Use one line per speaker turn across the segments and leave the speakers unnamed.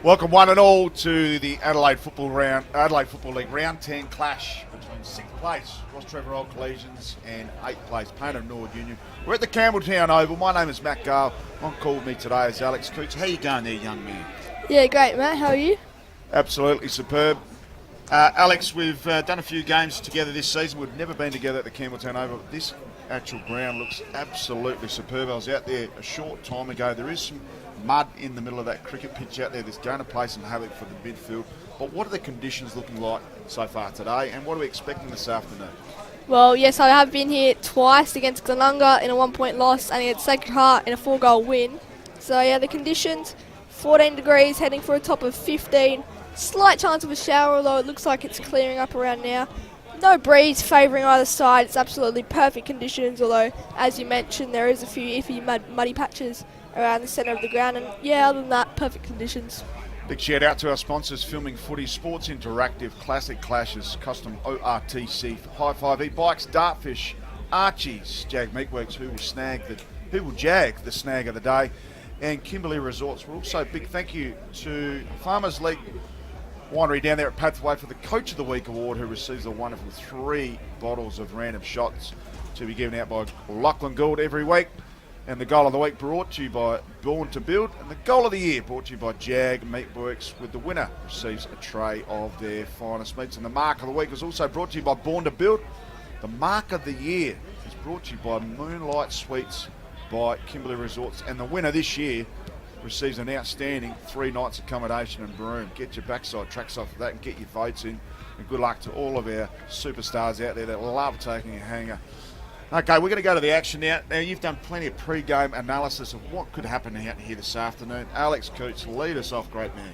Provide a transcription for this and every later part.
Welcome one and all to the Adelaide Football League Round 10 clash between 6th place Rostrevor Old Collegians and 8th place Payneham Norwood Union. We're at the Campbelltown Oval. My name is Matt Gale. On call with me today is Alex Coots. How you going there, young man?
Yeah, great, Matt. How are you?
Absolutely superb. Alex, we've done a few games together this season. We've never been together at the Campbelltown Oval. This actual ground looks absolutely superb. I was out there a short time ago. There is some mud in the middle of that cricket pitch out there that's going to play some havoc for the midfield. But what are the conditions looking like so far today, and what are we expecting this afternoon?
Well, yes, I have been here twice against Glenunga in a 1-point loss and against Sacred Heart in a 4-goal win. So, yeah, the conditions, 14 degrees, heading for a top of 15. Slight chance of a shower, although it looks like it's clearing up around now. No breeze favouring either side. It's absolutely perfect conditions, although, as you mentioned, there is a few iffy muddy patches around the centre of the ground, and yeah, other than that, perfect conditions.
Big shout out to our sponsors, Filming Footy, Sports Interactive, Classic Clashes, Custom ORTC, High 5E Bikes, Dartfish, Archie's, Jag Meatworks, who will jag the snag of the day, and Kimberley Resorts. We're also big thank you to Farmers League Winery down there at Pathway for the Coach of the Week award, who receives a wonderful 3 bottles of random shots to be given out by Lachlan Gould every week. And the goal of the week brought to you by Born to Build. And the goal of the year brought to you by Jag Meatworks, with the winner receives a tray of their finest meats. And the mark of the week was also brought to you by Born to Build. The mark of the year is brought to you by Moonlight Suites by Kimberley Resorts. And the winner this year receives an outstanding 3 nights accommodation in Broome. Get your backside trackside for that and get your votes in. And good luck to all of our superstars out there that love taking a hanger. Okay, we're going to go to the action now. Now, you've done plenty of pre-game analysis of what could happen out here this afternoon. Alex Coots, lead us off, great man.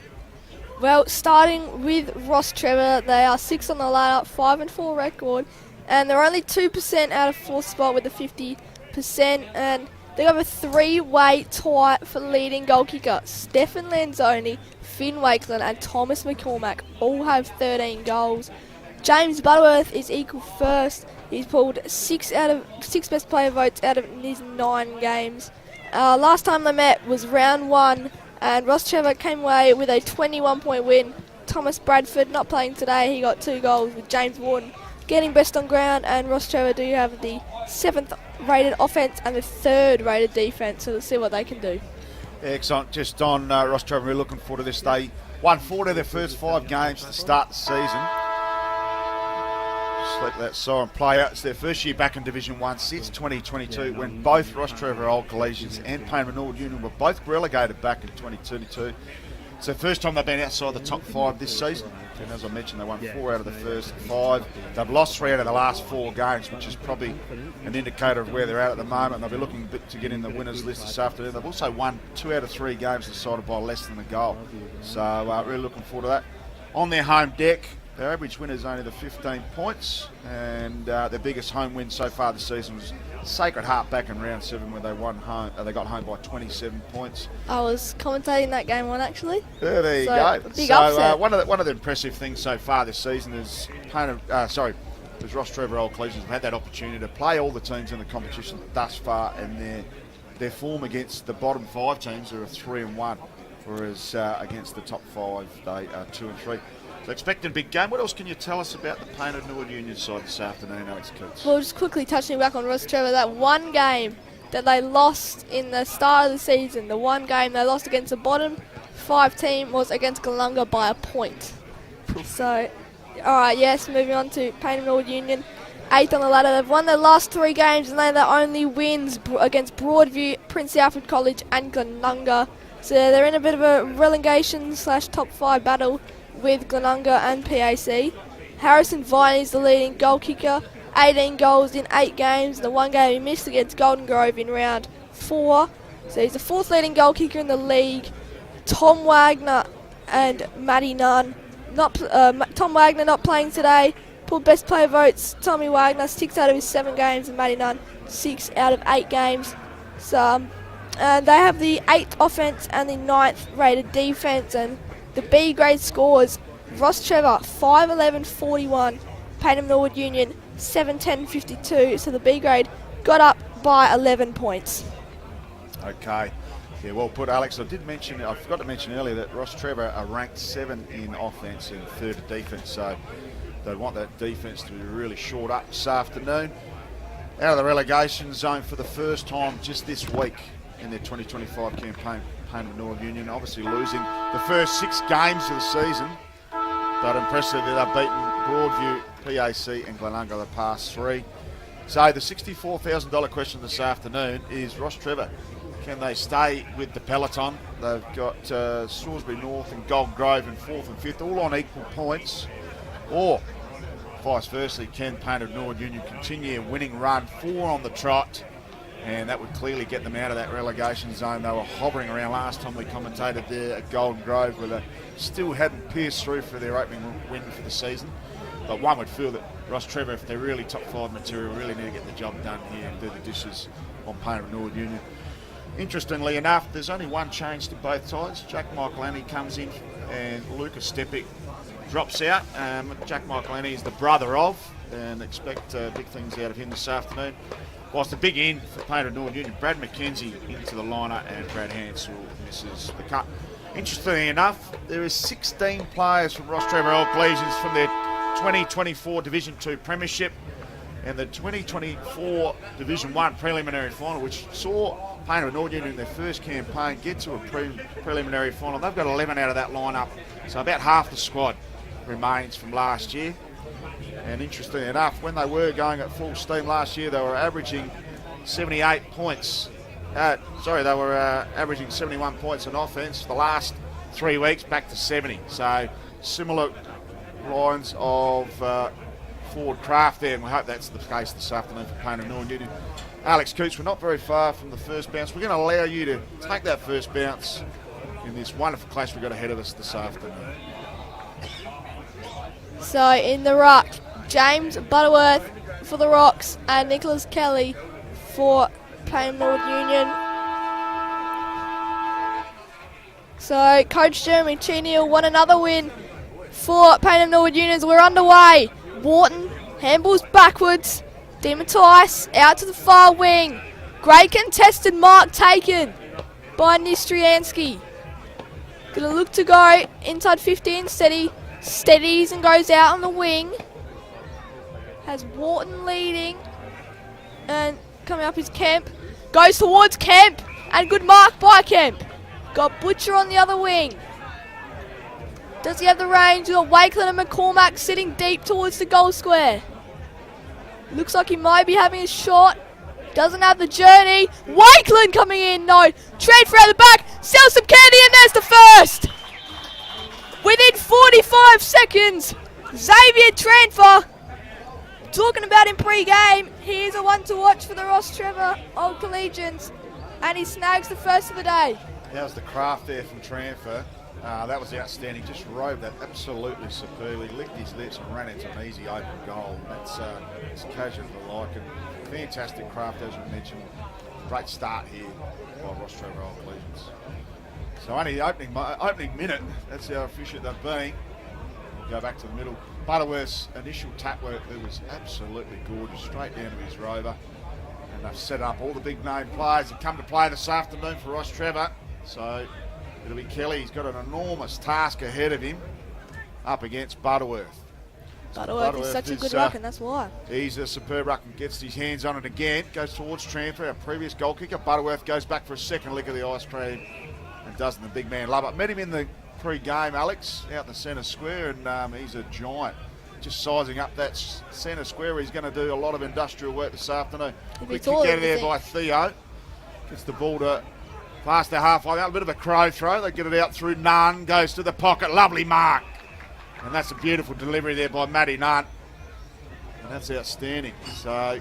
Well, starting with Rostrevor, they are 6th on the ladder, 5-4 record, and they're only 2% out of 4th spot with a 50%, and they have a 3-way tie for leading goal kicker. Stefan Lanzoni, Finn Wakeland, and Thomas McCormack all have 13 goals. James Butterworth is equal first. He's pulled 6 best player votes out of his 9 games. Last time they met was round 1, and Rostrevor came away with a 21-point win. Thomas Bradford not playing today. He got 2 goals, with James Warden getting best on ground, and Rostrevor do have the 7th rated offence and the 3rd rated defence, so let's see what they can do.
Excellent. Just on Rostrevor, we're looking forward to this. They won 4 of their first 5 games to start the season. Let that siren play out. It's their first year back in Division 1 since 2022, when both Rostrevor Old Collegians and Payneham Norwood Union were both relegated back in 2022. It's the first time they've been outside the top 5 this season. And as I mentioned, they won 4 out of the first 5. They've lost 3 out of the last 4 games, which is probably an indicator of where they're at the moment. They'll be looking to get in the winners list this afternoon. They've also won 2 out of 3 games decided by less than a goal. So really looking forward to that. On their home deck, Their average win is only the 15 points, and their biggest home win so far this season was Sacred Heart back in round 7 where they won home. They got home by 27 points.
I was commentating that game on actually.
Yeah, there you go.
Big upset.
One of the impressive things so far this season is Rostrevor Old Collegians have had that opportunity to play all the teams in the competition thus far, and their form against the bottom 5 teams are 3-1, whereas against the top 5 they are 2-3. So expecting a big game. What else can you tell us about the Payneham Norwood Union side this afternoon, Alex Coates?
Well, just quickly touching back on Rostrevor, that one game that they lost in the start of the season, the one game they lost against the bottom 5 team was against Galunga by a point. So, alright, yes, moving on to Payneham Norwood Union. 8th on the ladder. They've won their last 3 games and they're their only wins against Broadview, Prince Alfred College and Galunga. So they're in a bit of a relegation / top 5 battle with Galunga and PAC. Harrison Vine is the leading goal kicker, 18 goals in 8 games. The one game he missed against Golden Grove in round 4. So he's the 4th leading goal kicker in the league. Tom Wagner and Matty Nunn. Tom Wagner not playing today. Pulled best player votes. Tommy Wagner 6 out of his 7 games, and Matty Nunn 6 out of 8 games. So they have the 8th offense and the 9th rated defense, and the B grade scores: Rostrevor 5-11-41, Payneham Norwood Union 7-10-52. So the B grade got up by 11 points.
Okay. Yeah, well put, Alex. I forgot to mention earlier that Rostrevor are ranked 7 in offence and 3rd in defence, so they want that defence to be really short up this afternoon. Out of the relegation zone for the first time just this week in their 2025 campaign, Payneham Norwood Union obviously losing the first 6 games of the season, but impressively they've beaten Broadview, PAC and Galunga the past 3. So the $64,000 question this afternoon is Rostrevor. Can they stay with the peloton? They've got Salisbury North and Golden Grove in 4th and 5th, all on equal points. Or, vice versa, can Payneham Norwood Union continue a winning run, 4 on the trot, and that would clearly get them out of that relegation zone. They were hovering around last time we commentated there at Golden Grove, where they still hadn't pierced through for their opening win for the season. But one would feel that Rostrevor, if they're really top 5 material, really need to get the job done here and do the dishes on Payneham Norwood Union. Interestingly enough, there's only one change to both sides. Jack Michaelani comes in and Lucas Stepic drops out. Jack Michaelani is the brother of, and expect big things out of him this afternoon. Whilst the big in for Payneham Norwood Union, Brad McKenzie into the liner and Brad Hansel misses the cut. Interestingly enough, there is 16 players from Rostrevor Old Collegians from their 2024 Division 2 Premiership and the 2024 Division 1 preliminary final, which saw Payneham Norwood Union in their first campaign get to a preliminary final. They've got 11 out of that lineup, so about half the squad remains from last year. And interestingly enough, when they were going at full steam last year, they were averaging 78 points. They were averaging 71 points on offence. The last 3 weeks, back to 70. So similar lines of forward craft there, and we hope that's the case this afternoon for Payneham Norwood Union. Alex Coots, we're not very far from the first bounce. We're going to allow you to take that first bounce in this wonderful clash we've got ahead of us this afternoon.
So in the ruck, James Butterworth for the Rocks and Nicholas Kelly for Payneham Norwood Union. So Coach Jeremy Cheney won another win for Payneham Norwood Union. We're underway. Wharton handballs backwards. Demattice out to the far wing. Great contested mark taken by Nistriansky. Gonna look to go inside 15, steadies and goes out on the wing. Has Wharton leading, and coming up is Kemp. Goes towards Kemp, and good mark by Kemp. Got Butcher on the other wing. Does he have the range? We've got Wakeland and McCormack sitting deep towards the goal square. Looks like he might be having a shot. Doesn't have the journey. Wakeland coming in. No. Transfer out the back. Sells some candy, and there's the first. Within 45 seconds, Xavier Transfer. Talking about him pre-game, he is a one to watch for the Rostrevor Old Collegians, and he snags the first of the day.
How's the craft there from Transfer? That was outstanding. Just rode that absolutely superbly. Licked his lips and ran into an easy open goal. That's occasion for the like. And fantastic craft, as we mentioned. Great start here by Rostrevor Old Collegians. So only the opening minute. That's how efficient they've been. We'll go back to the middle. Butterworth's initial tap work there was absolutely gorgeous. Straight down to his rover. And they've set up all the big name players that come to play this afternoon for Rostrevor. So it'll be Kelly. He's got an enormous task ahead of him up against Butterworth.
Butterworth is such a good ruck, and that's why.
He's a superb ruck and gets his hands on it again. Goes towards Tranfer, our previous goal kicker. Butterworth goes back for a second lick of the ice cream and doesn't the big man love it. Met him in the pre-game, Alex, out in the centre square, and he's a giant. Just sizing up that centre square where he's going to do a lot of industrial work this afternoon. Quick kick out of there by Theo. Gets the ball to past the halfway out. A bit of a crow throw. They get it out through Nunn. Goes to the pocket. Lovely mark. And that's a beautiful delivery there by Matty Nunn. And that's outstanding. So,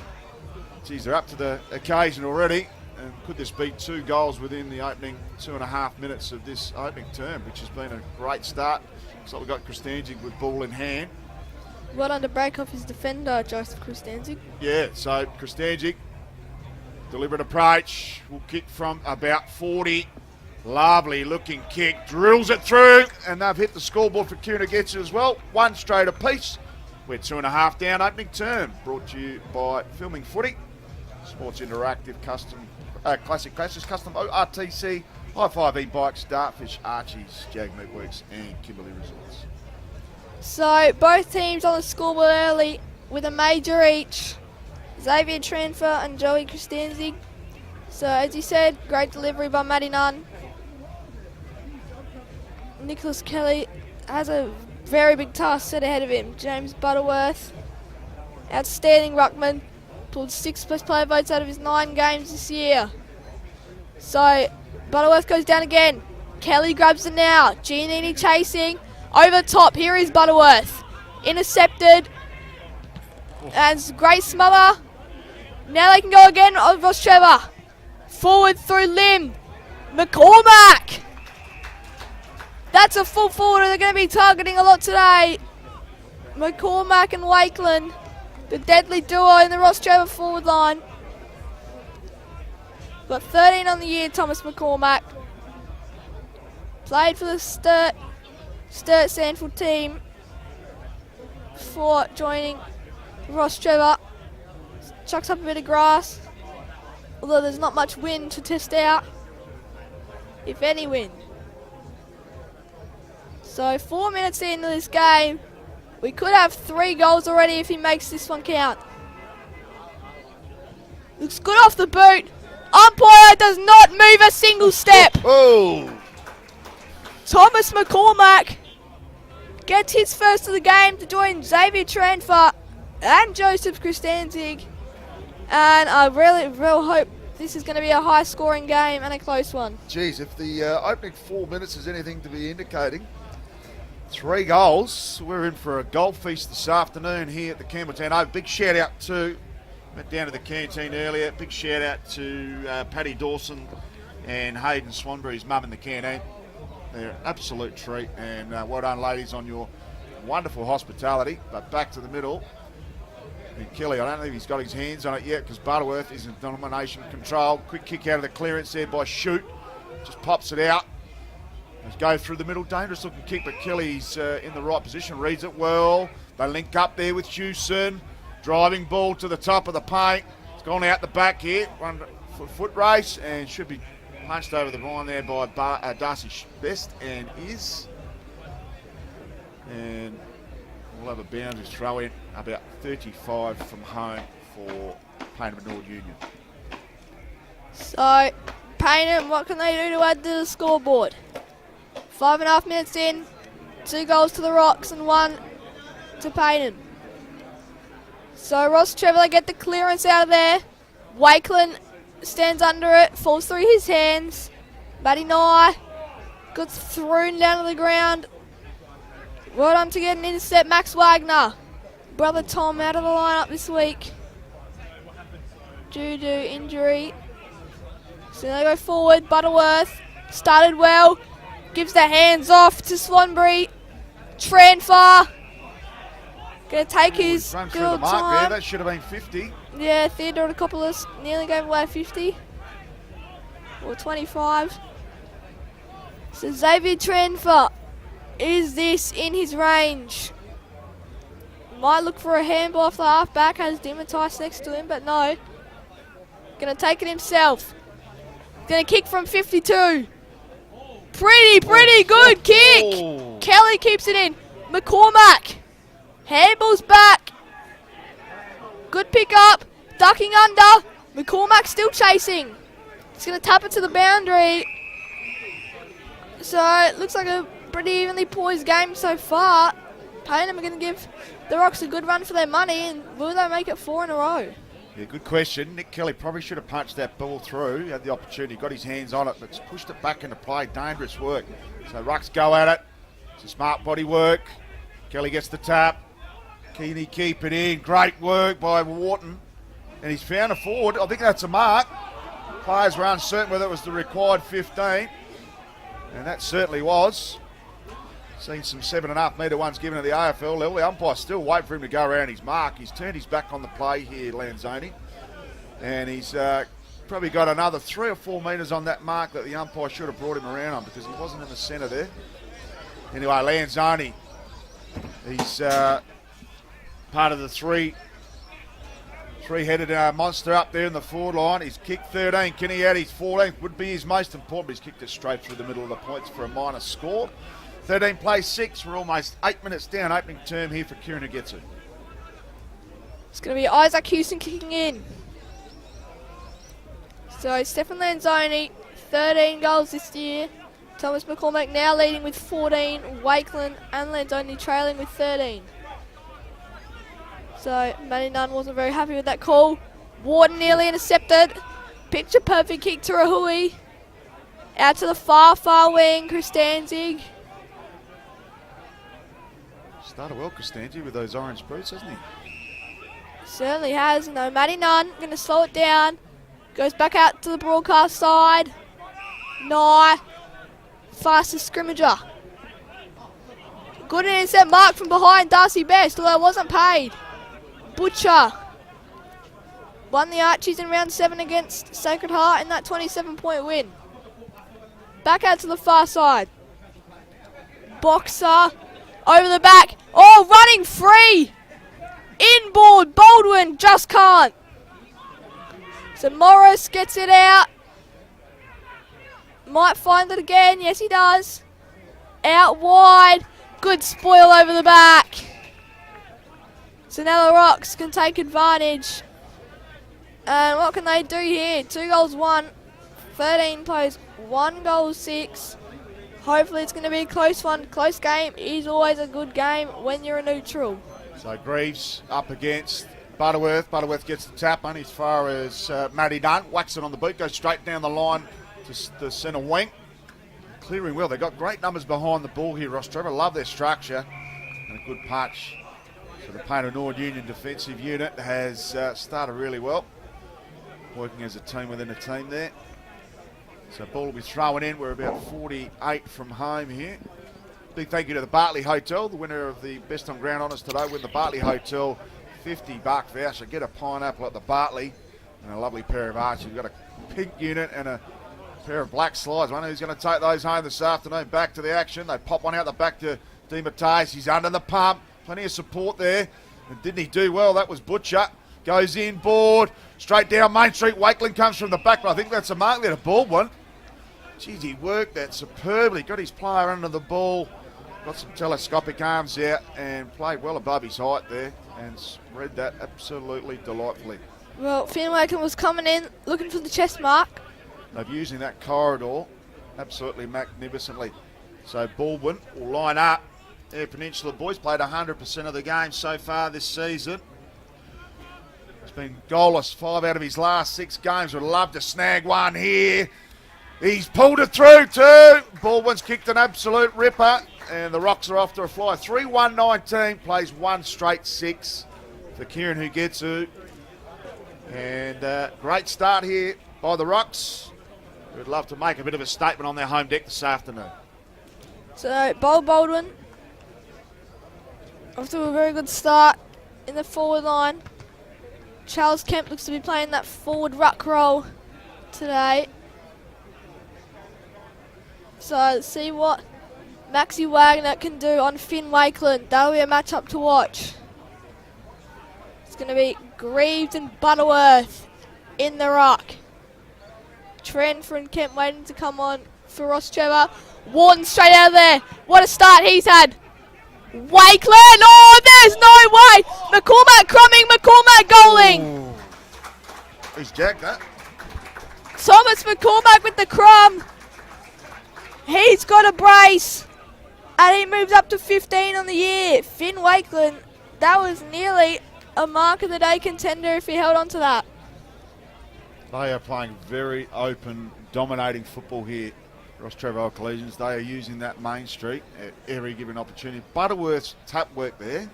geez, they're up to the occasion already. And could this be 2 goals within the opening 2.5 minutes of this opening term, which has been a great start. Looks like we've got Kristanjic with ball in hand.
Well done to break off his defender, Joseph Kristanjic.
Yeah, so Kristanjic, deliberate approach, will kick from about 40. Lovely looking kick, drills it through, and they've hit the scoreboard for Cunaghetsu as well. 1 straight apiece. We're 2.5 down opening term. Brought to you by Filming Footy, Sports Interactive, Classic Clashes, Custom ORTC, High-Five E-Bikes, Dartfish, Archie's, Jag Meatworks and Kimberley Resorts.
So both teams on the scoreboard early with a major each. Xavier Tranfer and Joey Kristanzic. So as you said, great delivery by Matty Nunn. Nicholas Kelly has a very big task set ahead of him. James Butterworth, outstanding ruckman, pulled 6 best player votes out of his 9 games this year. So Butterworth goes down again. Kelly grabs it now. Giannini chasing. Over top, here is Butterworth. Intercepted. And great smother. Now they can go again on Rostrevor. Forward through Lim. McCormack. That's a full forward. They're going to be targeting a lot today. McCormack and Wakeland. The deadly duo in the Rostrevor forward line. Got 13 on the year, Thomas McCormack. Played for the Sturt Sandford team before joining Rostrevor. Chucks up a bit of grass, although there's not much wind to test out, if any wind. So 4 minutes into this game, we could have 3 goals already if he makes this one count. Looks good off the boot. Umpire does not move a single step.
Oh!
Thomas McCormack gets his first of the game to join Xavier Tranfer and Joseph Kristanzic. And I really hope this is going to be a high-scoring game and a close one.
Geez, if the opening 4 minutes is anything to be indicating, 3 goals. We're in for a goal feast this afternoon here at the Campbelltown Oval. Big shout-out to, went down to the canteen earlier, big shout-out to Paddy Dawson and Hayden Swanbury's mum in the canteen. They're an absolute treat, and well done, ladies, on your wonderful hospitality. But back to the middle. And Kelly, I don't think he's got his hands on it yet because Butterworth is in domination control. Quick kick out of the clearance there by Shoot. Just pops it out. Let's go through the middle. Dangerous looking kick, but Kelly's in the right position. Reads it well. They link up there with Hewson. Driving ball to the top of the paint. It's gone out the back here. 1 foot race and should be punched over the line there by Darcy Best and is. And we'll have a boundary throw in about 35 from home for Payneham Nord Union.
So, Payneham, what can they do to add to the scoreboard? 5.5 minutes in, 2 goals to the Rocks and 1 to Payneham. So Rostrevor, they get the clearance out of there. Wakeland stands under it, falls through his hands. Matty Nye gets thrown down to the ground. Well done to get an intercept, Max Wagner. Brother Tom out of the lineup this week due to injury. So they go forward. Butterworth started well. Gives the hands off to Swanbury. Transfer. Gonna take his
Run
good
through the
old
mark there.
time.
That should have been 50.
Yeah, Theodorakopoulos nearly gave away 50. Or 25. So Xavier Transfer. Is this in his range? Might look for a handball off the half-back. Has Dimitrice next to him, but no. Gonna take it himself. Gonna kick from 52. Pretty good kick. Kelly keeps it in. McCormack. Handballs back. Good pick up. Ducking under. McCormack still chasing. He's gonna tap it to the boundary. So it looks like a pretty evenly poised game so far. Payneham are gonna give the Rocks a good run for their money, and will they make it 4 in a row?
Yeah, good question. Nick Kelly probably should have punched that ball through. He had the opportunity, got his hands on it, but pushed it back into play. Dangerous work. So Rucks go at it. It's a smart body work. Kelly gets the tap. Keeney keep it in. Great work by Wharton. And he's found a forward. I think that's a mark. Players were uncertain whether it was the required 15. And that certainly was. Seen some 7.5 metre ones given at the AFL level. The umpire's still waiting for him to go around his mark. He's turned his back on the play here, Lanzoni. And he's probably got another 3 or 4 metres on that mark that the umpire should have brought him around on because he wasn't in the centre there. Anyway, Lanzoni, he's part of the three-headed monster up there in the forward line. He's kicked 13. Can he add his 14th? Would be his most important, but he's kicked it straight through the middle of the points for a minor score. 13 plays 6. We're almost 8 minutes down. Opening term here for Kieran Ugetsu.
It's going to be Isaac Houston kicking in. So Stefan Lanzoni, 13 goals this year. Thomas McCormack now leading with 14. Wakeland and Lanzoni trailing with 13. So Matty Nunn wasn't very happy with that call. Wharton nearly intercepted. Picture perfect kick to Rahui. Out to the far wing, Chris Danzig.
Started well, Costanzi, with those orange boots, hasn't he?
Certainly has. No, Matty Nunn going to slow it down. Goes back out to the broadcast side. Nye. Fastest scrimmager. Good intercept mark from behind Darcy Best, although it wasn't paid. Butcher. Won the Archies in round 7 against Sacred Heart in that 27-point win. Back out to the far side. Boxer. Over the back. Oh, running free. Inboard. Baldwin just can't. So Morris gets it out. Might find it again. Yes, he does. Out wide. Good spoil over the back. So now the Rocks can take advantage. And what can they do here? 2 goals, 1. 13 plays, 1 goal, 6. Hopefully it's going to be a close one. Close game is always a good game when you're a neutral.
So Greaves up against Butterworth. Butterworth gets the tap on as far as Matty Dunn. Whacks it on the boot, goes straight down the line to the centre wing. Clearing well. They've got great numbers behind the ball here, Rostrevor. Love their structure. And a good punch. So the Payneham North Union defensive unit has started really well. Working as a team within a team there. So ball will be thrown in. We're about 48 from home here. Big thank you to the Bartley Hotel, the winner of the Best on Ground Honours today. Win the Bartley Hotel $50 voucher. Get a pineapple at the Bartley and a lovely pair of arches. We've got a pink unit and a pair of black slides. I wonder who's going to take those home this afternoon. Back to the action. They pop one out the back to Dimitrice. He's under the pump. Plenty of support there. And didn't he do well? That was Butcher. Goes inboard. Straight down Main Street. Wakeland comes from the back, but I think that's a mark there to Baldwin. Geez, he worked that superbly. Got his player under the ball. Got some telescopic arms out and played well above his height there and read that absolutely delightfully.
Well, Finn Wakeland was coming in looking for the chest mark.
They're using that corridor absolutely magnificently. So Baldwin will line up. Air Peninsula boys played 100% of the game so far this season. He's been goalless 5 out of his last 6 games. Would love to snag one here. He's pulled it through too. Baldwin's kicked an absolute ripper. And the Rocks are off to a fly. 3-1-19, plays 1 straight 6 for Kieran Ugetsu. And great start here by the Rocks. We'd love to make a bit of a statement on their home deck this afternoon.
So, Baldwin off to a very good start in the forward line. Charles Kemp looks to be playing that forward ruck role today. So let's see what Maxi Wagner can do on Finn Wakeland. That'll be a matchup to watch. It's going to be Greaves and Butterworth in the ruck. Trenford and Kemp waiting to come on for Rostrevor. Warden straight out of there. What a start he's had. Wakeland, oh, there's no way. McCormack crumbing, McCormack goaling.
He's jacked that.
Thomas McCormack with the crumb. He's got a brace. And he moves up to 15 on the year. Finn Wakeland, that was nearly a mark of the day contender if he held on to that.
They are playing very open, dominating football here. Rostrevor Collegians, they are using that main street at every given opportunity. Butterworth's tap work there,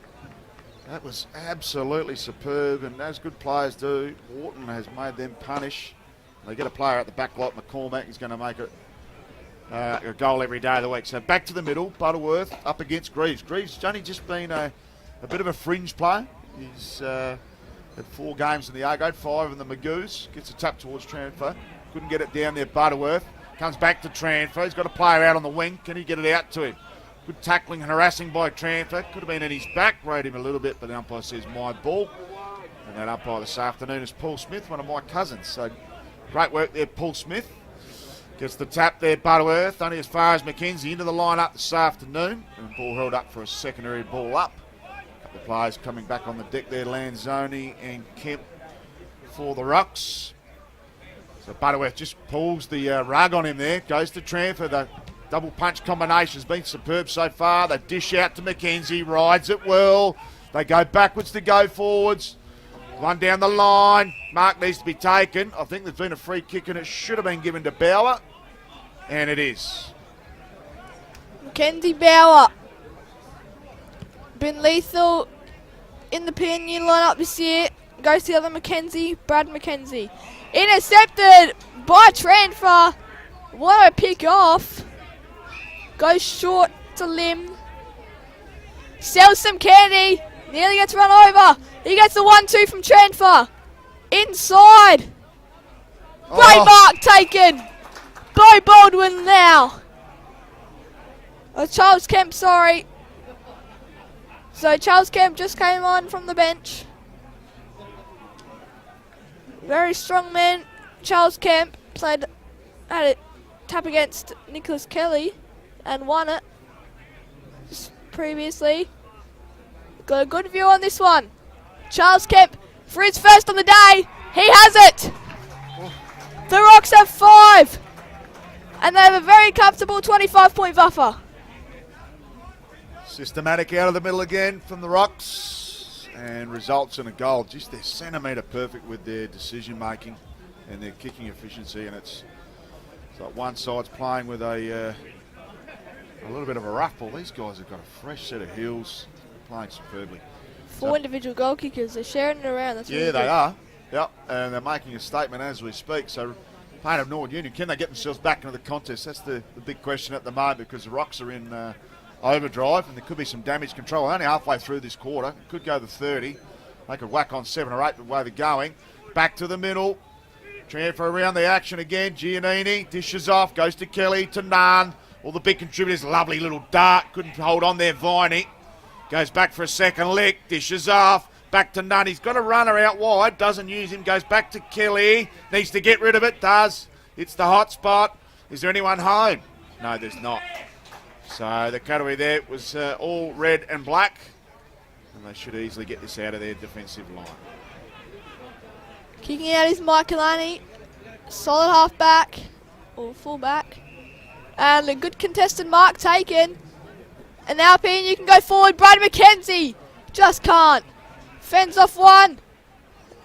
that was absolutely superb, and as good players do, Wharton has made them punish. They get a player at the back lot, McCormack is going to make it a goal every day of the week. So back to the middle, Butterworth up against Greaves. Greaves only just been a bit of a fringe player. He's had 4 games in the A grade, 5 in the Magoos. Gets a tap towards Transfer. Couldn't get it down there, Butterworth. Comes back to Transfer. He's got a player out on the wing. Can he get it out to him? Good tackling and harassing by Transfer. Could have been in his back. Rode him a little bit, but the umpire says my ball. And that umpire this afternoon is Paul Smith, one of my cousins. So great work there, Paul Smith. Gets the tap there, Butterworth. Only as far as Mackenzie into the line-up this afternoon. And the ball held up for a secondary ball up. A couple of players coming back on the deck there, Lanzoni and Kemp for the Rucks. So Butterworth just pulls the rug on him there. Goes to Transfer. The double punch combination's been superb so far. They dish out to Mackenzie. Rides it well. They go backwards to go forwards. One down the line. Mark needs to be taken. I think there's been a free kick and it should have been given to Bauer. And it is.
Mackenzie Bauer. Been lethal in the PNU lineup this year. Goes to the other Mackenzie, Brad Mackenzie. Intercepted by Transfer. What a pick off. Goes short to Lim. Sells some candy. Nearly gets run over. He gets the 1-2 from Transfer. Inside. Great mark taken by Baldwin now. Charles Kemp, sorry. So Charles Kemp just came on from the bench. Very strong man, Charles Kemp. Had a tap against Nicholas Kelly and won it just previously. Got a good view on this one. Charles Kemp for his first on the day. He has it. The Rocks have 5. And they have a very comfortable 25-point buffer.
Systematic out of the middle again from the Rocks. And results in a goal. Just they're centimetre perfect with their decision making and their kicking efficiency. And it's like one side's playing with a little bit of a rough ball. These guys have got a fresh set of heels. Playing superbly.
4 individual goal kickers. They're sharing it around. That's
yeah, they are. Yep, and they're making a statement as we speak. So, Payneham Norwood Union, can they get themselves back into the contest? That's the big question at the moment because the Rocks are in overdrive and there could be some damage control. Only halfway through this quarter. It could go to 30. They could whack on 7 or 8 the way they're going. Back to the middle. Transfer around the action again. Giannini dishes off, goes to Kelly, to Nunn. All the big contributors, lovely little dart. Couldn't hold on there, Viney. Goes back for a second lick, dishes off, back to Nunn. He's got a runner out wide, doesn't use him, goes back to Kelly. Needs to get rid of it, does. It's the hot spot. Is there anyone home? No, there's not. So the cutaway there was all red and black. And they should easily get this out of their defensive line.
Kicking out is Michaelani. Solid half-back, or full-back. And a good contested mark taken. And now you can go forward. Brad Mackenzie just can't. Fends off one.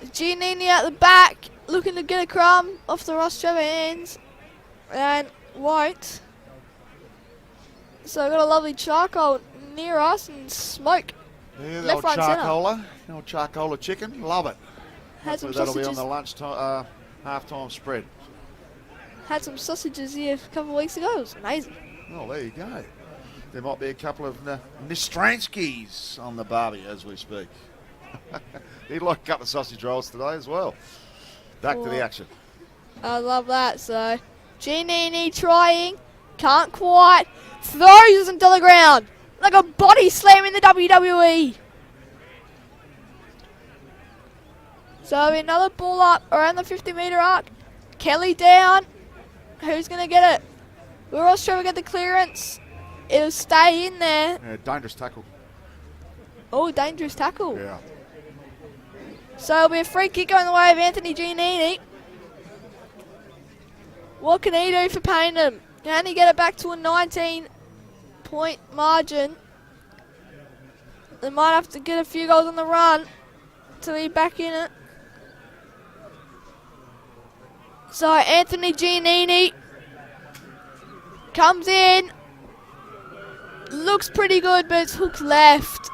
Giannini at the back, looking to get a crumb off the Rostrevor hands. And won't. So we've got a lovely charcoal near us and smoke.
Yeah, the
left,
old
right,
charcoaler. The old charcoaler chicken. Love it.
Had some
that'll
sausages.
be on the lunchtime, half-time spread.
Had some sausages here a couple of weeks ago. It was amazing.
Oh, there you go. There might be a couple of Nistranskis on the barbie as we speak. He'd like a couple of sausage rolls today as well. Back to the action.
I love that. So, Giannini trying. Can't quite. Throws him to the ground. Like a body slam in the WWE. So, another ball up around the 50-metre arc. Kelly down. Who's going to get it? Will Rostrevor get the clearance? It'll stay in there.
Yeah, dangerous tackle.
Oh, dangerous tackle.
Yeah.
So it'll be a free kick going the way of Anthony Giannini. What can he do for Payneham? Can he get it back to a 19-point margin? They might have to get a few goals on the run to be back in it. So Anthony Giannini comes in. Looks pretty good, but it's hooked left.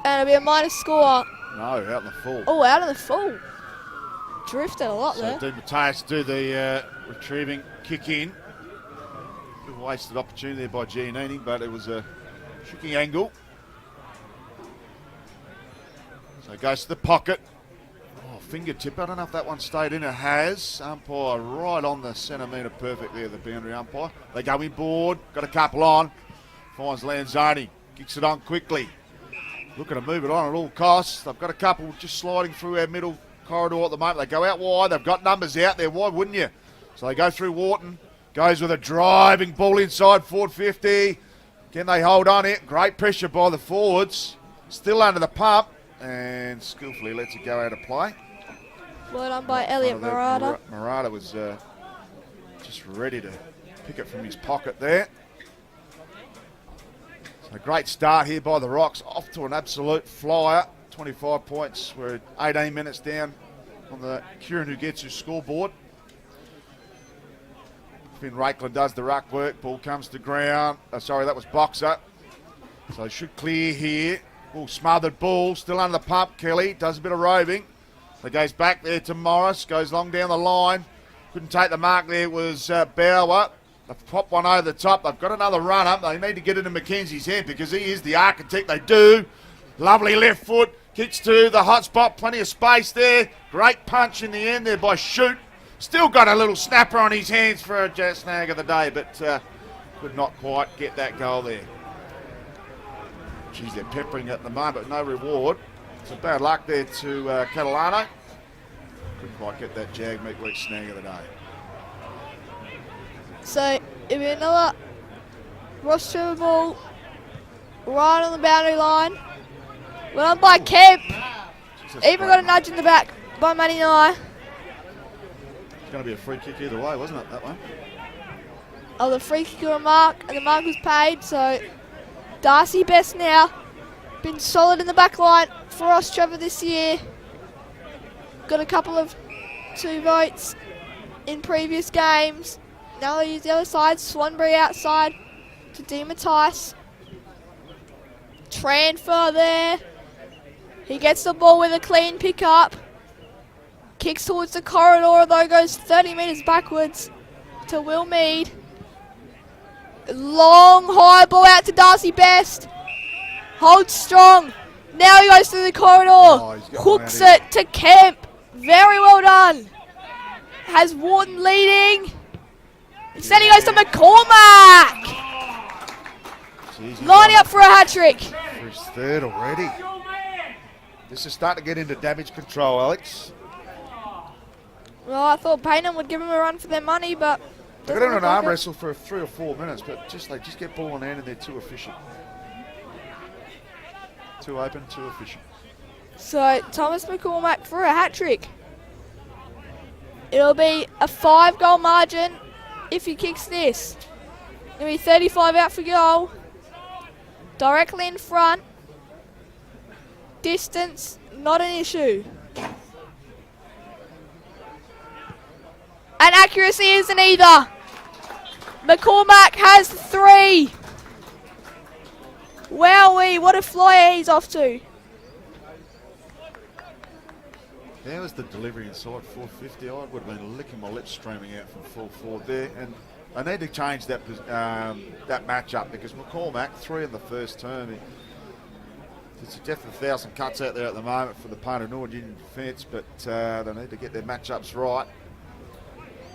And it'll be a minus score.
No, out in the full.
Oh, out of the full. Drifted a lot there.
So Matthias do the retrieving kick in. Bit of a wasted opportunity there by Giannini, but it was a tricky angle. So it goes to the pocket. Oh, fingertip. I don't know if that one stayed in. It has. Umpire right on the centimetre perfect there, the boundary umpire. They go inboard. Got a couple on. Finds Lanzoni. Kicks it on quickly. Looking to move it on at all costs. They've got a couple just sliding through our middle corridor at the moment. They go out wide. They've got numbers out there. Why wouldn't you? So they go through Wharton. Goes with a driving ball inside forward 50. Can they hold on it? Great pressure by the forwards. Still under the pump. And skillfully lets it go out of play.
Well done by Elliot Murata.
Murata was just ready to pick it from his pocket there. A great start here by the Rocks, off to an absolute flyer. 25 points. We're 18 minutes down on the Kieran Ugetsu scoreboard. Finn Rakeland does the ruck work. Ball comes to ground. Sorry, that was Boxer. So should clear here. Ball smothered ball. Still under the pump. Kelly does a bit of roving. So goes back there to Morris. Goes long down the line. Couldn't take the mark there. It was Bauer. They've popped one over the top. They've got another run up. They need to get into Mackenzie's hand because he is the architect. They do. Lovely left foot. Kicks to the hot spot. Plenty of space there. Great punch in the end there by Shoot. Still got a little snapper on his hands for a snag of the day, but could not quite get that goal there. Geez, they're peppering at the moment, but no reward. So bad luck there to Catalano. Couldn't quite get that Jag midweek snag of the day.
So it'll be another Rostrevor ball right on the boundary line. Well done by Kemp. Even got a nudge in the back by Matty Nye.
It's going to be a free kick either way, wasn't it, that one?
Oh, the free kick or a mark, and the mark was paid. So Darcy Best now. Been solid in the back line for Rostrevor this year. Got a couple of 2 votes in previous games. Now they use the other side. Swanbury outside to DeMatteis. Transfer there. He gets the ball with a clean pick-up. Kicks towards the corridor, though goes 30 metres backwards to Will Mead. Long high ball out to Darcy Best. Holds strong. Now he goes through the corridor. Hooks it to Kemp. Very well done. Has Wharton leading. Instead he goes to McCormack. Lining up for a hat-trick.
For his third already. This is starting to get into damage control, Alex.
Well, I thought Payneham would give him a run for their money, but
They got in an arm wrestle for 3 or 4 minutes, but they just get ball in hand and they're too efficient. Too open, too efficient.
So Thomas McCormack for a hat-trick. It'll be a 5-goal margin if he kicks this. It'll be 35 out for goal. Directly in front. Distance, not an issue. And accuracy isn't either. McCormack has 3. Wowee, what a flyer he's off to.
There was the delivery inside 450. I would have been licking my lips streaming out from full forward there. And They need to change that matchup because McCormack, 3 in the first term. It's a death of 1,000 cuts out there at the moment for the Payneham Union defence, but they need to get their matchups right.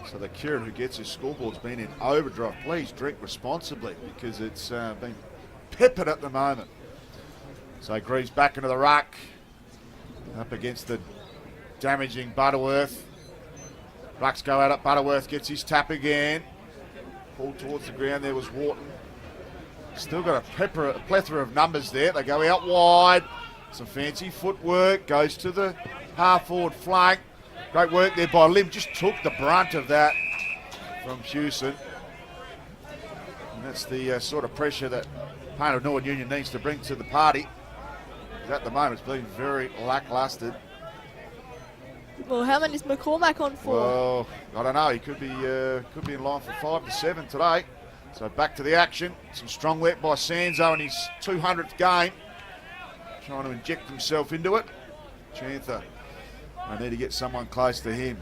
So the Kieran who gets his scoreboard's been in overdrive. Please drink responsibly because it's been peppered at the moment. So Greaves back into the ruck, up against the damaging Butterworth. Rucks go out at Butterworth, gets his tap again. Pulled towards the ground, there was Wharton. Still got a plethora of numbers there. They go out wide. Some fancy footwork. Goes to the half-forward flank. Great work there by Lim. Just took the brunt of that from Hewson. And that's the sort of pressure that Payneham Northern Union needs to bring to the party. At the moment, it's been very lacklustre.
Well, how many is McCormack on for?
Well, I don't know. He could be in line for 5 to 7 today. So back to the action. Some strong work by Sanzo in his 200th game. Trying to inject himself into it. Chanther. I need to get someone close to him.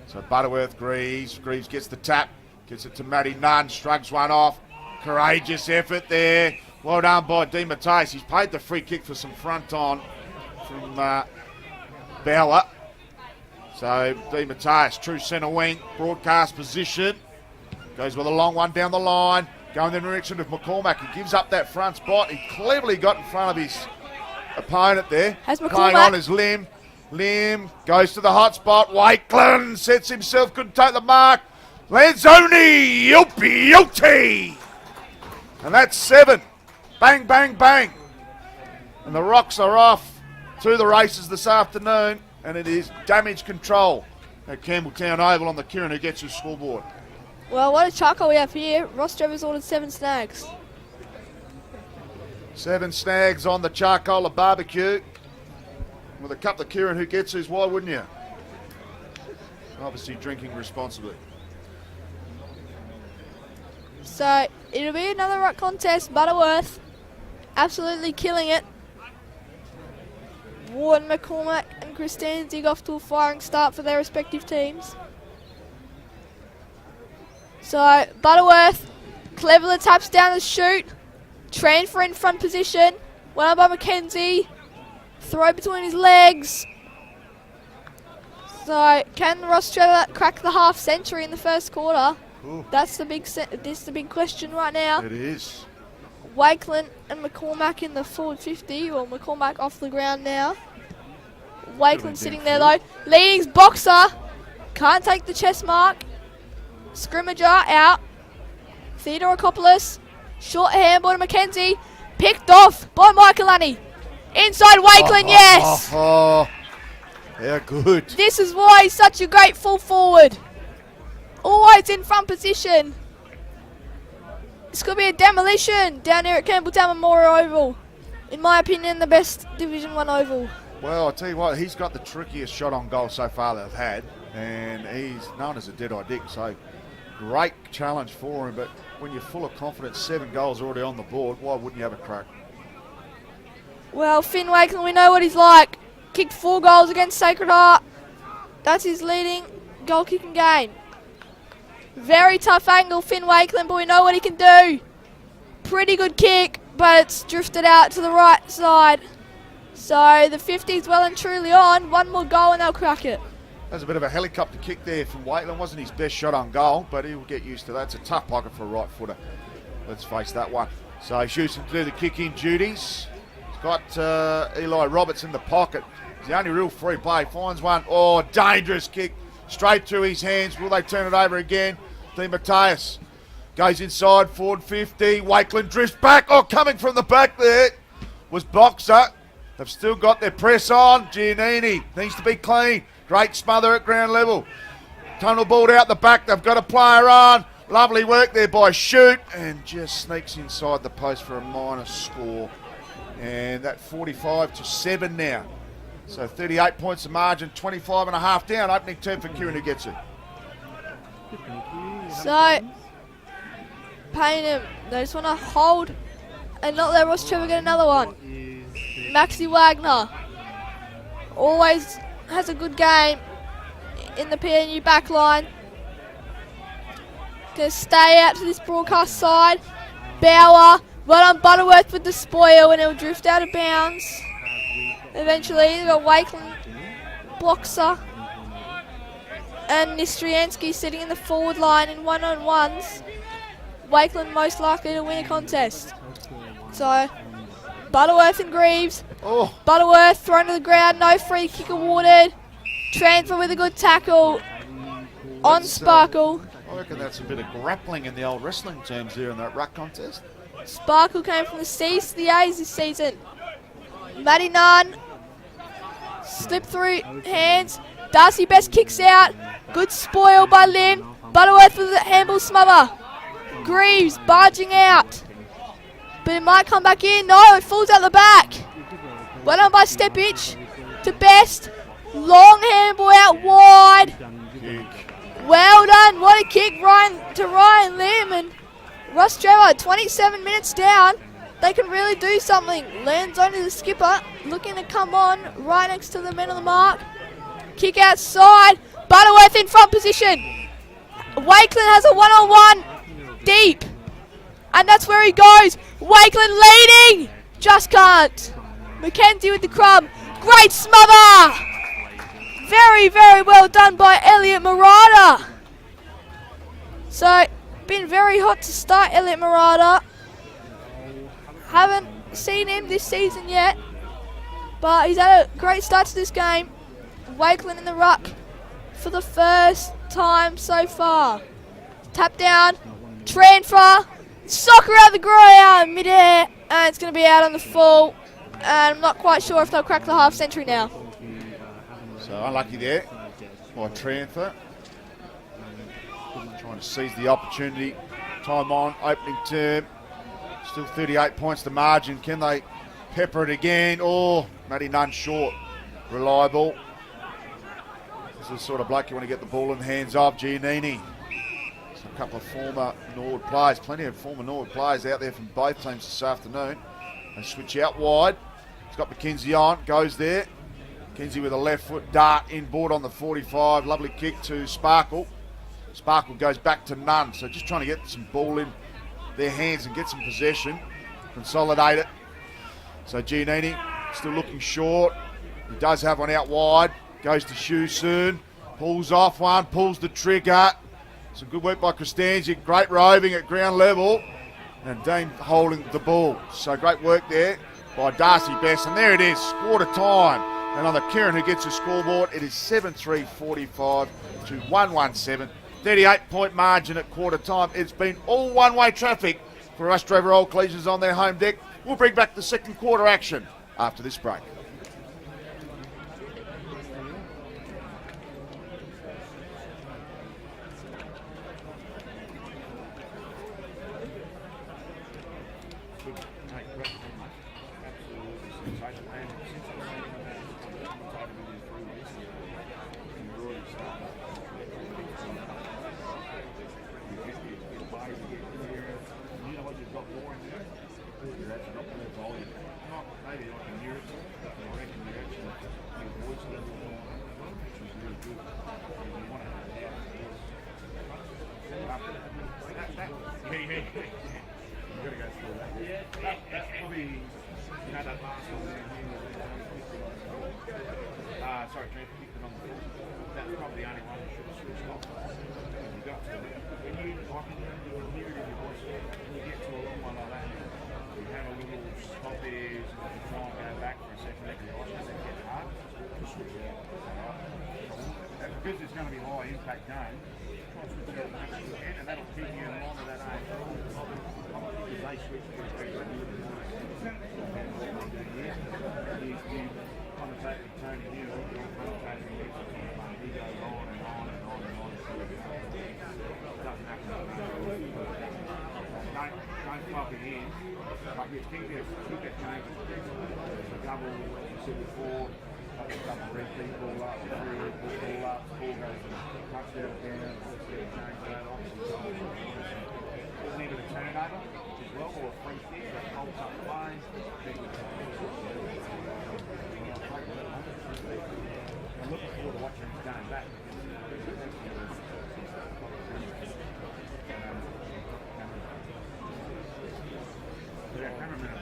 So Butterworth, Greaves. Greaves gets the tap. Gets it to Matty Nunn. Shrugs one off. Courageous effort there. Well done by Di Matteis. He's paid the free kick for some front on from Bauer. So Di Matteis, true centre wing. Broadcast position. Goes with a long one down the line. Going in the direction of McCormack. He gives up that front spot. He cleverly got in front of his opponent there.
Has McCormack.
Playing on is Lim. Lim goes to the hot spot. Wakeland sets himself. Couldn't take the mark. Lanzoni. Yopi. And that's 7. Bang, bang, bang. And the Rocks are off to the races this afternoon. And it is damage control at Campbelltown Oval on the Kieran who gets his scoreboard.
Well, what a charcoal we have here. Rostrevor's ordered 7 snags.
7 snags on the charcoal barbecue. With a couple of Kieran who gets his, why wouldn't you? Obviously drinking responsibly.
So, it'll be another ruck contest. Butterworth absolutely killing it. Warden, McCormack and Christine dig off to a firing start for their respective teams. So, Butterworth cleverly taps down the chute. Transfer in front position. Well by McKenzie. Throw between his legs. So, can Rostrevor crack the half century in the first quarter?
Ooh.
That's the big question right now.
It is.
Wakeland and McCormack in the forward 50. Well, McCormack off the ground now. Wakeland sitting there though. Leading's boxer. Can't take the chest mark. Scrimmager out. Theodorakopoulos. Short handball to McKenzie. Picked off by Michaelani. Inside Wakeland, yes!
How good.
This is why he's such a great full forward. Always in front position. This could be a demolition down here at Campbelltown Memorial Oval. In my opinion, the best Division 1 oval.
Well, I'll tell you what, he's got the trickiest shot on goal so far they've had, and he's known as a dead-eye dick, so great challenge for him, but when you're full of confidence, 7 goals already on the board, why wouldn't you have a crack?
Well, Finn Wakeland, we know what he's like. Kicked 4 goals against Sacred Heart. That's his leading goal-kicking game. Very tough angle, Finn Wakeland, but we know what he can do. Pretty good kick, but it's drifted out to the right side. So the 50's well and truly on. 1 more goal and they'll crack it.
There's a bit of a helicopter kick there from Wakeland. Wasn't his best shot on goal, but he'll get used to that. It's a tough pocket for a right footer. Let's face that one. So Hewson to do the kick-in duties. He's got Eli Roberts in the pocket. He's the only real free play. Finds one. Oh, dangerous kick. Straight through his hands. Will they turn it over again? Di Matteis goes inside, forward 50. Wakeland drifts back. Oh, coming from the back there was Boxer. They've still got their press on. Giannini needs to be clean. Great smother at ground level. Tunnel ball out the back. They've got a player on. Lovely work there by Shoot. And just sneaks inside the post for a minor score. And that 45-7 now. So 38 points of margin, 25 and a half down. Opening turn for Kieran who gets it.
So, Payneham, they just want to hold and not let Rostrevor get another one. Maxi Wagner always has a good game in the PNU back line. Going to stay out to this broadcast side. Bauer, well on Butterworth with the spoil, and he'll drift out of bounds. Eventually, they've got Wakeland, Boxer, and Nistriansky sitting in the forward line in one-on-ones. Wakeland most likely to win a contest. So, Butterworth and Greaves.
Oh,
Butterworth thrown to the ground, no free kick awarded. Transfer with a good tackle on Sparkle.
I reckon that's a bit of grappling in the old wrestling terms there in that ruck contest.
Sparkle came from the C's to the A's this season. Matty Nunn slipped through hands. Darcy Best kicks out. Good spoil by Lynn. Butterworth with a handball smother. Greaves barging out. But it might come back in. No, it falls out the back. Well done by Stepich to Best. Long handball out wide.
Kick.
Well done. What a kick to Ryan Lim. And Rostrevor, 27 minutes down. They can really do something. Lands onto the skipper. Looking to come on right next to the men on the mark. Kick outside. Butterworth in front position. Wakeland has a one-on-one deep. And that's where he goes. Wakeland leading. Just can't. Mackenzie with the crumb. Great smother. Very, very well done by Elliot Murata. So, been very hot to start Elliot Murata. Haven't seen him this season yet. But he's had a great start to this game. Wakeland in the ruck for the first time so far. Tap down. Transfer. Soccer out the ground. Mid-air. And it's going to be out on the full. And I'm not quite sure if they'll crack the half century now.
So unlucky there by transfer. Trying to seize the opportunity. Time on, opening term. Still 38 points to margin. Can they pepper it again? Oh, Matty Nunn short. Reliable. This is the sort of bloke you want to get the ball in the hands of. Giannini. A couple of former Norwood players. Plenty of former Norwood players out there from both teams this afternoon. They switch out wide. He's got Mackenzie on. Goes there. Mackenzie with a left foot dart inboard on the 45. Lovely kick to Sparkle. Sparkle goes back to Nunn. So just trying to get some ball in their hands and get some possession. Consolidate it. So Giannini still looking short. He does have one out wide. Goes to Hugh soon. Pulls off one. Pulls the trigger. Some good work by Kostanjic. Great roving at ground level. And Dean holding the ball. So great work there by Darcy Best. And there it is. Quarter time. And on the Kieran who gets the scoreboard, it is 7-3-45 to 1-1-7. 38-point margin at quarter time. It's been all one-way traffic for Rostrevor Old Collegians on their home deck. We'll bring back the second quarter action after this break. Because it's going to be a high impact game, and that'll keep you in line with that aim. Because they switch to commentating Tony Hill, commentating he goes on and on and on and on. Doesn't have to don't flop it in, but you keep it changing. Double, as you said before, double red ball up, ball up, ball goes touchdown down, change that off. Isn't even a turnover as well, or a free kick that holds up play. I'm looking forward to watching him going back.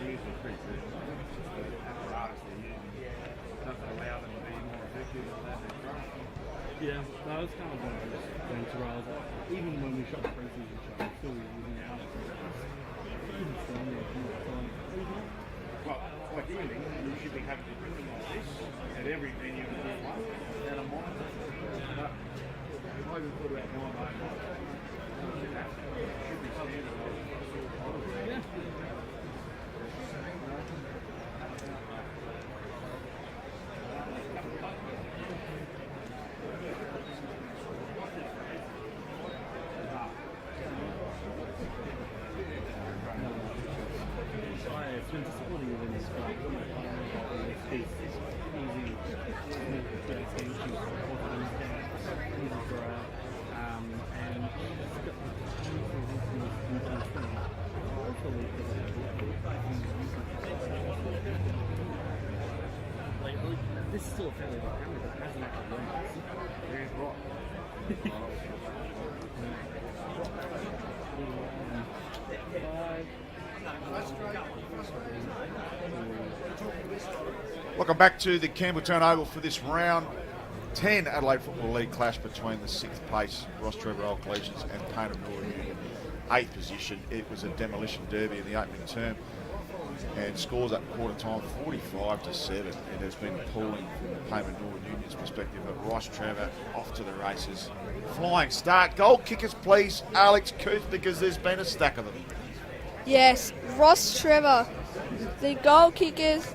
usually pretty good. It's just the apparatus they're using doesn't allow them to be more effective at that they're throwing. Yeah, no, it's kind of one of those things where I was like, even when we shot the pre-season show, I'm still using it out. Well, like anything, you should be having equipment like this at every venue in the one, and I'm on it. But I even thought about my own life. Should be standard. Yeah. It's been disappointing in this club. It's easy this is still a fairly low camera, but it hasn't actually learned.
Welcome back to the Campbelltown Oval for this round 10 Adelaide Football League clash between the 6th place Rostrevor Old Collegians and Payneham Union, 8th position. It was a demolition derby in the opening term, and scores at quarter time 45-7. It has been appalling from the Payneham Union's perspective, but Rostrevor off to the races. Flying start. Goal kickers, please, Alex Cooth, because there's been a stack of them.
Yes, Rostrevor, the goal kickers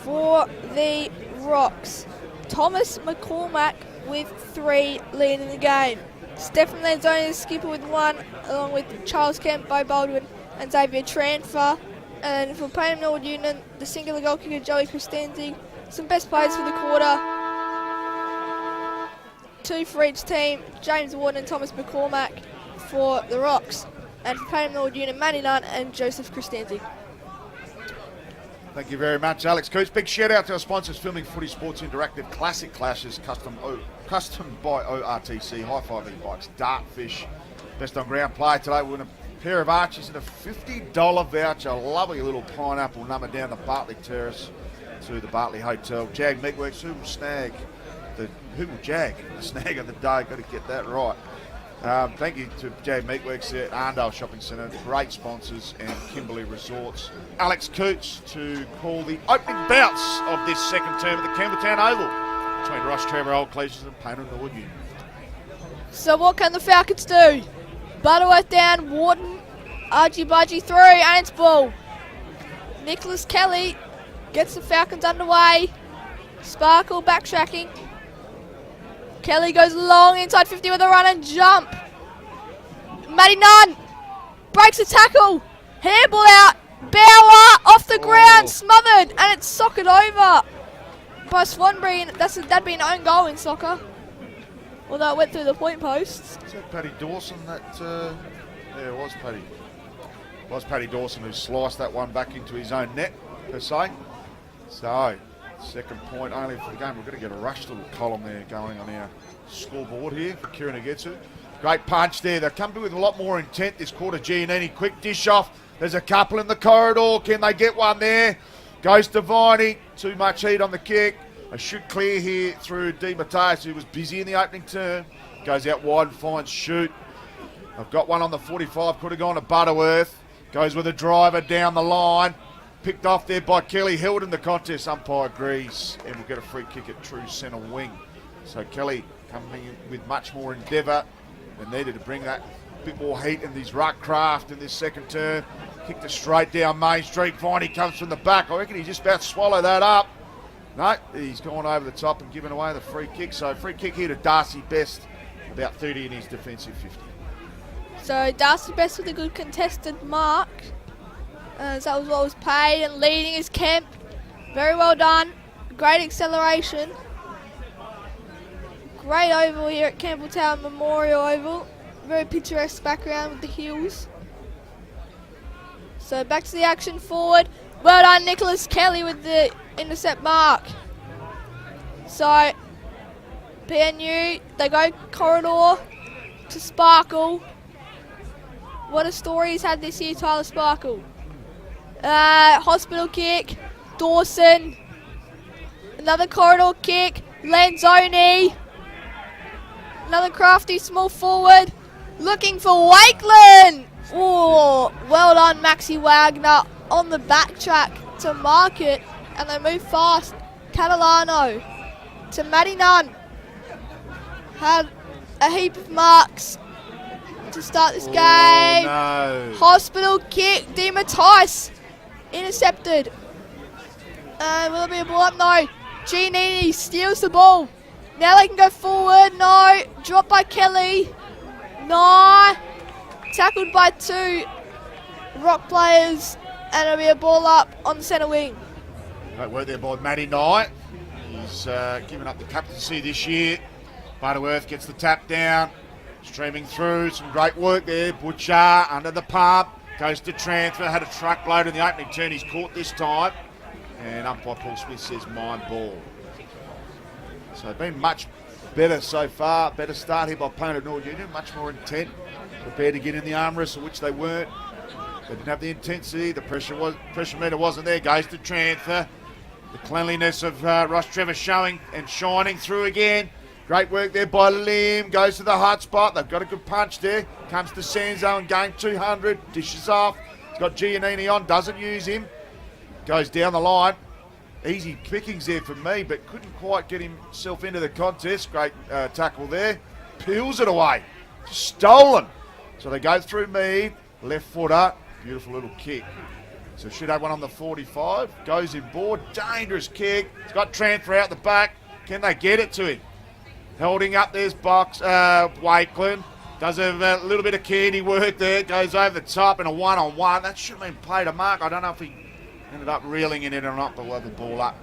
for the Rocks. Thomas McCormack with 3 leading the game. Stephen Lanzoni, the skipper, with 1, along with Charles Kemp, Bo Baldwin and Xavier Tranfer. And for Payneham Norwood Union, the singular goal kicker Joey Christensen. Some best players for the quarter. 2 for each team, James Warden and Thomas McCormack for the Rocks. And for Payneham Norwood Union, Manny Nunn and Joseph Christensen.
Thank you very much, Alex Coots. Big shout out to our sponsors, Filming Footy Sports Interactive, Classic Clashes, custom by ORTC, High 5 e-bikes, Dartfish. Best on ground play today. We're going a pair of Archies and a $50 voucher. Lovely little pineapple number down the Bartley Terrace to the Bartley Hotel. Jag Meatworks, who will jag the snag of the day? Got to get that right. Thank you to Jag Meatworks at Arndale Shopping Centre, great sponsors, and Kimberley Resorts. Alex Coots to call the opening bouts of this second term at the Campbelltown Oval between Rostrevor Old Collegians and Payneham Norwood Union.
So what can the Falcons do? Butterworth down, Warden, Archie Budgie through, and it's ball. Nicholas Kelly gets the Falcons underway. Sparkle backtracking. Kelly goes long inside 50 with a run and jump. Matty Nunn breaks a tackle. Handball out. Bauer off the ground, smothered, and it's soccered over by Swanbury. That'd be an own goal in soccer. Although it went through the point posts.
Is that Paddy Dawson yeah, it was Paddy. It was Paddy Dawson who sliced that one back into his own net, per se. So, second point only for the game. We're going to get a rushed little column there going on our scoreboard here for Kieran Agetsu. Great punch there. They're coming with a lot more intent this quarter. Giannini, quick dish off. There's a couple in the corridor. Can they get one there? Goes to Viney. Too much heat on the kick. They should clear here through Di Matteus, who was busy in the opening turn. Goes out wide and finds shoot. I've got one on the 45. Could have gone to Butterworth. Goes with a driver down the line. Picked off there by Kelly. Held in the contest. Umpire agrees. And we'll get a free kick at true centre wing. So Kelly coming in with much more endeavour. They needed to bring that bit more heat in these ruck craft in this second turn. Kicked it straight down Main Street. Viney comes from the back. I reckon he just about to swallow that up. No, he's gone over the top and given away the free kick. So free kick here to Darcy Best. About 30 in his defensive 50.
So Darcy Best with a good contested mark. That was what was paid, and leading is Kemp. Very well done. Great acceleration. Great oval here at Campbelltown Memorial Oval. Very picturesque background with the hills. So back to the action forward. Well done, Nicholas Kelly with the intercept mark. So PNU, they go corridor to Sparkle. What a story he's had this year, Tyler Sparkle. Hospital kick. Dawson. Another corridor kick. Lanzoni. Another crafty small forward. Looking for Wakeland. Oh, well done, Maxi Wagner on the backtrack to mark it. And they move fast. Catalano to Matty Nunn. Had a heap of marks to start this game.
No.
Hospital kick. Dima Tice intercepted. And will it be a ball up? No. Giannini steals the ball. Now they can go forward. No. Dropped by Kelly. No. Tackled by 2 Rock players. And it'll be a ball up on the centre wing.
Great work there by Matty Knight. He's given up the captaincy this year. Butterworth gets the tap down. Streaming through. Some great work there. Butcher under the pump. Goes to transfer. Had a truckload in the opening turn. He's caught this time. And umpire Paul Smith says mine ball. So been much better so far. Better start here by Payneham North Union. Much more intent. Prepared to get in the arm wrestle, which they weren't. They didn't have the intensity. The pressure meter wasn't there. Goes to transfer. The cleanliness of Rostrevor showing and shining through again. Great work there by Lim. Goes to the hot spot. They've got a good punch there. Comes to Sanzo and going 200. Dishes off. He's got Giannini on. Doesn't use him. Goes down the line. Easy pickings there for me, but couldn't quite get himself into the contest. Great tackle there. Peels it away. Stolen. So they go through Mead. Left footer. Beautiful little kick. So should have one on the 45. Goes in board. Dangerous kick. He's got transfer out the back. Can they get it to him? Holding up there's Box. Wakeland. Does a little bit of candy work there. Goes over the top in a one-on-one. That should have been played a mark. I don't know if he ended up reeling it in or not, but we'll have the ball up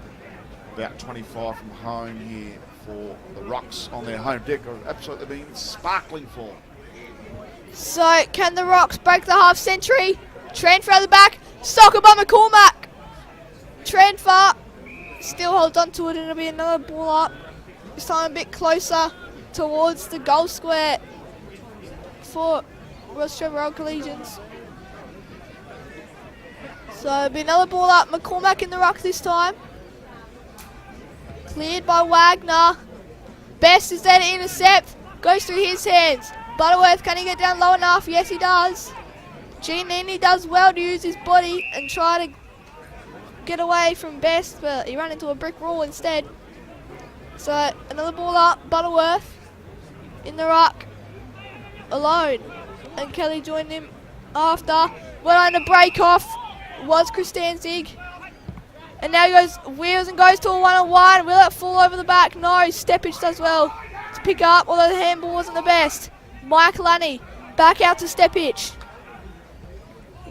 about 25 from home here for the Rocks on their home deck. Absolutely been sparkling form.
So can the Rocks break the half century? Transfer at the back. Soccer by McCormack. Transfer. Still holds on to it and it'll be another ball up. This time a bit closer towards the goal square for Rostrevor Old Collegians. So it'll be another ball up. McCormack in the ruck this time. Cleared by Wagner. Best is there to intercept. Goes through his hands. Butterworth, can he get down low enough? Yes, he does. Giannini does well to use his body and try to get away from Best, but he ran into a brick wall instead. So another ball up. Butterworth in the ruck. Alone. And Kelly joined him after. Went on a break off. Was Kristanzig. And now he goes wheels and goes to a one-on-one. Will it fall over the back? No. Steppage does well to pick up, although the handball wasn't the best. Mike Lunny back out to Steppage.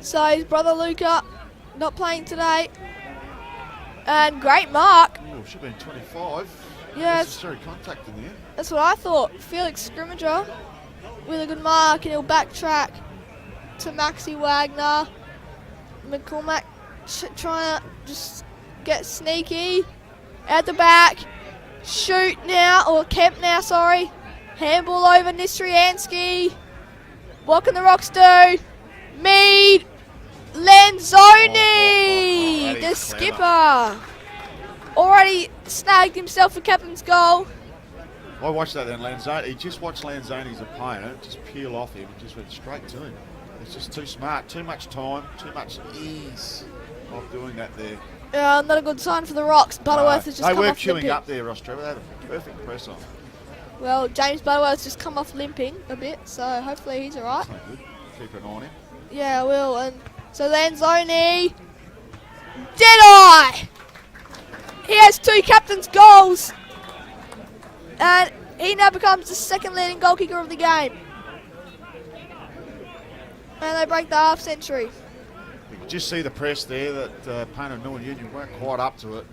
So his brother Luca not playing today. And great mark.
Oh, should have been 25.
Yeah,
necessary contact in there.
That's what I thought. Felix Scrimmager with a good mark, and he'll backtrack to Maxi Wagner. McCormack trying to just get sneaky at the back. Shoot now, or Kemp now, sorry. Handball over Nistriansky. What can the Rocks do? Mead. Lanzoni, the skipper. Already snagged himself a captain's goal.
I watched that then, Lanzoni. He just watched Lanzoni's opponent just peel off him and just went straight to him. It's just too smart, too much time, too much ease of doing that there.
Not a good sign for the Rocks. Butterworth has just come off
They were queuing
limping.
up there, Rostrevor. They had a perfect press on.
Well, James Butterworth's just come off limping a bit, so hopefully he's alright.
That's not good. Keep an eye on him.
Yeah, I will. And so Lanzoni, Deadeye! He has 2 captain's goals. And he now becomes the second leading goal kicker of the game. And they break the half century.
You can just see the press there that Payneham North Union weren't quite up to it.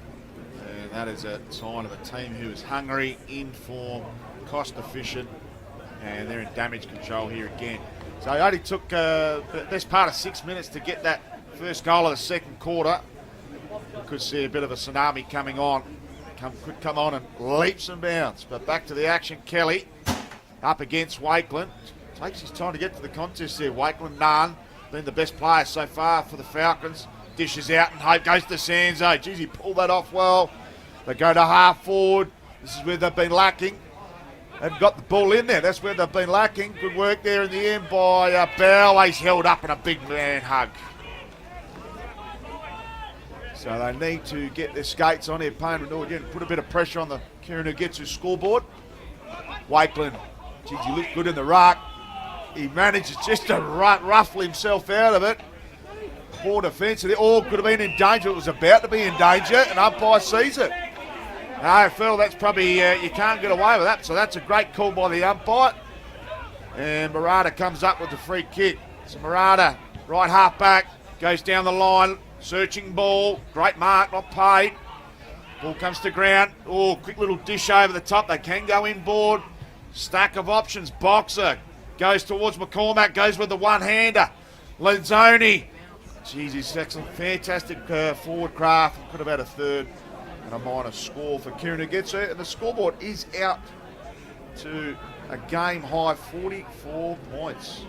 And that is a sign of a team who is hungry, in form, cost efficient, and they're in damage control here again. So it only took the best part of 6 minutes to get that first goal of the second quarter. We could see a bit of a tsunami coming on. Could come on and leaps and bounds. But back to the action. Kelly up against Wakeland. Takes his time to get to the contest there. Wakeland, Nunn, been the best player so far for the Falcons. dishes out and hope goes to Sanzo. Geez, he pulled that off well. They go to half forward. This is where they've been lacking. They've got the ball in there. That's where they've been lacking. Good work there in the end by Bell. He's held up in a big man hug. So they need to get their skates on here. Payneham do again. Put a bit of pressure on the Kieran who gets his scoreboard. Wakeland. Geez, he looked good in the ruck. He manages just to ruffle himself out of it. Poor defence. They all could have been in danger. It was about to be in danger, and umpire sees it. I feel that's probably, you can't get away with that. So that's a great call by the umpire. And Murata comes up with the free kick. So Murata, right half back, goes down the line, searching ball. Great mark, not paid. Ball comes to ground. Oh, quick little dish over the top. They can go inboard. Stack of options. Boxer goes towards McCormack, goes with the one-hander. Lenzoni. Jeez, he's excellent. Fantastic forward craft. Could have had a third. And a minor score for Kieran who gets it. And the scoreboard is out to a game high 44 points.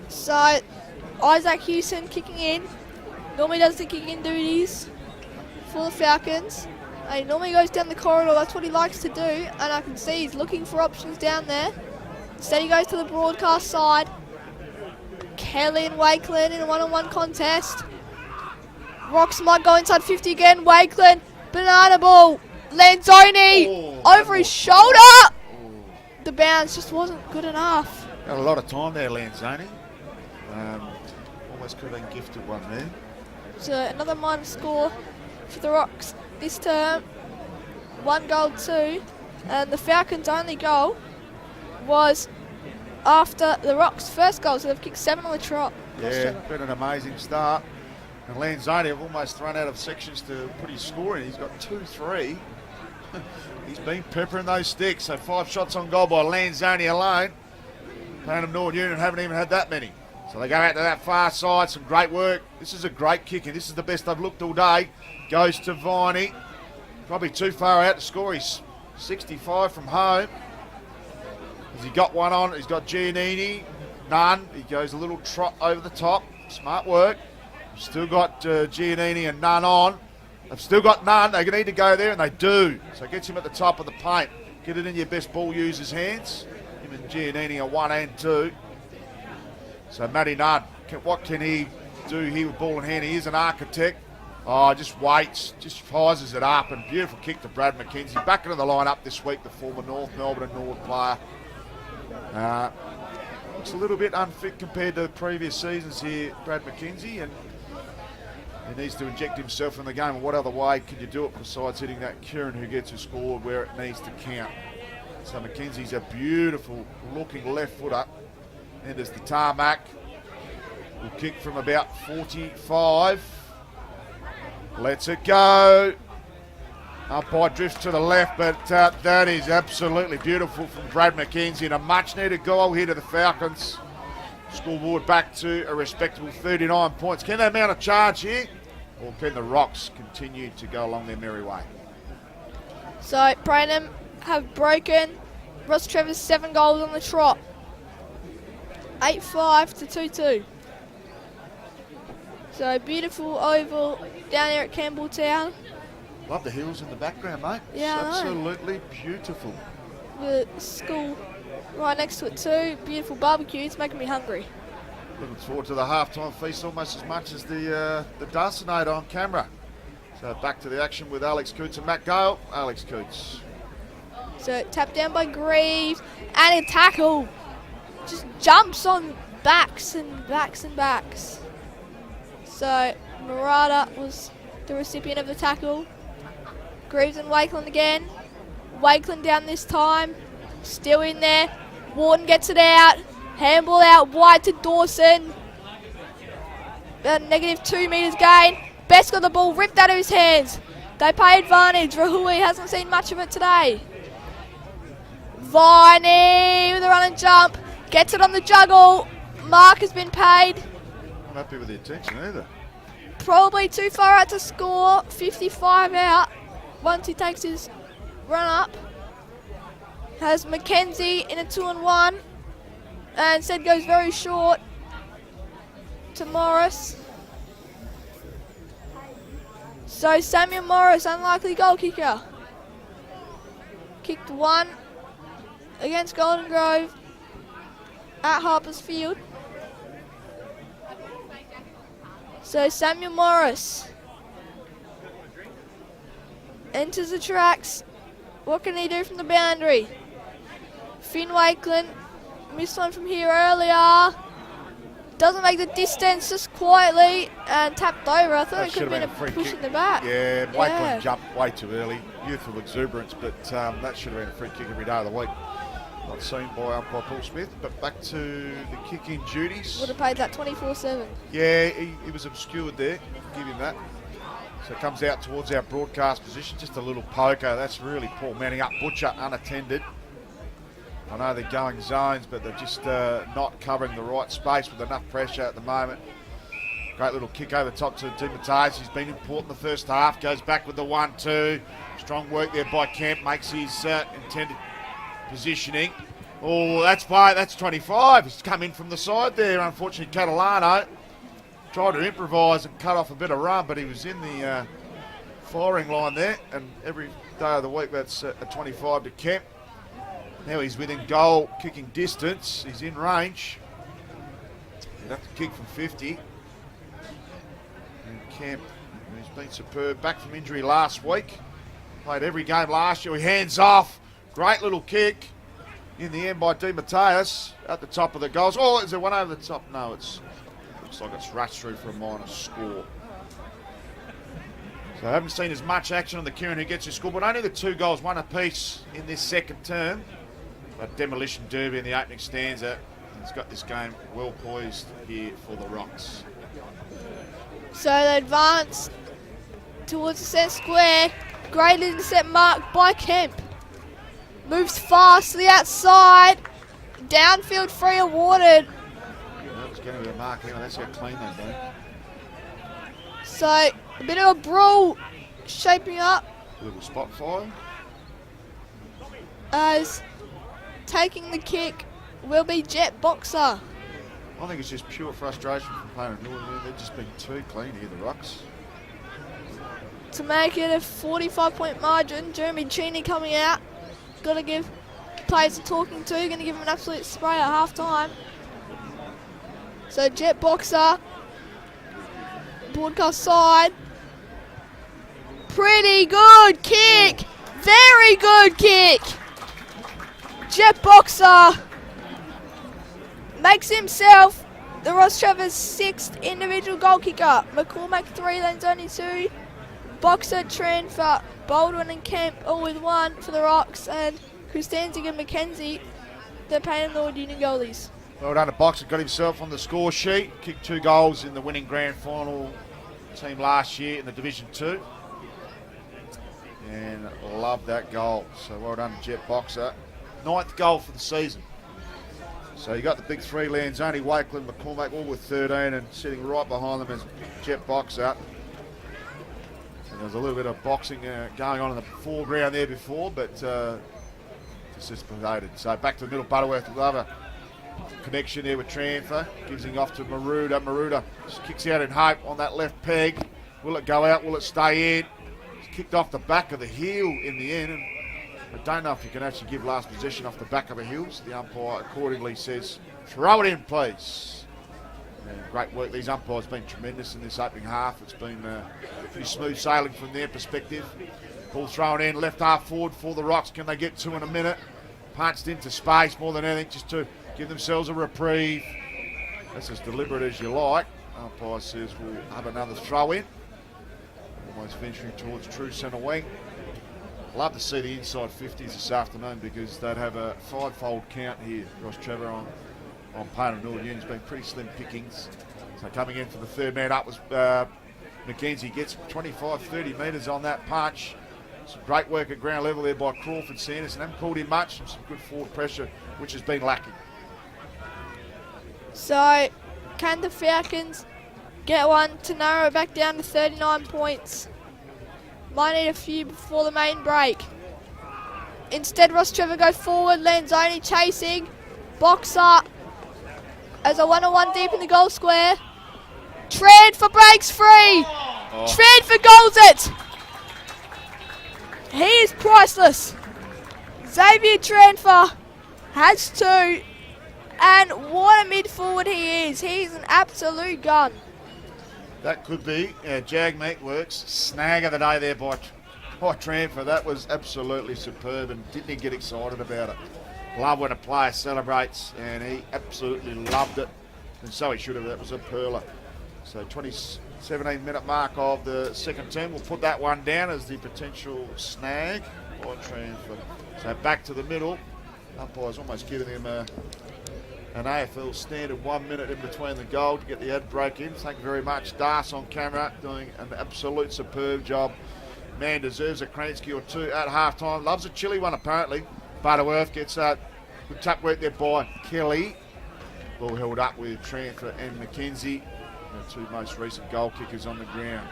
So Isaac Hewson kicking in. Normally does the kicking duties for the Falcons. And he normally goes down the corridor. That's what he likes to do. And I can see he's looking for options down there. Instead he goes to the broadcast side. Kelly and Wakeland in a one-on-one contest. Rocks might go inside 50 again. Wakeland, banana ball. Lanzoni over his shoulder. The bounce just wasn't good enough.
Got a lot of time there, Lanzoni. Almost could have been gifted one there.
So another minor score for the Rocks this term. 1 goal, 2. And the Falcons' only goal was after the Rocks' first goal. So they've kicked 7 on the trot.
Yeah, been an amazing start. And Lanzoni have almost run out of sections to put his score in. He's got 2-3. He's been peppering those sticks. So 5 shots on goal by Lanzoni alone. Payneham North Union haven't even had that many. So they go out to that far side. Some great work. This is a great kick, and this is the best they've looked all day. Goes to Viney. Probably too far out to score. He's 65 from home. Has he got one on? He's got Giannini. None. He goes a little trot over the top. Smart work. Still got Giannini and none on. They've still got none. They need to go there, and they do. So it gets him at the top of the paint. Get it in your best ball user's hands. Him and Giannini are 1 and 2. So Matty Nunn, what can he do here with ball in hand? He is an architect. Oh, just waits, just rises it up, and beautiful kick to Brad McKenzie. Back into the lineup this week, the former North Melbourne and North player. Looks a little bit unfit compared to the previous seasons here, Brad McKenzie, and he needs to inject himself in the game. And what other way can you do it besides hitting that Kieran who gets a score where it needs to count? So McKenzie's a beautiful looking left footer. And as the tarmac will kick from about 45. Lets it go. Umpire drifts to the left, but that is absolutely beautiful from Brad McKenzie. And a much needed goal here to the Falcons. Scoreboard back to a respectable 39 points. Can they mount a charge here? Or can the Rocks continue to go along their merry way?
So Payneham have broken Rostrevor's 7 goals on the trot. 8-5 to 2-2. So beautiful oval down here at Campbelltown.
Love the hills in the background, mate.
Yeah,
it's absolutely beautiful.
The school right next to it too. Beautiful barbecue. It's making me hungry.
Looking forward to the halftime feast almost as much as the Darcinator on camera. So back to the action with Alex Coots and Matt Gale. Alex Coots.
So tapped down by Greaves and a tackle. Just jumps on backs and backs and backs. So Murata was the recipient of the tackle. Greaves and Wakeland again. Wakeland down this time. Still in there. Wharton gets it out. Handball out wide to Dawson. -2 metres gain. Best got the ball ripped out of his hands. They pay advantage. Rahui hasn't seen much of it today. Viney with a run and jump. Gets it on the juggle. Mark has been paid.
Not happy with the attention either.
Probably too far out to score. 55 out once he takes his run up. Has McKenzie in a 2-on-1. And said goes very short to Morris. So Samuel Morris, unlikely goal kicker. Kicked one against Golden Grove at Harpers Field. So Samuel Morris enters the tracks. What can he do from the boundary? Finn Wakeland missed one from here earlier. Doesn't make the distance, just quietly, and tapped over. I thought
That
it could have been a
free
push
kick.
in the back.
Yeah, Wakeland jumped way too early. Youthful exuberance, but that should have been a free kick every day of the week. Not seen by umpire Paul Smith, but back to the kicking duties.
Would have paid that 24/7.
Yeah, he was obscured there. Give him that. So it comes out towards our broadcast position. Just a little poker. That's really poor manning up. Butcher unattended. I know they're going zones, but they're just not covering the right space with enough pressure at the moment. Great little kick over the top to DiMatteis. He's been important the first half. Goes back with the 1-2. Strong work there by Kemp. Makes his intended positioning. Oh, that's 25. He's come in from the side there. Unfortunately, Catalano tried to improvise and cut off a bit of run, but he was in the firing line there. And every day of the week, that's a 25 to Kemp. Now he's within goal kicking distance. He's in range. He'd have to kick from 50. And Kemp, who's been superb, back from injury last week. Played every game last year. He hands off. Great little kick. In the end by DiMatteis at the top of the goals. Oh, is there one over the top? No, looks like it's rushed through for a minor score. So I haven't seen as much action on the Kieran who gets his score, but only the 2 goals, one apiece in this second term. But Demolition Derby in the opening stanza. He's got this game well poised here for the Rocks.
So they advance towards the set square. Great intercept mark by Kemp. Moves fast to the outside. Downfield free awarded.
That was going to be a mark anyway. That's how clean they've been.
So a bit of a brawl shaping up
A little spot fire.
as taking the kick will be Jet Boxer.
I think it's just pure frustration from Payneham. They've just been too clean here, the Rocks.
To make it a 45-point margin, Jeremy Cheney coming out. Got to give players a talking to. Going to give him an absolute spray at half time. So Jet Boxer, broadcast side. Pretty good kick. Very good kick. Jet Boxer makes himself the Rostrevor's 6th individual goal kicker. McCormack 3, Lanzoni 2. Boxer, Tranfer, Baldwin and Kemp all with 1 for the Rocks, and Christianzig and McKenzie, the Payneham Lord Union goalies.
Well done to Boxer, got himself on the score sheet. Kicked 2 goals in the winning grand final team last year in the Division 2. And love that goal. So well done to Jet Boxer. 9th goal for the season. So you got the big 3, Lanzoni, Wakeland, McCormack, all with 13, and sitting right behind them is Jet Boxer. And there's a little bit of boxing going on in the foreground there before, but just promoted. So back to the middle, Butterworth with another connection there with Tranfer. Gives him off to Maruda. Maruda just kicks out in hope on that left peg. Will it go out? Will it stay in? It's kicked off the back of the heel in the end. And I don't know if you can actually give last possession off the back of a heel. So the umpire accordingly says, throw it in, please. And great work. These umpires have been tremendous in this opening half. It's been pretty smooth sailing from their perspective. Ball thrown in, left half forward for the Rocks. Can they get 2 in a minute? Punched into space more than anything, just to give themselves a reprieve. That's as deliberate as you like. Umpire says we'll have another throw in. Almost venturing towards true centre wing. Love to see the inside 50s this afternoon because they'd have a 5-fold count here. Rostrevor on Payneham North Union's been pretty slim pickings. So coming in for the 3rd man up was McKenzie. Gets 25-30 metres on that punch. Some great work at ground level there by Crawford Sanderson. Haven't called him much. Some good forward pressure, which has been lacking.
So can the Falcons get one to narrow it back down to 39 points? Might need a few before the main break. Instead, Rostrevor go forward. Lanzoni chasing. Boxer as a 1-on-1 deep in the goal square. Tranfer breaks free.
Oh.
Transfer goals it. He is priceless. Xavier Transfer has 2. And what a mid forward he is. He's an absolute gun.
That could be Jag Meatworks snag of the day there by Transfer. That was absolutely superb, and didn't he get excited about it? Love when a player celebrates, and he absolutely loved it, and so he should have. That was a pearler. So 17-minute mark of the second term. We'll put that one down as the potential snag by Transfer. So back to the middle. Umpire's almost giving him an AFL standard 1 minute in between the goal to get the ad break in. Thank you very much. Das on camera doing an absolute superb job. Man deserves a Kransky or 2 at half-time. Loves a chilly one apparently. Butterworth gets good tap work there by Kelly. Ball held up with Transfer and McKenzie, the 2 most recent goal kickers on the ground.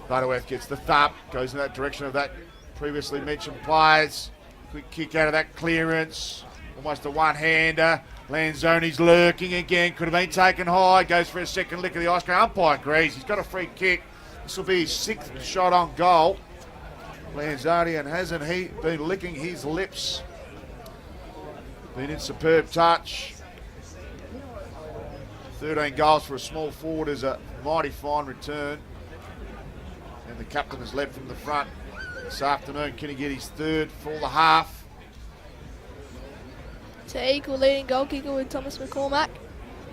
Butterworth gets the thump, goes in that direction of that previously mentioned players. Quick kick out of that clearance. Almost a one-hander. Lanzoni's lurking again. Could have been taken high. Goes for a second lick of the ice cream. Umpire agrees. He's got a free kick. This will be his 6th shot on goal. Lanzoni, and hasn't he been licking his lips? Been in superb touch. 13 goals for a small forward is a mighty fine return. And the captain has led from the front this afternoon. Can he get his 3rd for the half?
To equal leading goal kicker with Thomas McCormack.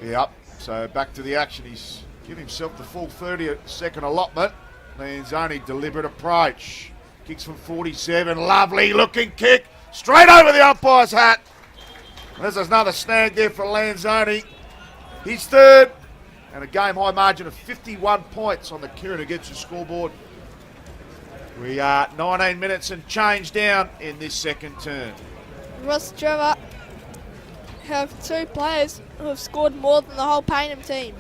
Yep, so back to the action. He's given himself the full 30-second allotment. Lanzoni, deliberate approach. Kicks from 47, lovely looking kick. Straight over the umpire's hat. And there's another snag there for Lanzoni. He's 3rd. And a game high margin of 51 points on the Kieran Against scoreboard. We are 19 minutes and change down in this second term.
Rostrevor have 2 players who have scored more than the whole Payneham team.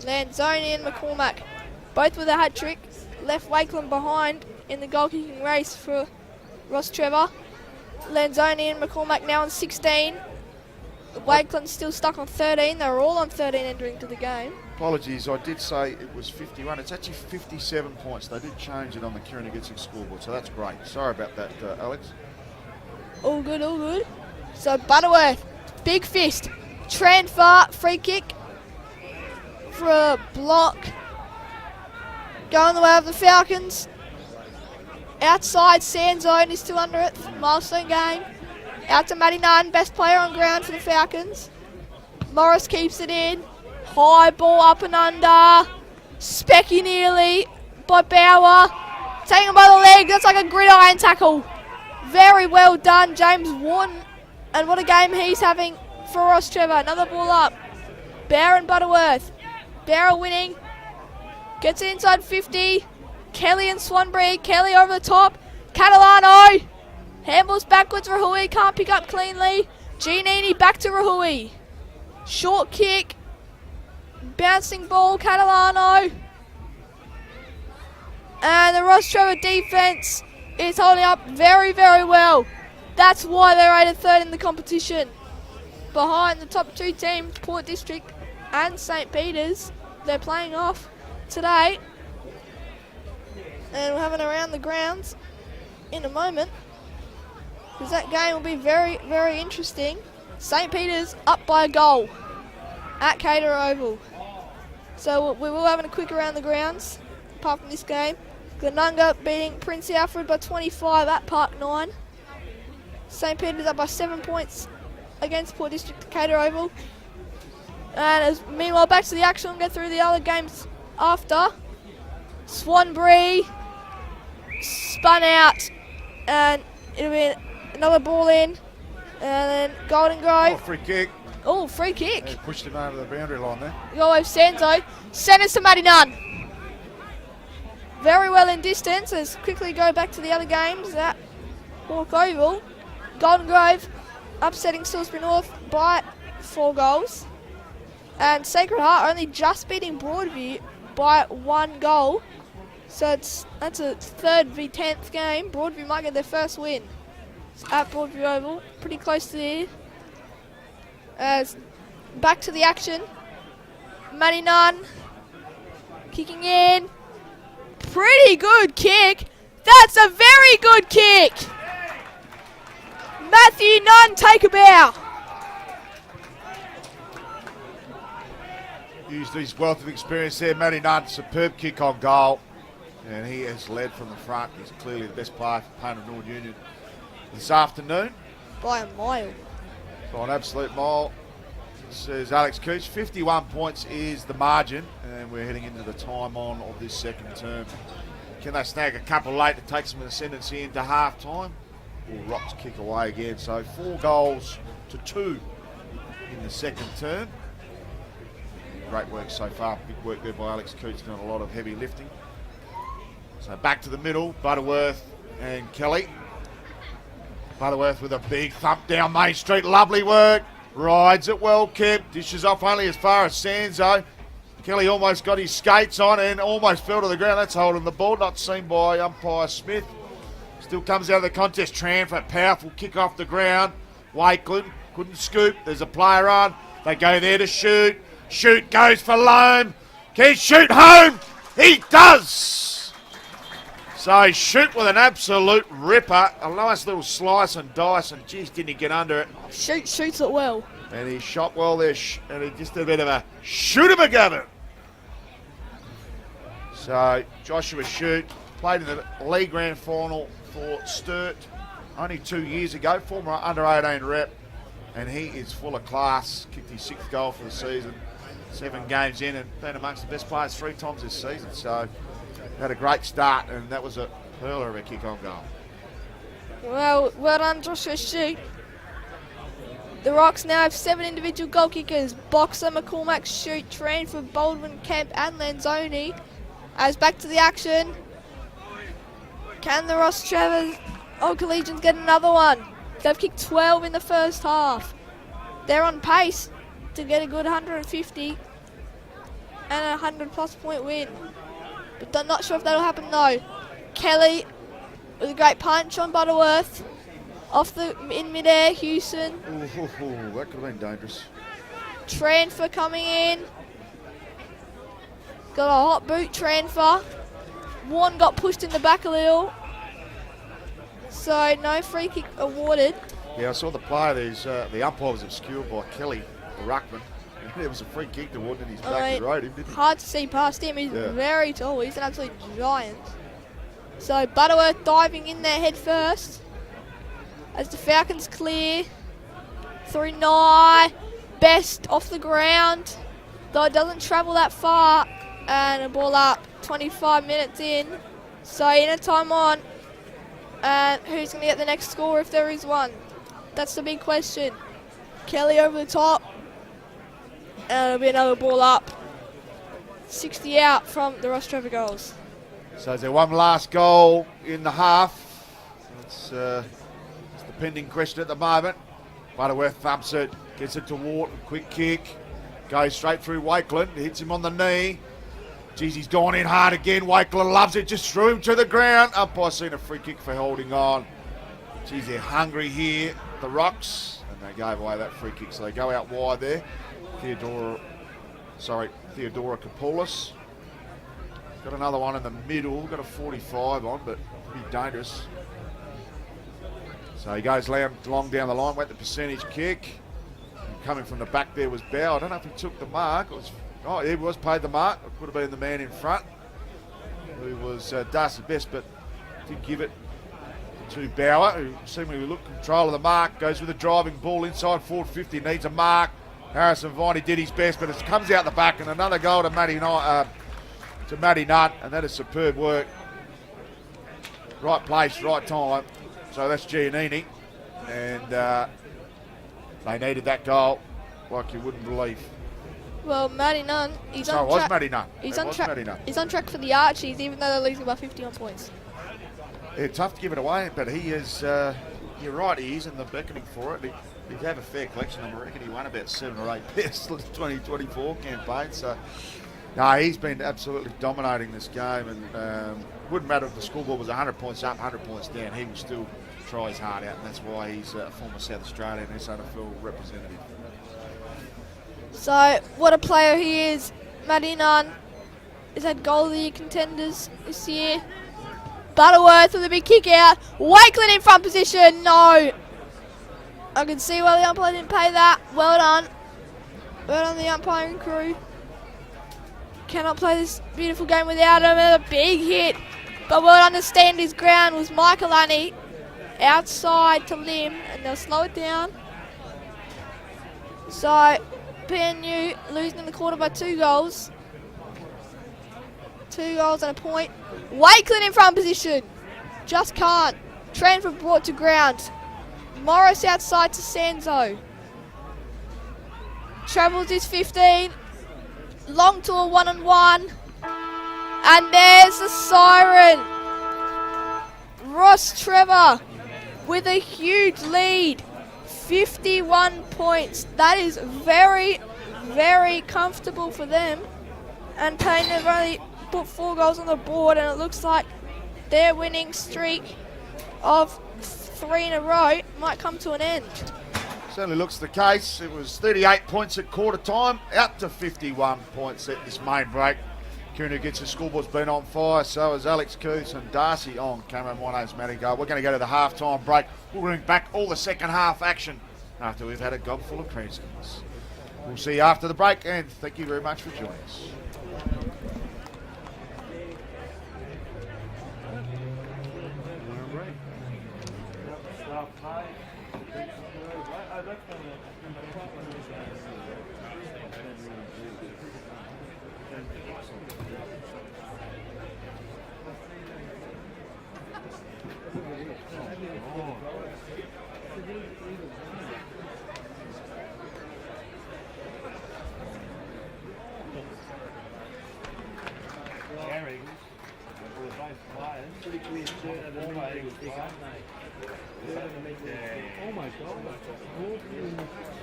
Lanzoni and McCormack, both with a hat-trick, left Wakeland behind in the goal-kicking race for Rostrevor. Lanzoni and McCormack now on 16. Wakeland's still stuck on 13. They were all on 13 entering to the game.
Apologies, I did say it was 51. It's actually 57 points. They did change it on the Kieran Against scoreboard, so that's great. Sorry about that, Alex.
All good, all good. So Butterworth, big fist, Transfer, free kick for a block. Going the way of the Falcons. Outside, Sand Zone is still under it. Milestone game. Out to Matty Nunn, best player on ground for the Falcons. Morris keeps it in. High ball up and under. Specky nearly by Bauer. Taking him by the leg. That's like a gridiron tackle. Very well done, James Warren. And what a game he's having for Rostrevor. Another ball up. Bauer and Butterworth. Bauer winning. Gets inside 50. Kelly and Swanbury. Kelly over the top. Catalano. Handballs backwards. Rahui can't pick up cleanly. Giannini back to Rahui. Short kick. Bouncing ball. Catalano. And the Rostrevor defense is holding up very, very well. That's why they're rated 3rd in the competition. Behind the top 2 teams, Port District and St. Peter's. They're playing off today. And we're having around the grounds in a moment, because that game will be very, very interesting. St. Peter's up by a goal at Cater Oval. So we will having a quick around the grounds, apart from this game. Glenunga beating Prince Alfred by 25 at Park 9. St. Peter's up by 7 points against Port District at Cater Oval. And meanwhile, back to the action. We'll get through the other games after. Swanbury spun out, and it'll be another ball in. And then Golden Grove.
Oh, free kick.
Oh, free kick.
They pushed him over the boundary line there.
Go with Sanzo. Centres to Matty Nunn. Very well in distance. Let's quickly go back to the other games at Hawke Oval. Golden Grove upsetting Salisbury North by 4 goals. And Sacred Heart only just beating Broadview by 1 goal. So that's a 3rd v 10th game. Broadview might get their first win. It's at Broadview Oval. Pretty close to there. As back to the action. Matty Nunn Kicking in. Pretty good kick. That's a very good kick. Matthew Nunn, take a bow.
Used his wealth of experience there. Matty Nunn, superb kick on goal. And he has led from the front. He's clearly the best player for Payneham North Union this afternoon.
By a mile.
By an absolute mile. Says Alex Cooch. 51 points is the margin. And we're heading into the time on of this second term. Can they snag a couple late to take some ascendancy into half time? Or Rocks kick away again. So 4 goals to 2 in the second term. Great work so far. Big work there by Alex Cooch, doing a lot of heavy lifting. So back to the middle, Butterworth and Kelly. Butterworth with a big thump down Main Street. Lovely work. Rides it well kept. Dishes off only as far as Sanzo. Kelly almost got his skates on and almost fell to the ground. That's holding the ball. Not seen by umpire Smith. Still comes out of the contest. Tranford, powerful kick off the ground. Wakeland couldn't scoop. There's a player on. They go there to shoot. Shoot goes for Loam. Can he shoot home? He does! So Shoot with an absolute ripper. A nice little slice and dice, and geez, didn't he get under it?
Shoot shoots it well.
And he shot well there, and he just did a bit of a shoot him again. So Joshua Shoot played in the league grand final for Sturt only 2 years ago, former under-18 rep, and he is full of class. Kicked his 6th goal for the season, 7 games in, and been amongst the best players 3 times this season. So had a great start, and that was a hurler of a kick on goal.
Well done, Joshua Shoot. The Rocks now have 7 individual goal kickers. Boxer, McCormack, Shoot, Tranford, Baldwin, Kemp and Lanzoni. As back to the action. Can the Rostrevor Old Collegians get another one? They've kicked 12 in the first half. They're on pace to get a good 150 and a 100 plus point win. But I'm not sure if that'll happen though. Kelly with a great punch on Butterworth. In midair, Houston.
Ooh, that could have been dangerous.
Tranfer coming in. Got a hot boot, Tranfer. One got pushed in the back a little. So no free kick awarded.
Yeah, I saw the play. The umpire was obscured by Kelly, the ruckman. There was a free kick awarded in his back. He rode him, didn't he?
Hard to see past him. He's very tall. He's an absolute giant. So Butterworth diving in there head first. As the Falcons clear. Through Nye. Best off the ground. Though it doesn't travel that far. And a ball up. 25 minutes in. So in a time on. And who's going to get the next score if there is one? That's the big question. Kelly over the top. And it'll be another ball up. 60 out from the Rostrevor goals.
So is there one last goal in the half? It's the pending question at the moment. Butterworth thumps it, gets it to Wharton, quick kick, goes straight through Wakeland, hits him on the knee. Geez, he's gone in hard again. Wakeland loves it, just threw him to the ground. Umpire seen a free kick for holding on. Geez, they're hungry here, the Rocks, and they gave away that free kick. So they go out wide there. Theodora Kapoulis. Got another one in the middle, got a 45 on, but pretty dangerous. So he goes long down the line, went the percentage kick. And coming from the back there was Bow. I don't know if he took the mark. He was paid the mark. It could have been the man in front, who was Darcy Best, but did give it to Bauer, who seemingly looked control of the mark. Goes with a driving ball inside forward 50, needs a mark. Harrison Viney did his best, but it comes out the back, and another goal to Matty Nutt, and that is superb work. Right place, right time. So that's Giannini, and they needed that goal like you wouldn't believe.
Well, Matty Nunn, he's on track for the Archies, even though they're losing by 50 on points.
Yeah, tough to give it away, but he is, you're right, he is in the beckoning for it. He'd have a fair collection. I reckon he won about 7 or 8 best 2024 campaign. So, no, he's been absolutely dominating this game, and wouldn't matter if the scoreboard was 100 points up, 100 points down. He would still try his heart out, and that's why he's a former South Australian SANFL representative.
So, what a player he is, Matty Nunn. is had goal of the year contenders this year. Butterworth with a big kick out. Wakeland in front position. No. I can see why the umpire didn't pay that. Well done. Well done, the umpiring crew. Cannot play this beautiful game without him. And a big hit. But well done to stand his ground was Michaelani. Outside to Lim. And they'll slow it down. So, PNU losing in the quarter by 2 goals. 2 goals and a point. Wakeland in front position. Just can't. Transfer brought to ground. Morris outside to Sanzo. Travels his 15. Long to a 1-on-1. And there's the siren. Rostrevor with a huge lead. 51 points. That is very, very comfortable for them. And Payneham have only put 4 goals on the board, and it looks like their winning streak of 3 in a row might come to an end.
Certainly looks the case. It was 38 points at quarter time, out to 51 points at this main break. Kieran gets his scoreboard's been on fire, so is Alex Coates and Darcy on camera. My name's Matty Go. We're going to go to the half-time break. We'll bring back all the second half action after we've had a gob full of creamsicles. We'll see you after the break, and thank you very much for joining us.
Oh my God, Broadview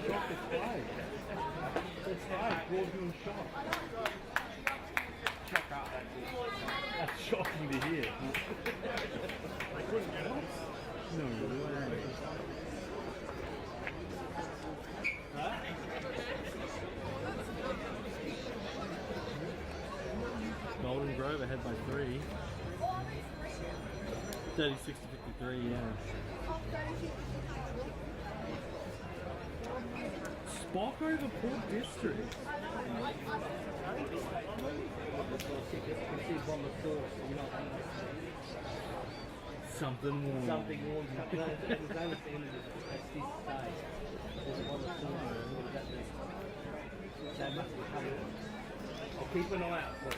shot the flag. It's flag, Broadview shot. Check out that. That's shocking to hear. No way. Golden Grove ahead by 3. 36 to 53, yeah. Spock over Port District. Something warm. Something warm. I'll keep an eye out for it.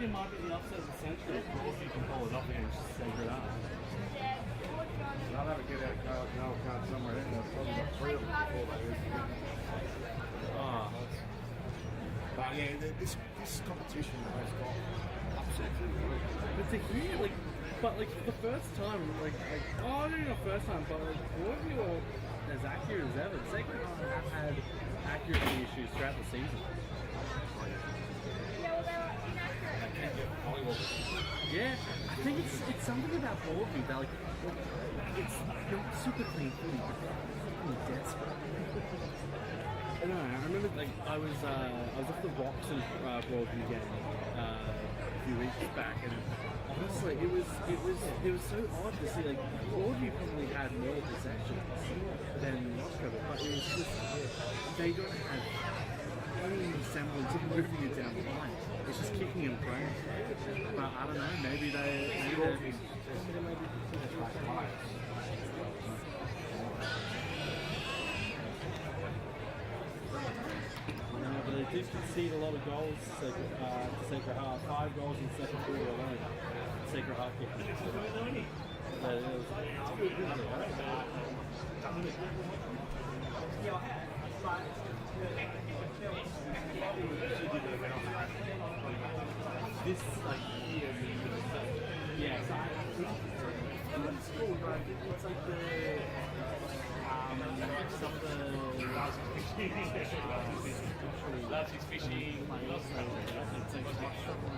It might be the upset of the century if you can pull it off against Sacred Heart. I'll have to get that card somewhere in there. Probably got 3 of them before that is. But yeah, this competition has got upset. But to hear, for the first time, I don't know the first time, but Broadview are as accurate as ever. Sacred Heart have had accuracy issues throughout the season. Yeah, I think it's something about Broadview that it's not super clean footy, but they're desperate. I don't know. I remember I was at the Rocks and Broadview game a few weeks back, and honestly, it was so odd to see Broadview probably had more possessions than Rostrevor, but it was just they don't have any semblance of moving it down the line. It's just kicking and throwing. But I don't know, maybe they're but they did concede a lot of goals to Sacred Heart. 5 goals in the second quarter alone. Sacred Heart kicked.
This like year, yeah. So I'm in school, but I think it's like the some of the Lasie's fishing. It's like Rostrevor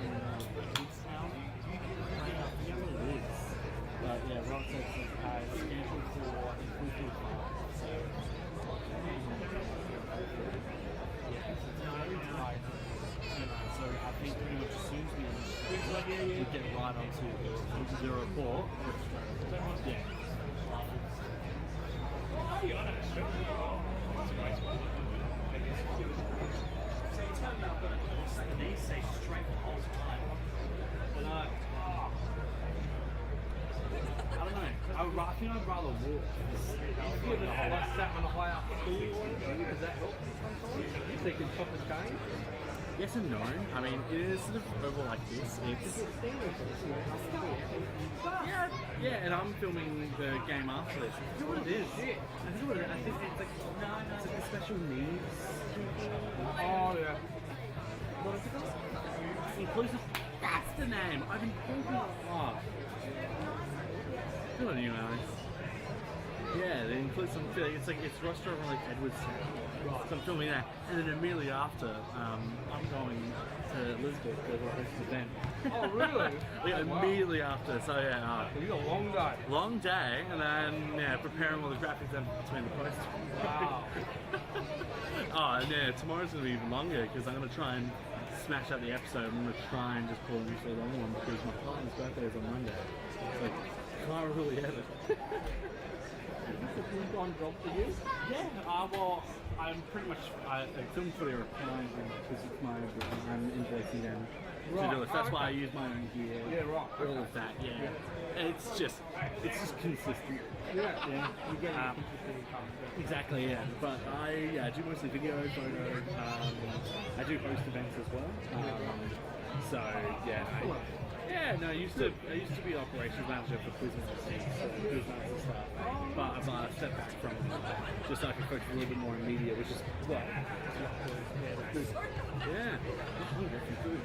and Woodstown. I forget what it is, but yeah, Rob says it's scheduled for I think 3:45. So so I think pretty much as soon as we get right onto the report. Yeah. So you tell me I've got to these say straight the whole time. And I don't know. I think I'd rather walk.
Like sat on a high up stool, does that help sometimes? So you can chop the chain?
Yes and no. I mean, it is sort of over like this. It's yeah, and I'm filming the game after this. I think what it is. I think what it is. I think it's like it's like the special needs.
Oh yeah.
What is it called? Inclusive. That's the name. I've been talking about. Good on you, Alex. Yeah, they include some. It's like it's Rostrevor like Edwards. Right. So I'm filming that, and then immediately after, I'm going to Elizabeth to host the event.
Oh really?
Yeah, immediately after. So yeah,
You got a long day.
long day, and then preparing all the graphics in between the posts.
Wow.
Oh, and yeah, tomorrow's gonna be even longer because I'm gonna try and smash out the episode. I'm gonna try and just pull a usually long one because my partner's birthday is on Monday. So can't really have it.
Is this a full-time job for you?
Yeah, well, I'm pretty much I film for their clients because it's my I'm invoicing them to do it. So that's why I use my own gear.
Yeah, right.
All of that, yeah. And it's just consistent.
Yeah. You get consistent income.
Exactly, yeah. But I do mostly video, photo. I do host events as well. So I used to be operations manager for business and stuff. But I've stepped back from it just so I can focus a little bit more on media, which is what. Yeah. Oh, that's good.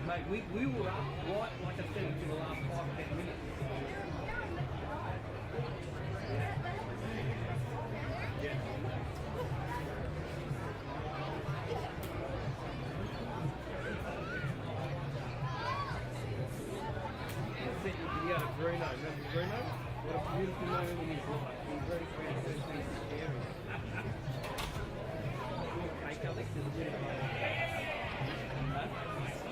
Mate, we were up right, like I said, for the last 5-10 minutes. I sent you a video of Bruno. Remember Bruno? What a beautiful moment in his life. He's very proud of those things he's sharing. Cake, Alex, is a bit of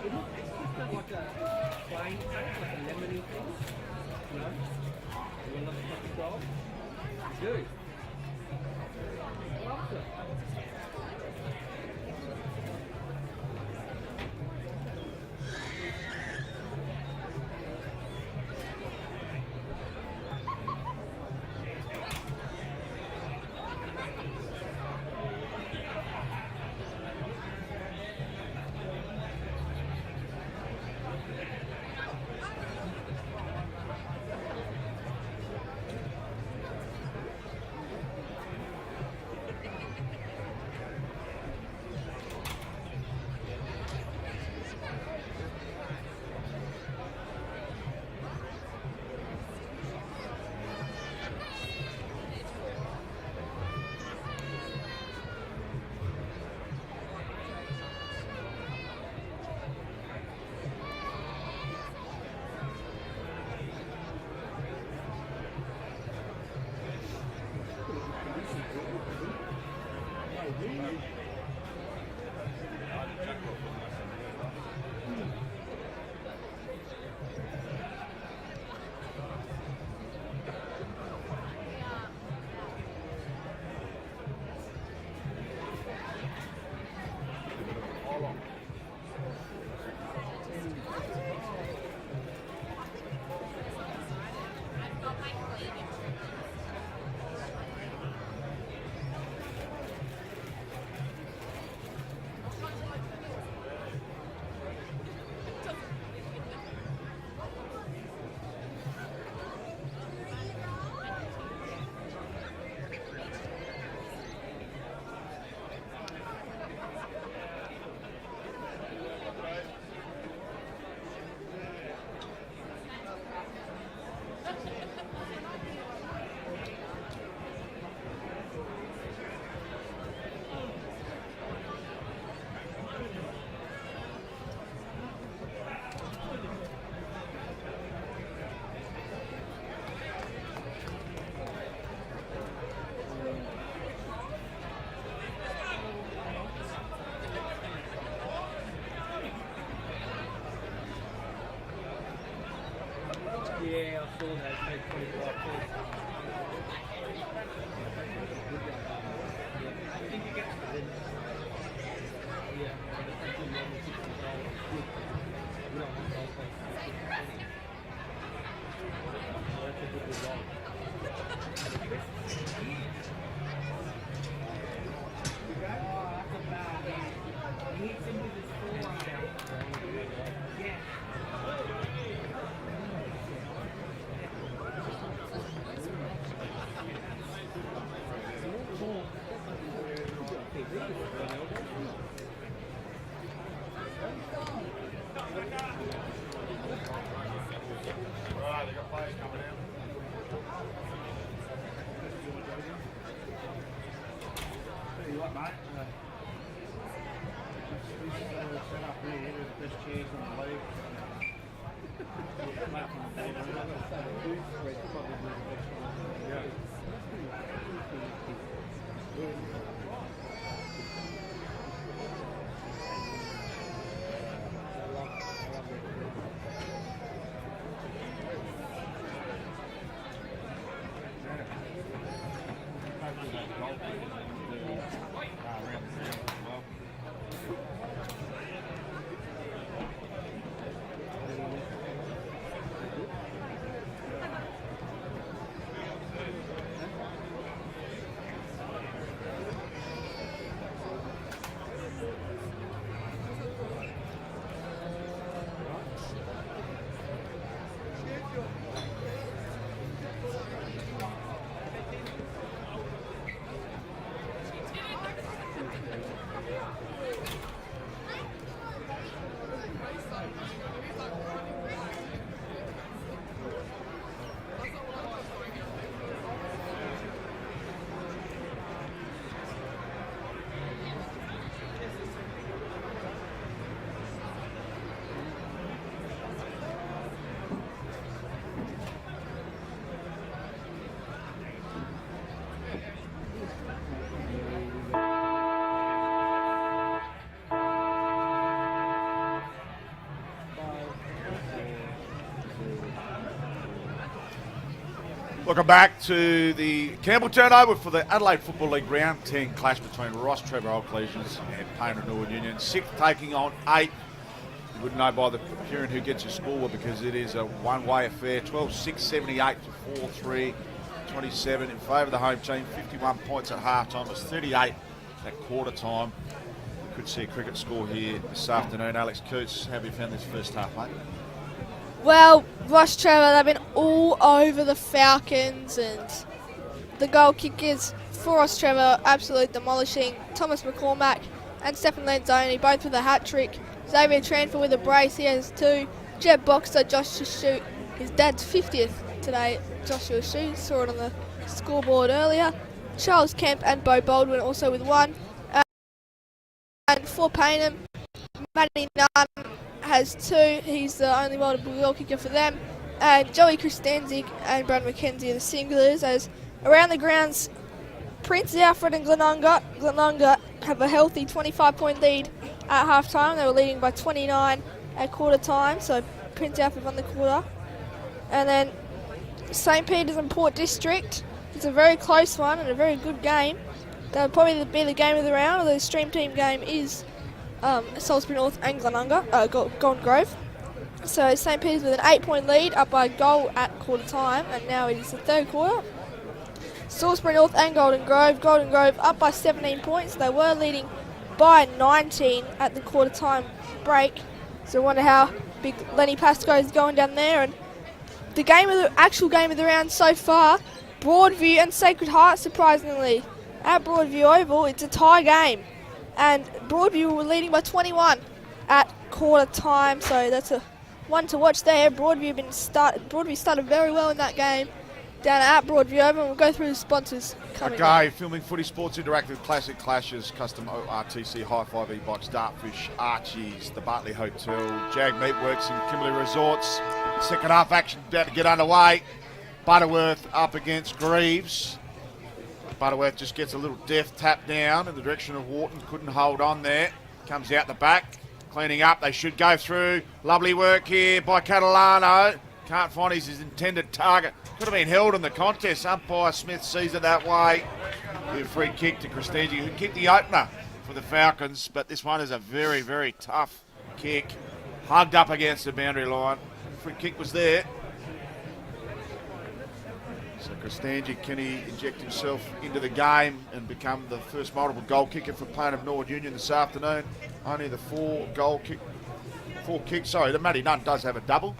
it's just like a plain cake, like a lemony thing. You know? You want another fucking dog? Dude. Loves it.
Yeah, I saw that. Made 25 points. I think he gets it. Yeah, I think he won the 60 goals. Yeah, that's a good result.
Right, they've got players coming in.
Tell you what, mate. This setup here, the best chairs in the league.
Welcome back to the Campbelltown Oval for the Adelaide Football League Round 10 clash between Rostrevor Old Collegians and Payneham Norwood Union. 6th taking on 8th. You wouldn't know by the appearance who gets your score because it is a one-way affair. 12-6, 78 to 4-3, 27 in favour of the home team. 51 points at half-time. It was 38 at quarter-time. We could see a cricket score here this afternoon. Alex Coots, how have you found this first half, mate?
Well, Rostrevor, they've been all over the Falcons, and the goal kickers for Rostrevor absolutely demolishing. Thomas McCormack and Stephen Lanzoni both with a hat-trick. Xavier Tranford with a brace, he has 2. Jeb Boxer, Joshua Shute, his dad's 50th today. Joshua Shute, saw it on the scoreboard earlier. Charles Kemp and Bo Baldwin also with 1. And for Payneham, Matty Nunn has 2. He's the only multiple goal kicker for them. And Joey Christanzig and Brad McKenzie are the singlers. As around the grounds, Prince Alfred and Glenunga have a healthy 25-point lead at half-time. They were leading by 29 at quarter-time, so Prince Alfred won the quarter. And then St. Peter's and Port District. It's a very close one and a very good game. That would probably be the game of the round, although the stream team game is Salisbury North and Golden Grove. So St. Peter's with an 8-point lead, up by a goal at quarter time, and now it is the third quarter. Salisbury North and Golden Grove up by 17 points. They were leading by 19 at the quarter time break. So I wonder how big Lenny Pascoe is going down there. And the actual game of the round so far, Broadview and Sacred Heart, surprisingly. At Broadview Oval, it's a tie game. And Broadview were leading by 21 at quarter time, so that's a one to watch there. Broadview started very well in that game down at Broadview Oval, and we'll go through the sponsors coming up.
Okay, filming footy sports interactive classic clashes, custom ORTC, High-Five e-bikes, Dartfish, Archie's, the Bartley Hotel, Jag Meatworks and Kimberley Resorts. Second half action about to get underway. Butterworth up against Greaves. Butterworth just gets a little deft tap down in the direction of Wharton. Couldn't hold on there. Comes out the back. Cleaning up. They should go through. Lovely work here by Catalano. Can't find his intended target. Could have been held in the contest. Umpire Smith sees it that way. A free kick to Christensen, who kicked the opener for the Falcons, but this one is a very, very tough kick. Hugged up against the boundary line. Free kick was there. So Christensen, can he inject himself into the game and become the first multiple goal kicker for Payneham Norwood Union this afternoon? Only the four kicks. Sorry, the Matty Nunn does have a double.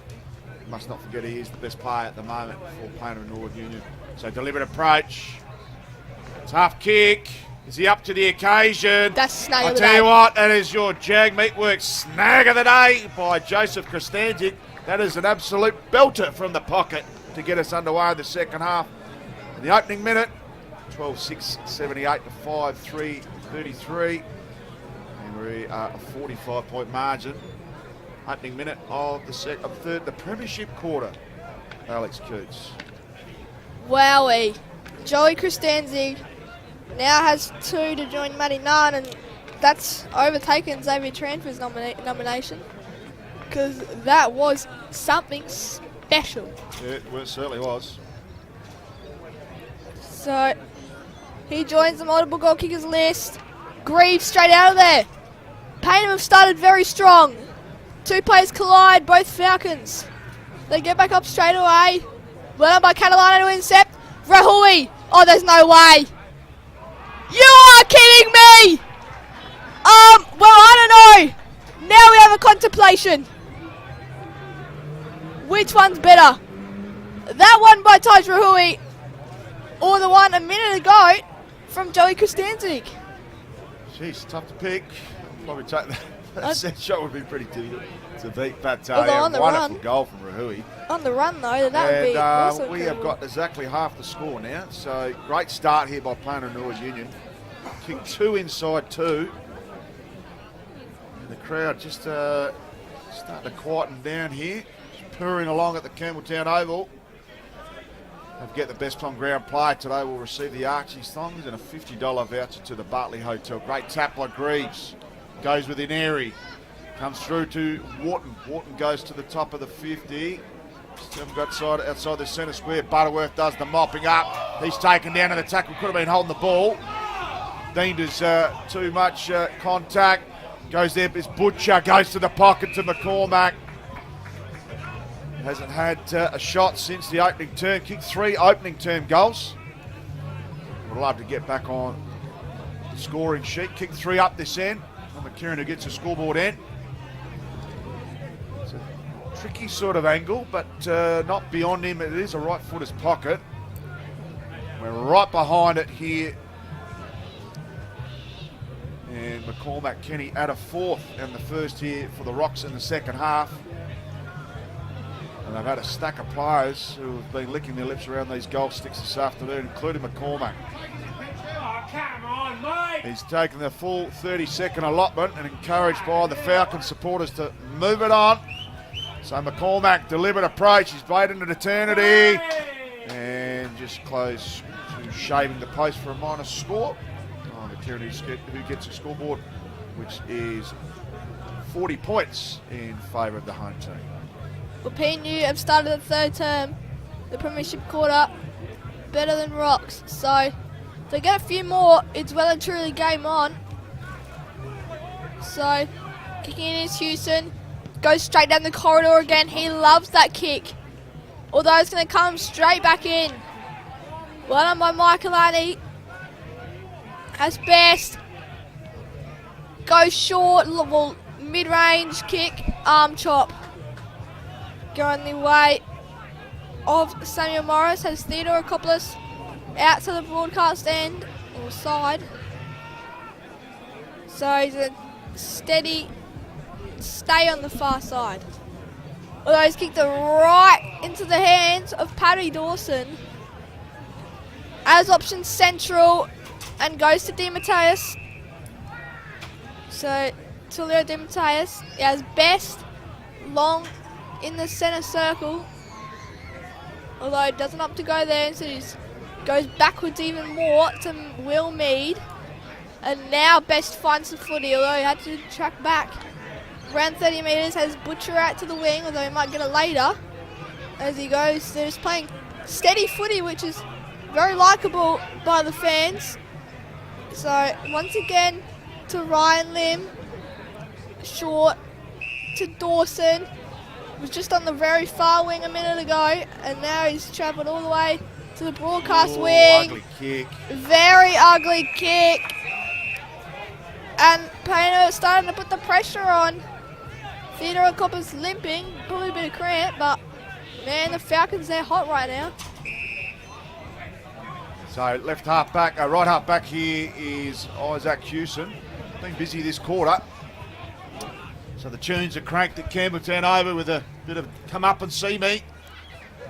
Must not forget he is the best player at the moment for Payneham Norwood Union. So deliberate approach. Tough kick. Is he up to the occasion?
That's snag
I'll
of the
tell
day.
you what, that is your Jag Meatworks snag of the day by Joseph Christensen. That is an absolute belter from the pocket to get us underway in the second half. In the opening minute, 12-6, 78 to 5-3, 33. And we are a 45-point margin. Opening minute of the premiership quarter. Alex Coots.
Wowie. Joey Christensen now has 2 to join Matty Nunn, and that's overtaken Xavier Tranfer's nomination, because that was something special.
Yeah, it certainly was.
So he joins the multiple goal kickers list. Greaves straight out of there. Payneham have started very strong. 2 players collide, both Falcons. They get back up straight away. Well done by Catalana to intercept. Rahui. Oh, there's no way. You are kidding me! Well, I don't know. Now we have a contemplation. Which one's better? That one by Taj Rahui, or the one a minute ago from Joey Christensen?
Jeez, tough to pick. Probably take that set shot would be pretty difficult to beat. But
Although on the
wonderful
run.
goal from Rahui.
On the run, though, that would be also
we have
incredible.
got exactly half the score now. So great start here by Payneham Norwood Union. Kick 2 inside 2. And the crowd just starting to quieten down here. Just purring along at the Campbelltown Oval. Don't forget the best on ground player today will receive the Archie's thongs and a $50 voucher to the Bartley Hotel. Great tap by Greaves. Goes within Airy. Comes through to Wharton. Wharton goes to the top of the 50. Still haven't got outside the centre square. Butterworth does the mopping up. He's taken down in the tackle. Could have been holding the ball. Deemed as too much contact. Goes there, it's Butcher. Goes to the pocket to McCormack. Hasn't had a shot since the opening term. Kicked 3 opening term goals. Would love to get back on the scoring sheet. Kicked 3 up this end. McKieran who gets a scoreboard end. It's a tricky sort of angle, but not beyond him. It is a right footer's pocket. We're right behind it here. And McCormack Kenny at a 4th and the first here for the Rocks in the second half. And they've had a stack of players who have been licking their lips around these goal sticks this afternoon, including McCormack.
Oh, come on, mate!
He's taken the full 30-second allotment and encouraged by the Falcon supporters to move it on. So McCormack, deliberate approach. He's played into eternity. And just close to shaving the post for a minus score. Who gets a scoreboard, which is 40 points in favour of the home team.
Well, PNU have started the 3rd term, the premiership quarter, better than Rocks. So if they get a few more, it's well and truly game on. So kicking in is Houston, goes straight down the corridor again. He loves that kick, although it's going to come straight back in. Well done by Michaelani. As best, goes short, well, mid-range kick, arm chop. Going the way of Samuel Morris, has Theodore Akopoulos out to the broadcast end, or side. So he's a steady stay on the far side. Although he's kicked it right into the hands of Paddy Dawson. As option central, and goes to DeMatteis. So Tulio DeMatteis has best long in the centre circle. Although it doesn't opt to go there, instead he goes backwards even more to Will Mead. And now Best finds the footy, although he had to track back. Around 30 metres, has Butcher out to the wing, although he might get it later. as he goes. They're just playing steady footy, which is very likeable by the fans. So once again to Ryan Lim, short to Dawson. Was just on the very far wing a minute ago, and now he's travelled all the way to the broadcast wing.
Ugly kick.
Very ugly kick. And Payneham starting to put the pressure on. Theodore Copper's limping, probably a bit of cramp, but man, the Falcons, they're hot right now.
So left half back, right half back here is Isaac Hewson. Been busy this quarter. So the tunes are cranked at Campbelltown over with a bit of come up and see me.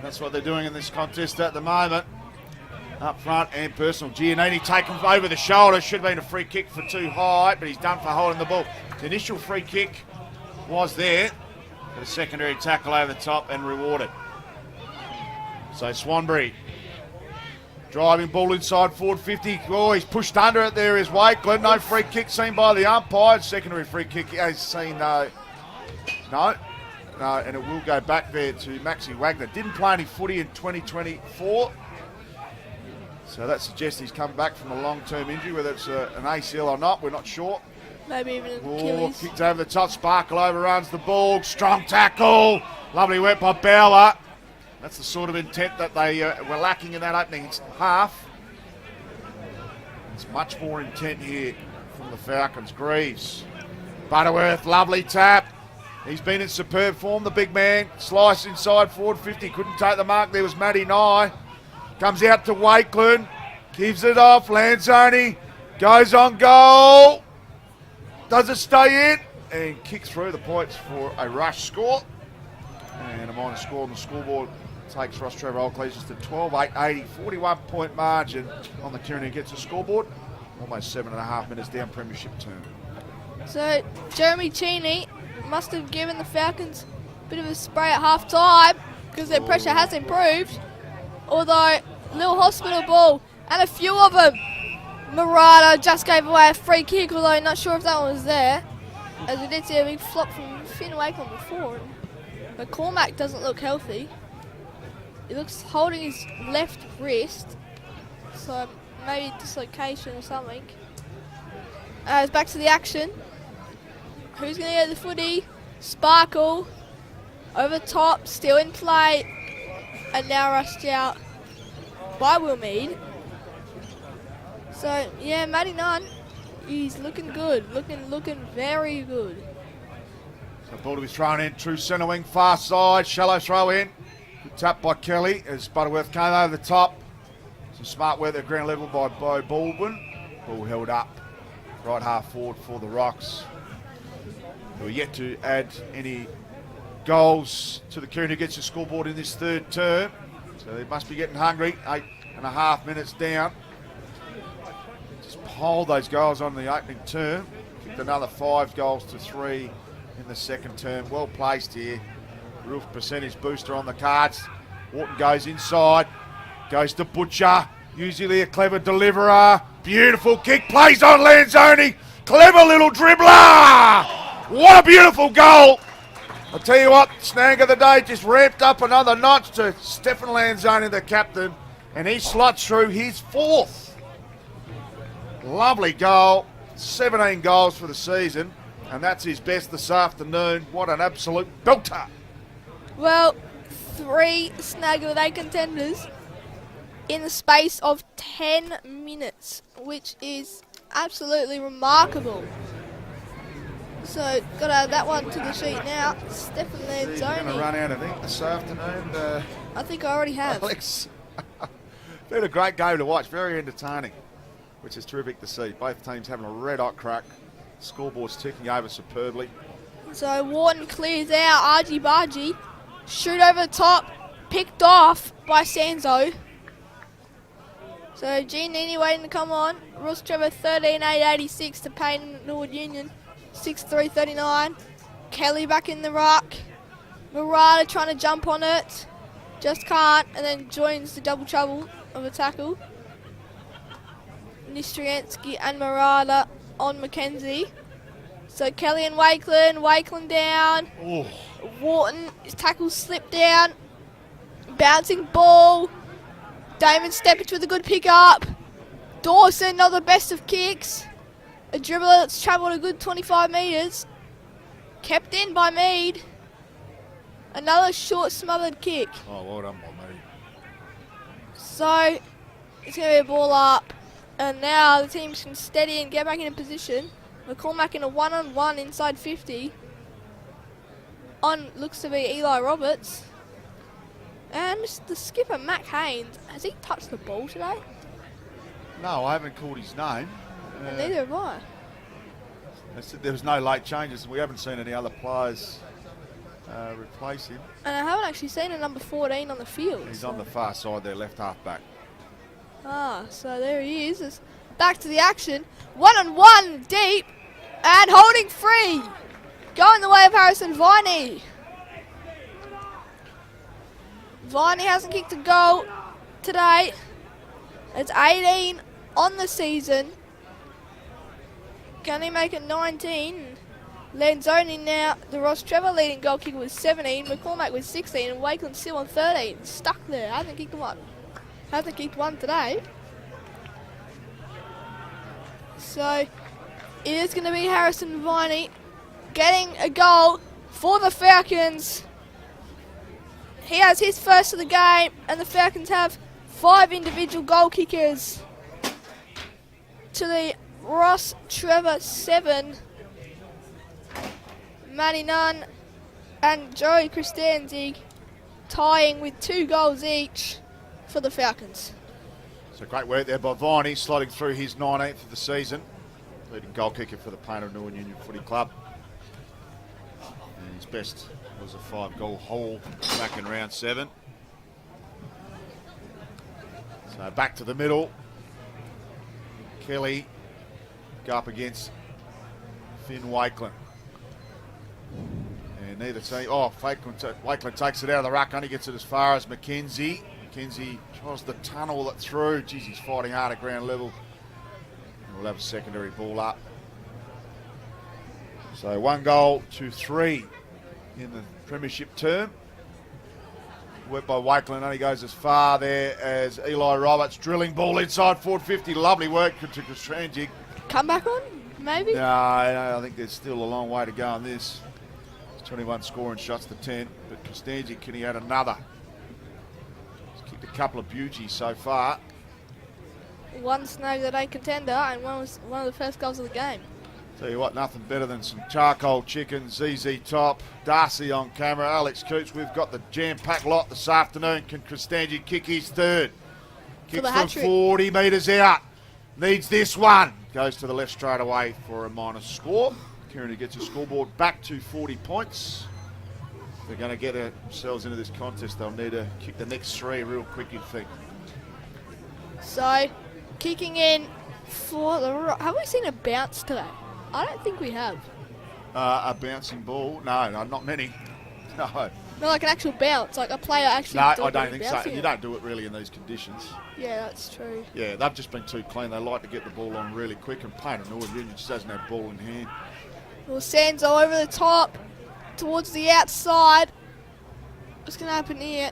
That's what they're doing in this contest at the moment. Up front and personal. Giannini taken over the shoulder. Should have been a free kick for too high, but he's done for holding the ball. The initial free kick was there, but a secondary tackle over the top and rewarded. So Swanbury driving ball inside forward 50. Oh, he's pushed under it. There is Wakeland. No free kick seen by the umpire. Secondary free kick has seen no, and it will go back there to Maxi Wagner. Didn't play any footy in 2024. So that suggests he's come back from a long-term injury, whether it's an ACL or not, we're not sure.
Maybe even an
Oh,
Achilles.
kicked over the top. Sparkle overruns the ball. Strong tackle. Lovely work by Bowler. That's the sort of intent that they were lacking in that opening half. It's much more intent here from the Falcons. Greaves. Butterworth, lovely tap. He's been in superb form, the big man. Slice inside forward 50. Couldn't take the mark. There was Matty Nye. Comes out to Wakeland. Gives it off. Lanzoni goes on goal. Does it stay in? And kicks through the points for a rush score. And a minor score on the scoreboard takes Rostrevor Old Ecclesias to 12-8-80. 41-point margin on the Kieran who gets a scoreboard. Almost 7.5 minutes down premiership term.
So Jeremy Cheney must have given the Falcons a bit of a spray at half time because their pressure has improved. Although, little hospital ball and a few of them. Murata just gave away a free kick, although not sure if that one was there. As we did see a big flop from Finn Wakeland before. But Cormac doesn't look healthy. He looks holding his left wrist. So maybe dislocation or something. It's back to the action. Who's going to get the footy? Sparkle. Over top, still in play. And now rushed out by Will Mead. So, yeah, Matty Nunn, he's looking good. Looking very good.
So ball to be thrown in. True centre wing, far side. Shallow throw in. Good tap by Kelly as Butterworth came over the top. Some smart work at ground level by Bo Baldwin. Ball held up. Right half forward for the Rocks. Who are yet to add any goals to the Kieran who gets the scoreboard in this third term. So they must be getting hungry. 8.5 minutes down. Just piled those goals on the opening term. Kicked another 5 goals to 3 in the second term. Well placed here. Real percentage booster on the cards. Wharton goes inside. Goes to Butcher. Usually a clever deliverer. Beautiful kick. Plays on Lanzoni. Clever little dribbler. What a beautiful goal. I'll tell you what, snag of the day just ramped up another notch to Stefan Lanzoni, the captain, and he slots through his 4th. Lovely goal. 17 goals for the season, and that's his best this afternoon. What an absolute belter.
Well, 3 snag of the day contenders in the space of 10 minutes, which is absolutely remarkable. So, got to add that one to the sheet now. Stefan
He's going to
Lanzoni.
run out, I think, this afternoon.
I think I already have.
Alex, been a great game to watch. Very entertaining, which is terrific to see. Both teams having a red-hot crack. Scoreboard's ticking over superbly.
So, Wharton clears out. Argy Bargy. Shoot over the top. Picked off by Sanzo. So, Giannini waiting to come on. Rostrevor 13-8-86 to Payneham Norwood Union. 6-3-39. Kelly back in the ruck. Murata trying to jump on it. Just can't. And then joins the double trouble of a tackle. Nistriansky and Murata on Mackenzie. So Kelly and Wakeland. Wakeland down.
Oh,
Wharton, his tackle slipped down. bouncing ball. Damon Steppich with a good pick up. Dawson, not the best of kicks. A dribbler that's travelled a good 25 metres. Kept in by Mead. Another short smothered kick.
Oh, well done by me.
So, it's going to be a ball up. And now the teams can steady and get back in position. McCormack in a one-on-one inside 50. On looks to be Eli Roberts. And the skipper, Mac Haynes. Has he touched the ball today?
No, I haven't called his name.
And neither have I.
There was no late changes. We haven't seen any other players replace him.
And I haven't actually seen a number 14 on the field.
He's on the far side there, left half back.
Ah, so there he is. It's back to the action. One-on-one deep. And holding free. Going the way of Harrison Viney. Viney hasn't kicked a goal today. It's 18 on the season. Can he make it 19? Lanzoni now, the Rostrevor leading goal kicker with 17, McCormack with 16, and Wakeland still on 13. Stuck there, hasn't kicked one. Hasn't kicked one today. So, it is going to be Harrison Viney getting a goal for the Falcons. He has his first of the game, and the Falcons have 5 individual goal kickers to the Rostrevor 7. Matty Nunn and Joey Christanzig tying with 2 goals each for the Falcons.
So great work there by Viney, sliding through his 19th of the season. Leading goal kicker for the Payneham Union Footy Club. And his best was a 5-goal haul back in round 7. So back to the middle. Kelly go up against Finn Wakeland. And neither team, Wakeland takes it out of the ruck, only gets it as far as McKenzie. McKenzie tries to tunnel it through. Geez, he's fighting hard at ground level. And we'll have a secondary ball up. So 1 goal to 3 in the premiership term. Work by Wakeland, only goes as far there as Eli Roberts. Drilling ball inside forward 50. Lovely work to Strangic.
Come back on, maybe?
No, I think there's still a long way to go on this. 21 scoring shots to 10, but Costanzi, can he add another? He's kicked a couple of beauties so far.
One snag that ain't contender, and one was one of the first goals of the game.
Tell you what, nothing better than some charcoal chicken, ZZ Top, Darcy on camera, Alex Coots. We've got the jam-packed lot this afternoon. Can Costanzi kick his third? Kicks from 40 metres out. Needs this one. Goes to the left straight away for a minus score. Kieran gets a scoreboard back to 40 points. If they're going to get themselves into this contest, they'll need to kick the next 3 real quick, you'd think.
So, kicking in for the... Have we seen a bounce today? I don't think we have.
A bouncing ball? No, not many. No.
Not like an actual bounce, like a player actually...
No, I don't think so.
bouncing
You
it.
don't do it really in these conditions.
Yeah, that's true.
Yeah, they've just been too clean. They like to get the ball on really quick, and Payneham Union just doesn't have ball in hand.
Well, Sanzo over the top, towards the outside. What's going to happen here?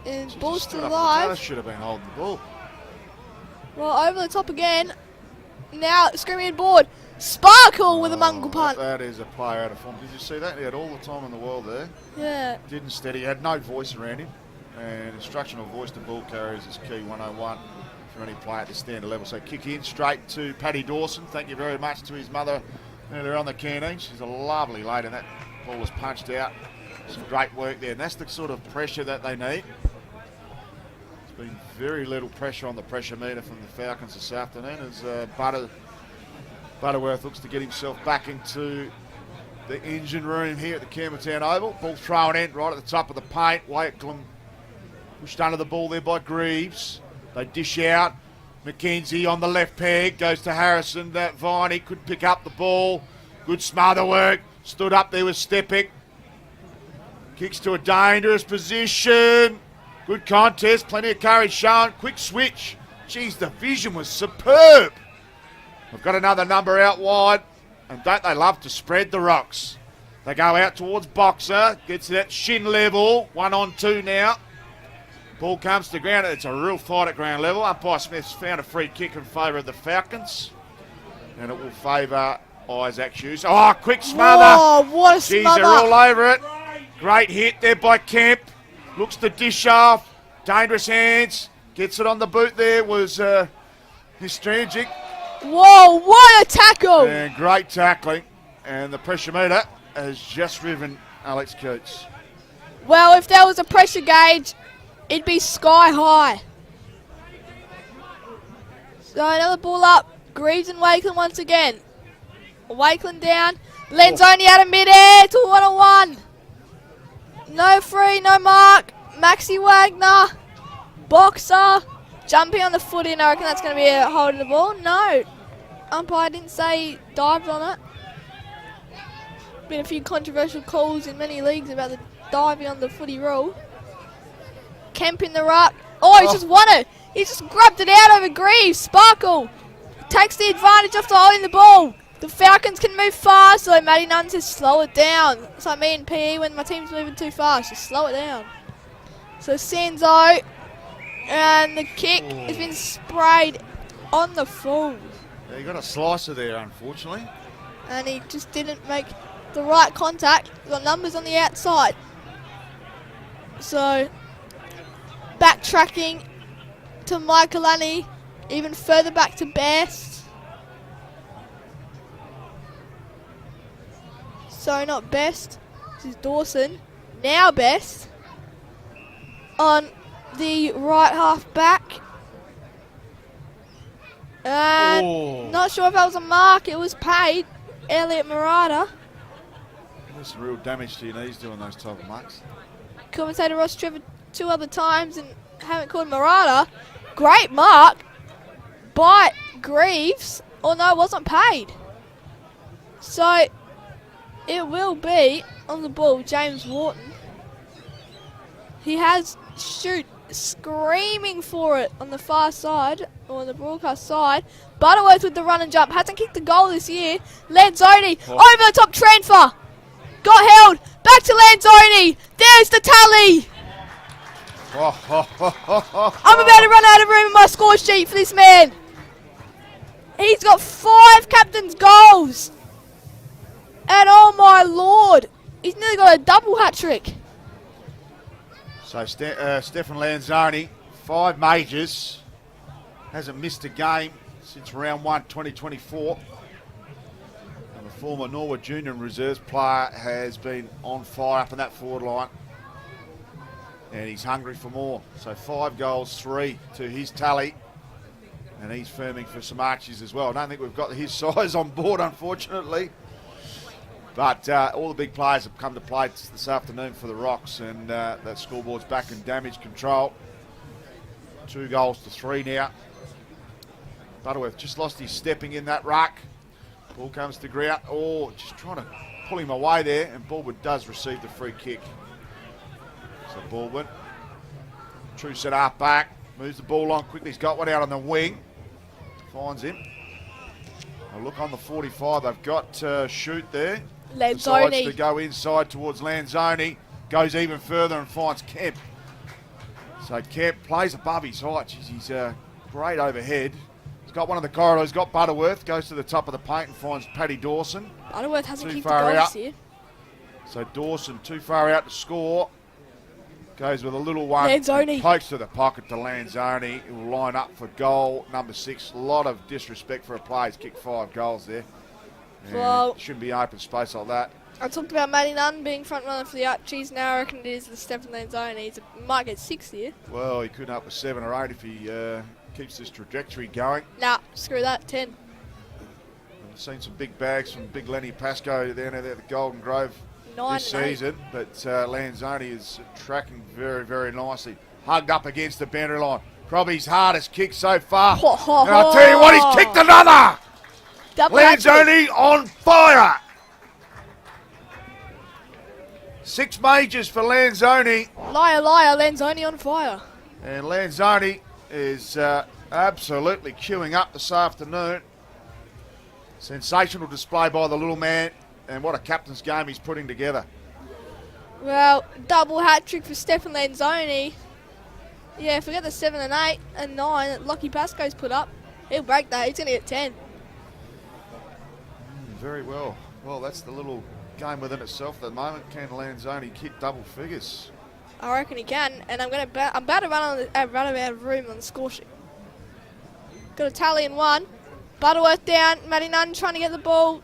And
Just
ball's
stood
still
up and
alive.
should have been holding the ball.
Well, over the top again. Now, screaming board. Sparkle with a mungle punt.
That is a player out of form. Did you see that? He had all the time in the world there.
Yeah.
Didn't steady. Had no voice around him. And instructional voice to ball carriers is key 101 for any player at the standard level. So kick in straight to Paddy Dawson. Thank you very much to his mother earlier on the canteen. She's a lovely lady, and that ball was punched out. Some great work there. And that's the sort of pressure that they need. There's been very little pressure on the pressure meter from the Falcons this afternoon as Butterworth looks to get himself back into the engine room here at the Campbelltown Oval. Ball thrown in right at the top of the paint. Wakeland pushed under the ball there by Greaves. They dish out. McKenzie on the left peg. Goes to Harrison. That Viney could pick up the ball. Good smother work. Stood up there with Stepic. Kicks to a dangerous position. Good contest. Plenty of courage shown. Quick switch. Geez, the vision was superb. We've got another number out wide. And don't they love to spread the rocks? They go out towards Boxer. Gets it at shin level. 1-on-2 now. Ball comes to ground. It's a real fight at ground level. Umpire Smith's found a free kick in favour of the Falcons. And it will favour Isaac Hughes. Oh, quick smother.
Oh, what a
Jeez,
smother.
they're all over it. Great hit there by Kemp. Looks to dish off. Dangerous hands. Gets it on the boot there. Was Histragic.
Whoa, what a tackle.
And great tackling. And the pressure meter has just riven Alex Coates.
Well, if there was a pressure gauge, it'd be sky high. So another ball up. Greaves and Wakeland once again. Wakeland down. Lenzoni out of mid-air to 1-on-1. No free, no mark. Maxi Wagner. Boxer. Jumping on the footy, and I reckon that's going to be a hold of the ball. No. Umpire didn't say he dived on it. Been a few controversial calls in many leagues about the diving on the footy rule. Kemp in the ruck. Oh, he's just won it. He just grabbed it out over Greaves. Sparkle takes the advantage of holding the ball. The Falcons can move fast, so Matty Nunn says slow it down. It's like me in PE when my team's moving too fast, just slow it down. So Sanzo, and the kick has been sprayed on the full.
Yeah, you got a slicer there, unfortunately.
And he just didn't make the right contact. He's got numbers on the outside. So, backtracking to Michaelani, even further back to Best. So, not Best. This is Dawson. Now Best. On the right half back. And not sure if that was a mark. It was paid. Elliot Murata.
There's some real damage to your knees doing those type of marks.
Commentator Rostrevor 2 other times and haven't called Murata. Great mark by Greaves. Oh no, it wasn't paid. So it will be on the ball, James Wharton. He has shoot screaming for it on the far side, or on the broadcast side. Butterworth with the run and jump. Hasn't kicked a goal this year. Lanzoni over the top transfer. Got held. Back to Lanzoni. There's the tally. I'm about to run out of room in my score sheet for this man. He's got 5 captain's goals. And oh my lord, he's nearly got a double hat trick.
So Stefan Lanzoni, 5 majors, hasn't missed a game since round 1, 2024. And the former Norwood Junior Reserves player has been on fire up in that forward line. And he's hungry for more. So 5 goals, 3 to his tally. And he's firming for some Archies as well. I don't think we've got his size on board, unfortunately. But all the big players have come to play this afternoon for the Rocks, and that scoreboard's back in damage control. 2 goals to 3 now. Butterworth just lost his stepping in that ruck. Ball comes to ground. Oh, just trying to pull him away there, and Baldwin does receive the free kick. So Baldwin, true set half back, moves the ball on quickly. He's got one out on the wing. Finds him. A look on the 45. They've got shoot there. Decides to go inside towards Lanzoni. Goes even further and finds Kemp. So Kemp plays above his height. Jeez, he's great overhead. He's got one of the corridors. Got Butterworth. Goes to the top of the paint and finds Paddy Dawson.
Butterworth hasn't kicked
the
goals here.
So Dawson too far out to score. Goes with a little one.
Lanzoni.
Pokes to the pocket to Lanzoni. He will line up for goal number 6. A lot of disrespect for a player. He's kicked 5 goals there.
Well,
shouldn't be open space like that.
I talked about Matty Nunn being front runner for the Archies. Now I reckon it is the Stefan Lanzoni. He might get 6 here.
Well, he could up with 7 or 8 if he keeps this trajectory going.
Nah, screw that. 10.
I've seen some big bags from Big Lenny Pascoe down there at the Golden Grove
9
this season, but Lanzoni is tracking very, very nicely. Hugged up against the boundary line. Probably his hardest kick so far. And I'll tell you what, he's kicked another! Lanzoni on fire! 6 majors for Lanzoni.
Liar, liar, Lanzoni on fire.
And Lanzoni is absolutely queuing up this afternoon. Sensational display by the little man, and what a captain's game he's putting together.
Well, double hat trick for Stefan Lanzoni. Yeah, forget the 7 and 8 and 9 that Lockie Pascoe's put up. He'll break that. He's going to get 10.
Very well. Well, that's the little game within itself at the moment. Can Lanzoni kick double figures?
I reckon he can, and I'm about to run out of room on the score sheet. Got a tally in 1. Butterworth down. Matty Nunn trying to get the ball.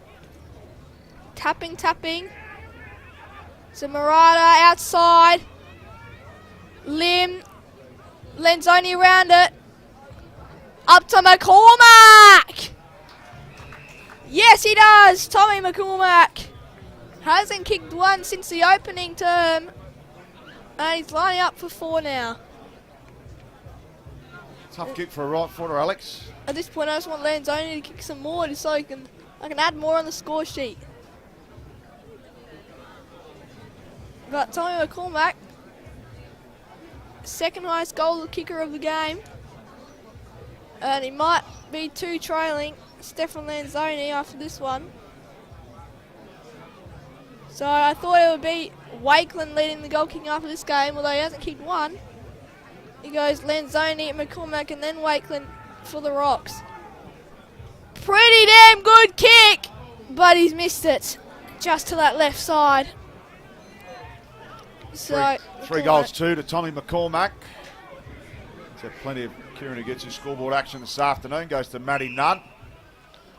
Tapping. So Murata outside. Lim. Lanzoni around it. Up to McCormack. Yes, he does. Tommy McCormack hasn't kicked one since the opening term. And he's lining up for 4 now.
Tough kick for a right footer, Alex.
At this point, I just want Lanzoni to kick some more just so I can add more on the score sheet. But Tommy McCormack, second highest goal kicker of the game. And he might be 2 trailing Stefan Lanzoni after this one. So I thought it would be Wakeland leading the goal kicking after this game, although he hasn't kicked one. He goes Lanzoni, McCormack, and then Wakeland for the Rocks. Pretty damn good kick, but he's missed it just to that left side. So
three goals, 2 to Tommy McCormack. So plenty of Kieran who gets his scoreboard action this afternoon. Goes to Matty Nunn.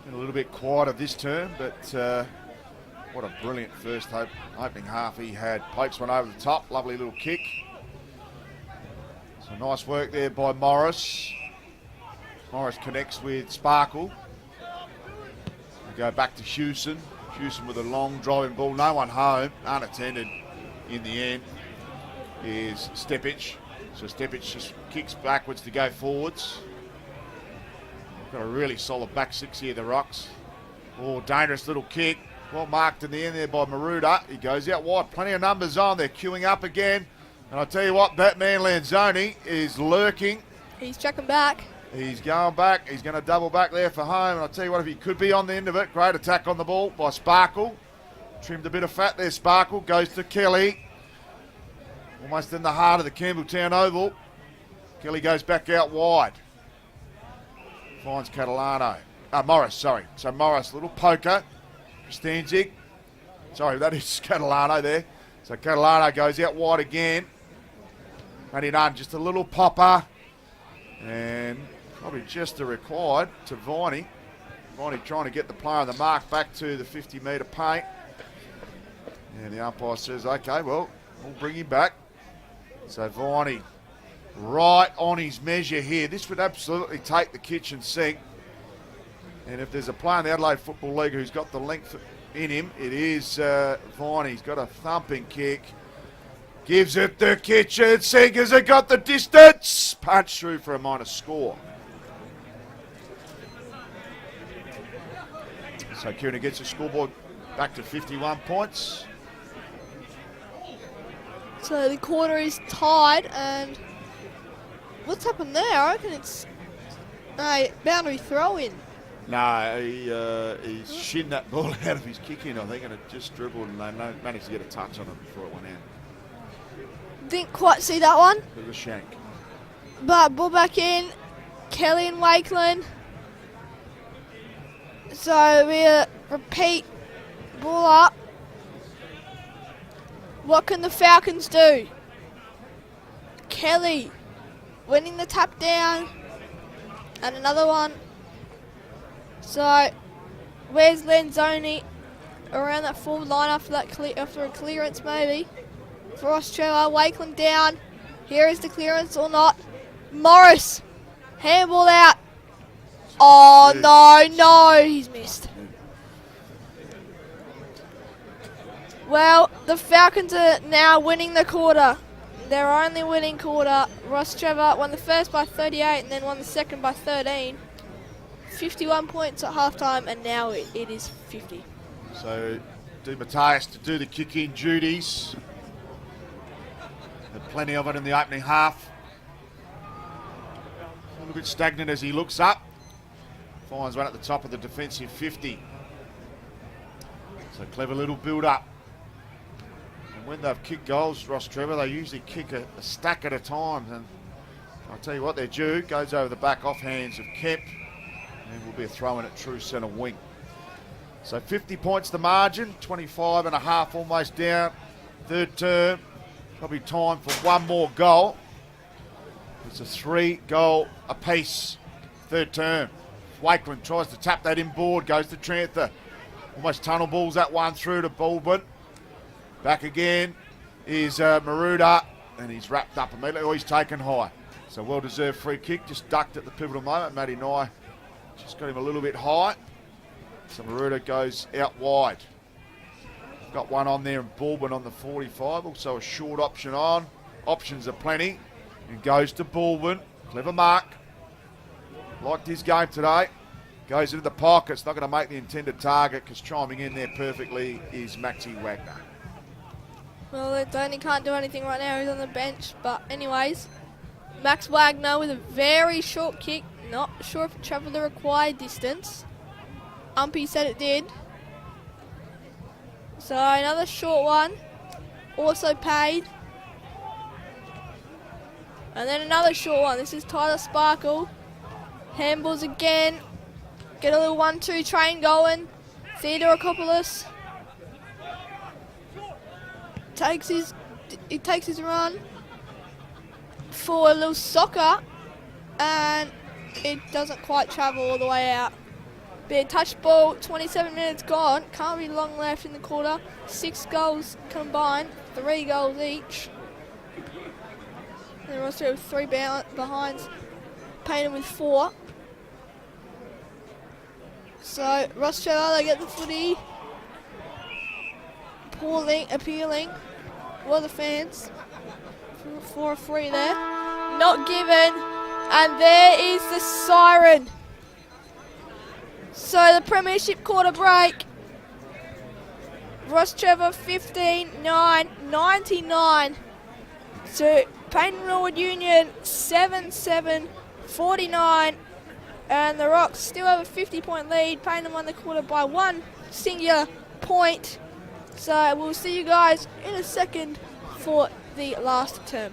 Been a little bit quieter this term, but what a brilliant first opening half he had. Pokes one over the top. Lovely little kick. So nice work there by Morris. Morris connects with Sparkle. We go back to Hewson. Hewson with a long driving ball. No one home. Unattended in the end is Stepic. So Stepic just kicks backwards to go forwards. Got a really solid back 6 here, the Rocks. Oh, dangerous little kick. Well marked in the end there by Maruda. He goes out wide. Plenty of numbers on. They're queuing up again. And I'll tell you what, Batman Lanzoni is lurking.
he's checking back.
He's going back. He's going to double back there for home. And I'll tell you what, if he could be on the end of it, great attack on the ball by Sparkle. Trimmed a bit of fat there, Sparkle. Goes to Kelly. Almost in the heart of the Campbelltown Oval. Kelly goes back out wide. Finds Catalano. Morris, sorry. So Morris, little poker. Stanzik. Sorry, that is Catalano there. So Catalano goes out wide again. Matty Nunn, just a little popper. And probably just a required to Viney. Viney trying to get the player on the mark back to the 50-metre paint. And the umpire says, okay, well, we'll bring him back. So Viney right on his measure here. This would absolutely take the kitchen sink. And if there's a player in the Adelaide Football League who's got the length in him, it is Viney. He's got a thumping kick. Gives it the kitchen sink. Has it got the distance? Punch through for a minor score. So Kieran gets the scoreboard back to 51 points.
So the quarter is tied, and what's happened there? I reckon it's a boundary throw in.
No, he's shinned that ball out of his kick in, I think, and it just dribbled, and they managed to get a touch on it before it went out.
Didn't quite see that one.
Bit of a shank.
But ball back in. Kelly and Wakeland. So we repeat. Ball up. What can the Falcons do? Kelly winning the tap down. And another one. So where's Lanzoni? Around that forward line after a clearance maybe. For Rostrevor, Wakeland down. Here is the clearance or not. Morris, handball out. Oh no, he's missed. Well, the Falcons are now winning the quarter. They're only winning quarter. Rostrevor won the first by 38 and then won the second by 13. 51 points at halftime, and now it is 50.
So Di Matthias to do the kick-in duties. Had plenty of it in the opening half. A little bit stagnant as he looks up. Finds one at the top of the defensive 50. So clever little build-up. And when they've kicked goals, Rostrevor, they usually kick a stack at a time. And I'll tell you what, they're due. Goes over the back off hands of Kemp. And will be a throw in at true centre wing. So 50 points the margin, 25 and a half almost down. Third term, probably time for one more goal. It's a 3-goal apiece. Third term. Wakeland tries to tap that inboard, goes to Tranther. Almost tunnel balls that one through to Baldwin. Back again is Maruda, and he's wrapped up immediately. Oh, he's taken high. So well-deserved free kick, just ducked at the pivotal moment. Matty Nye just got him a little bit high. So Maruda goes out wide. Got one on there and Baldwin on the 45. Also a short option on. Options are plenty. And goes to Baldwin. Clever mark. Liked his game today. Goes into the pocket. It's not going to make the intended target because chiming in there perfectly is Maxi Wagner.
Well, Tony can't do anything right now. He's on the bench. But anyways, Max Wagner with a very short kick. Not sure if it travelled the required distance. Umpy said it did. So another short one. Also paid. And then another short one. This is Tyler Sparkle. Handballs again. Get a little 1-2 train going. Theodorakopoulos takes his run for a little soccer, and it doesn't quite travel all the way out. Bit of touch ball, 27 minutes gone. Can't be long left in the quarter. 6 goals combined, 3 goals each. And Rostrevor with 3 behinds. Payneham with 4. So Rostrevor, they get the footy. Appealing. Well, the fans for a free there. Not given. And there is the siren. So the premiership quarter break. Rostrevor 15-9, 99. So Payneham Norwood Union 7-7, 49. And the Rocks still have a 50-point lead. Payneham won the quarter by 1 singular point. So we'll see you guys in a second for the last term.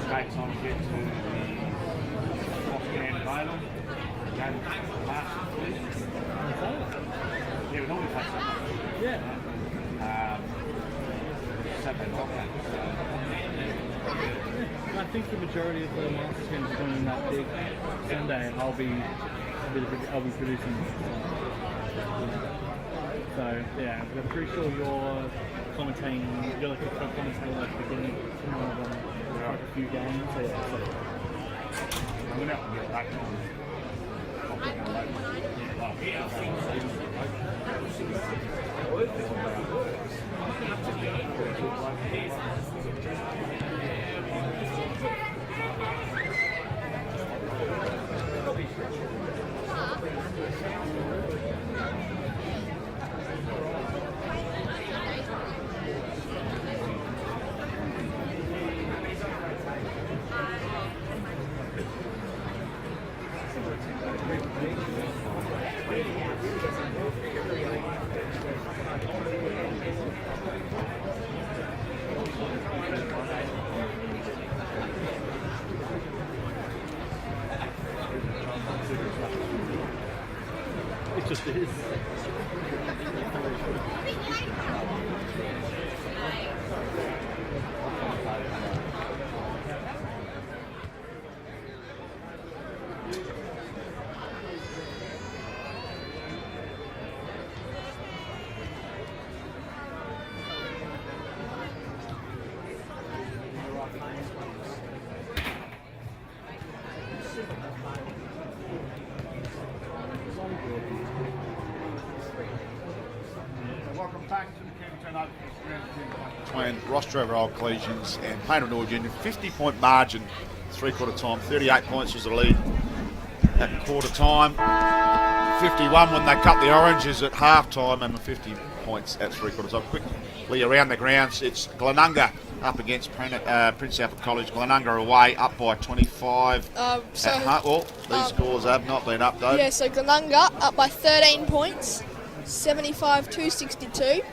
Takes on to get to the off-hand final. Game last week. Yeah, we normally play Saturday.
Yeah.
Saturday night.
I think the majority of the Masters games are going in that big Sunday. I'll be producing. So yeah, I'm pretty sure you're commentating. You're like a co-commentator at the beginning of quite a few games. So yeah,
I'm going to have to get back on.
just is.
Welcome back to the Canterbury Open
Between Rostrevor Old Collegians and Payneham Norwood Union, 50-point margin, three-quarter time. 38 points was the lead at quarter time. 51 when they cut the oranges at half time, and 50 points at three-quarter time. Quickly around the grounds, it's Glenunga up against Prince Alfred College. Glenunga away, up by 25. These scores have not been updated.
Yeah, so Glenunga up by 13 points, 75-62.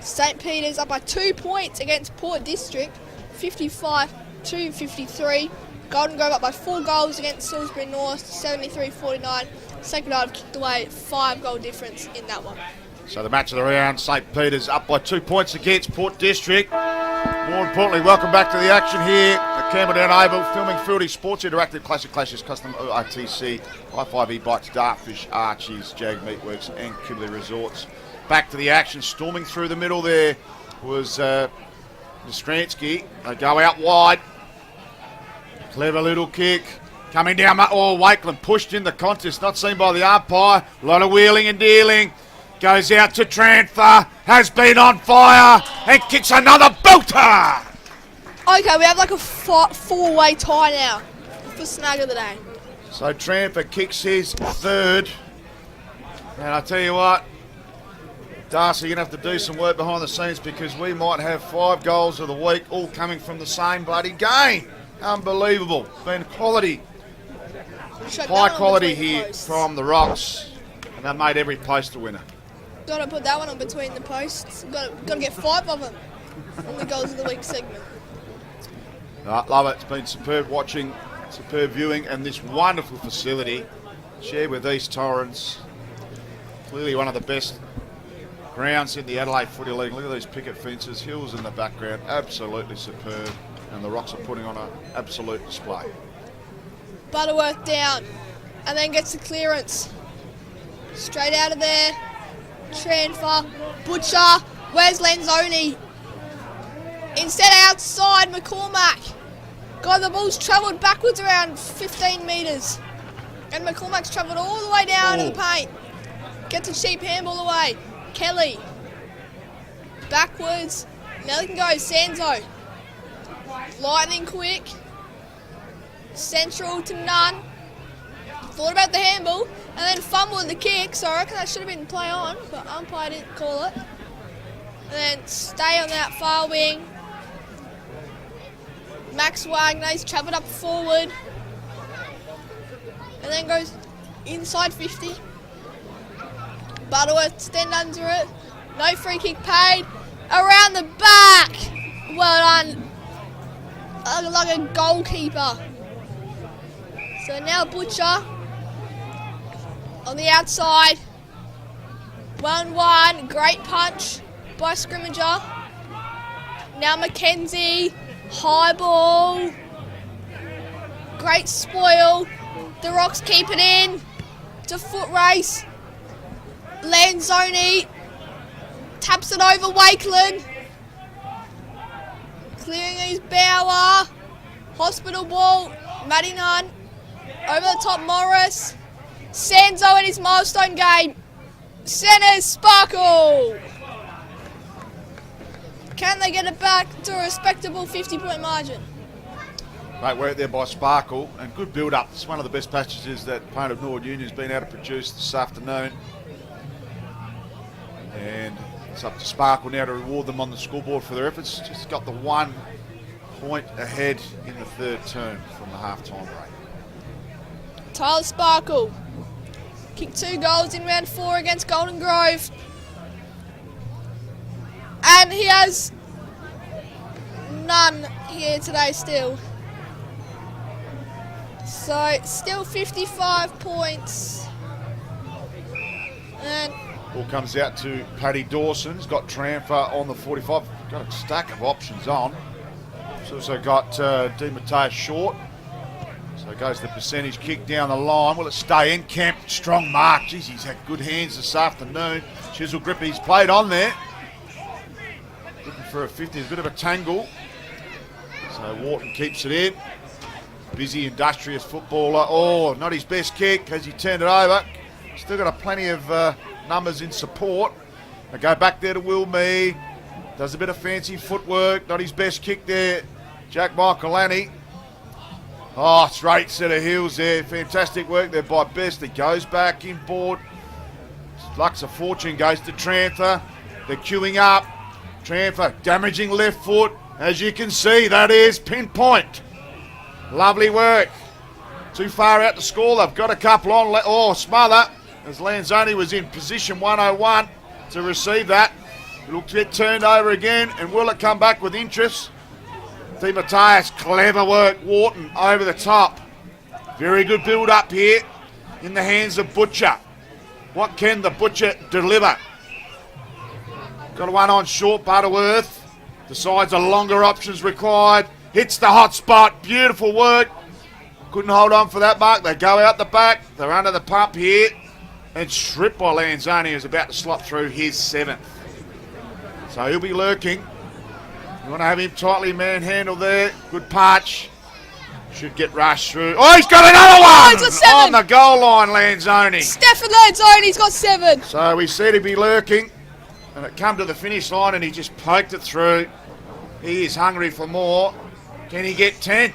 St. Peter's up by 2 points against Port District, 55-53. Golden Grove up by 4 goals against Salisbury North, 73-49. Sacred Heart have kicked away 5-goal difference in that one.
So the match of the round, St. Peter's up by 2 points against Port District. More importantly, welcome back to the action here at Campbelltown Oval, filming Footy Sports Interactive Classic Clashes, Custom ORTC, High-Five E-Bikes, Dartfish, Archies, Jag Meatworks and Kimberley Resorts. Back to the action, storming through the middle there was Stransky. They go out wide. Clever little kick. Coming down, Wakeland pushed in the contest, not seen by the umpire. A lot of wheeling and dealing. Goes out to Transfer, has been on fire, and kicks another belter!
Okay, we have like a 4-way tie now for snag of the day.
So Transfer kicks his third. And I tell you what, Darcy, you're going to have to do some work behind the scenes, because we might have 5 goals of the week all coming from the same bloody game. Unbelievable. Been quality, high quality here from the Rocks, and they've made every post a winner.
Got to put that one on between the posts. Got to get 5 of them on the goals of the week segment.
Love it. It's been superb watching, superb viewing, and this wonderful facility shared with East Torrens. Clearly one of the best grounds in the Adelaide Footy League. Look at these picket fences, hills in the background, absolutely superb, and the Rocks are putting on an absolute display.
Butterworth down, and then gets the clearance. Straight out of there. Transfer. Butcher. Where's Lanzoni? Instead outside McCormack. God, the ball's travelled backwards around 15 metres. And McCormack's travelled all the way down to the paint. Gets a cheap handball away. Kelly. Backwards. Now they can go. Sanzo. Lightning quick. Central to none. Thought about the handball and then fumbled the kick, so I reckon that should have been play on, but umpire didn't call it. And then stay on that far wing. Max Wagner, he's travelled up forward. And then goes inside 50. Butterworth stand under it. No free kick paid. Around the back. Well done. Like a goalkeeper. So now Butcher on the outside. 1-1. Great punch by Scrimmager. Now Mackenzie. High ball. Great spoil. The Rocks keep it in. It's a foot race. Lanzoni taps it over Wakeland. Clearing his Bauer. Hospital ball. Matty Nunn. Over the top, Morris. Sanzo in his milestone game. Centres, Sparkle. Can they get it back to a respectable 50-point margin?
Great work there by Sparkle, and good build-up. It's one of the best passages that Payneham Norwood Union's been able to produce this afternoon. And it's up to Sparkle now to reward them on the scoreboard for their efforts. Just got the 1 point ahead in the third term from the half-time break.
Tyler Sparkle kicked 2 goals in round 4 against Golden Grove. And he has none here today still. So still 55 points. And
Ball comes out to Paddy Dawson. He's got Tramfer on the 45. Got a stack of options on. He's also got Di Matteo short. So goes the percentage kick down the line. Will it stay in? Kemp, strong mark. Jeez, he's had good hands this afternoon. Chisel grip, he's played on there. Looking for a 50. There's a bit of a tangle. So Wharton keeps it in. Busy, industrious footballer. Oh, not his best kick as he turned it over. Still got plenty of numbers in support. They go back there to Will Mee. Does a bit of fancy footwork. Not his best kick there. Jack Michaelani. Oh, straight set of heels there. Fantastic work there by Best. He goes back inboard. Lux of Fortune goes to Tranther. They're queuing up. Tranther damaging left foot. As you can see, that is pinpoint. Lovely work. Too far out to score. They've got a couple on. Oh, smother. As Lanzoni was in position 101 to receive that. It looks a bit turned over again. And will it come back with interest? Di Matteo's clever work. Wharton over the top. Very good build up here in the hands of Butcher. What can the Butcher deliver? Got one on short, Butterworth. Decides a longer options required. Hits the hot spot. Beautiful work. Couldn't hold on for that mark. They go out the back. They're under the pump here. And stripped by Lanzoni, who's about to slot through his 7th. So he'll be lurking. You want to have him tightly manhandled there. Good punch. Should get rushed through. Oh, he's got another one!
He's got 7.
On the goal line, Lanzoni.
Stefan Lanzoni's got 7.
So we said he'd be lurking. And it come to the finish line and he just poked it through. He is hungry for more. Can he get 10?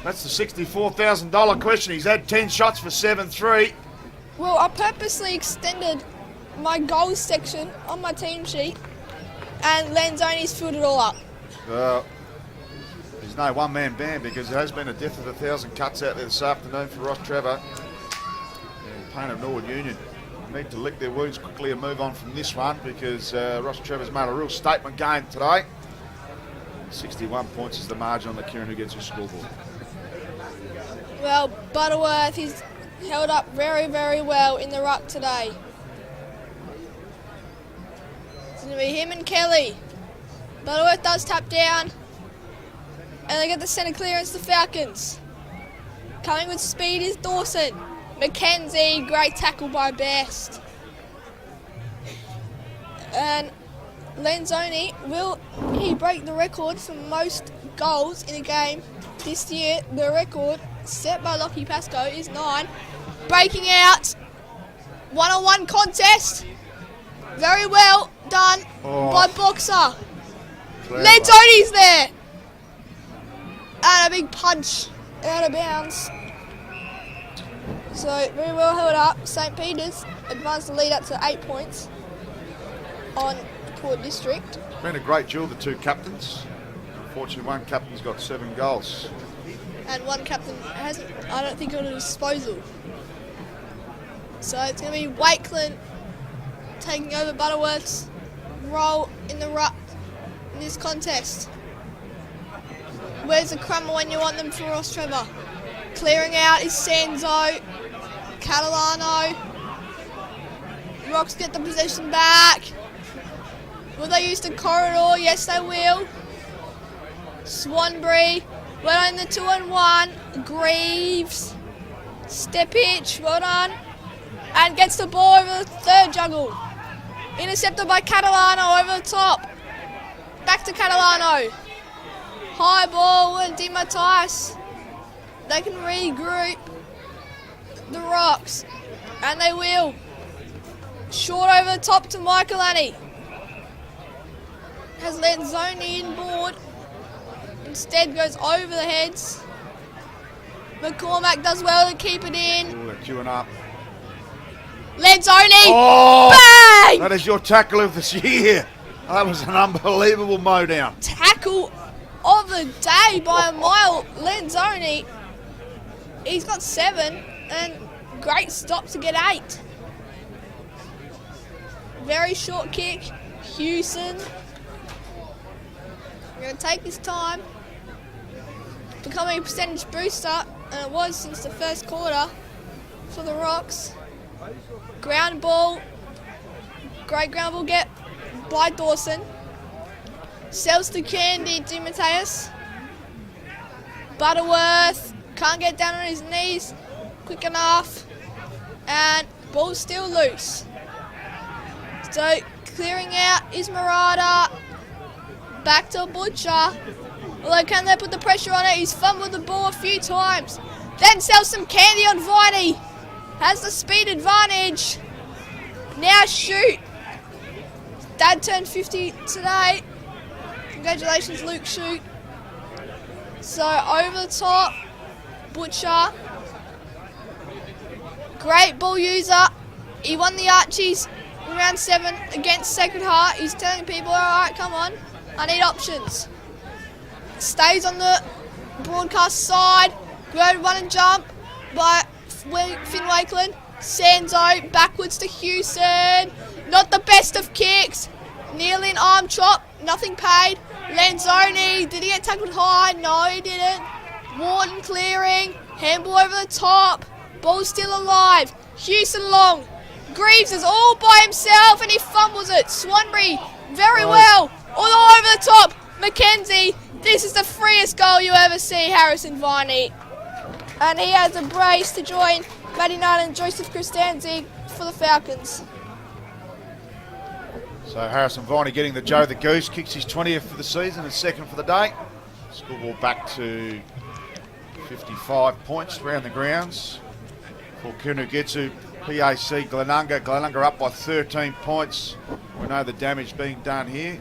That's the $64,000 question. He's had 10 shots for 7-3.
Well, I purposely extended my goals section on my team sheet, and Lanzoni's filled it all up.
There's no one-man band because there has been a death of 1,000 cuts out there this afternoon for Rostrevor and Payneham Norwood Union. Need to lick their wounds quickly and move on from this one because Rostrevor's made a real statement game today. 61 points is the margin on the Kieran who gets a scoreboard.
Well, Butterworth, he's held up very, very well in the ruck today. It's going to be him and Kelly. Butterworth does tap down. And they get the centre clearance, the Falcons. Coming with speed is Dawson. Mackenzie, great tackle by Best. And Lanzoni, will he break the record for most goals in a game this year? The record set by Lockie Pascoe is 9. Breaking out. One-on-one contest. Very well done by Boxer. Lanzoni's there. And a big punch out of bounds. So very well held up. St. Peter's advanced the lead up to 8 points on Port District.
It's been a great duel, the two captains. Unfortunately, one captain's got 7 goals.
And one captain hasn't, I don't think, on a disposal. So it's going to be Wakeland taking over Butterworth's role in the ruck in this contest. Where's the crumble when you want them for Rostrevor? Clearing out is Sanzo, Catalano. Rocks get the possession back. Will they use the corridor? Yes, they will. Swanbury, well on the 2-on-1. Greaves, step pitch, well done. And gets the ball over the third juggle. Intercepted by Catalano over the top. Back to Catalano. High ball and Di Matteo. They can regroup the Rocks. And they will. Short over the top to Michaelani. Has Lanzoni inboard. Instead goes over the heads. McCormack does well to keep it in.
Ooh, they're queuing up.
Lanzoni!
Oh!
Bang!
That is your tackle of this year. That was an unbelievable mow down.
Tackle of the day by a mile. Lanzoni, he's got 7 and great stop to get 8. Very short kick. Hewson. We're going to take this time. Becoming a percentage booster, and it was since the first quarter for the Rocks. Ground ball Great ground will get by Dawson. Sells to Candy DiMatteis. Butterworth can't get down on his knees quick enough. And ball's still loose. So clearing out is Murata. Back to Butcher. Although can they put the pressure on it? He's fumbled the ball a few times. Then sells some Candy on Viney. Has the speed advantage. Now shoot. Dad turned 50 today. Congratulations, Luke, shoot. So over the top, Butcher. Great ball user. He won the Archies in round 7 against Sacred Heart. He's telling people, all right, come on, I need options. Stays on the broadcast side. Good run and jump by Finn Wakeland. Sanzo backwards to Houston. Not the best of kicks. Nearly an arm chop. Nothing paid. Lanzoni. Did he get tackled high? No, he didn't. Wharton clearing. Handball over the top. Ball's still alive. Houston long. Greaves is all by himself and he fumbles it. Swanbury very well. All over the top. Mackenzie. This is the freest goal you ever see, Harrison Viney. And he has a brace to join Matty Knight and Joseph Christanzig for the Falcons.
So Harrison Viney getting the Joe the Goose, kicks his 20th for the season and second for the day. Scoreboard back to 55 points around the grounds for Kunugetsu, PAC, Glenunga. Glenunga up by 13 points. We know the damage being done here.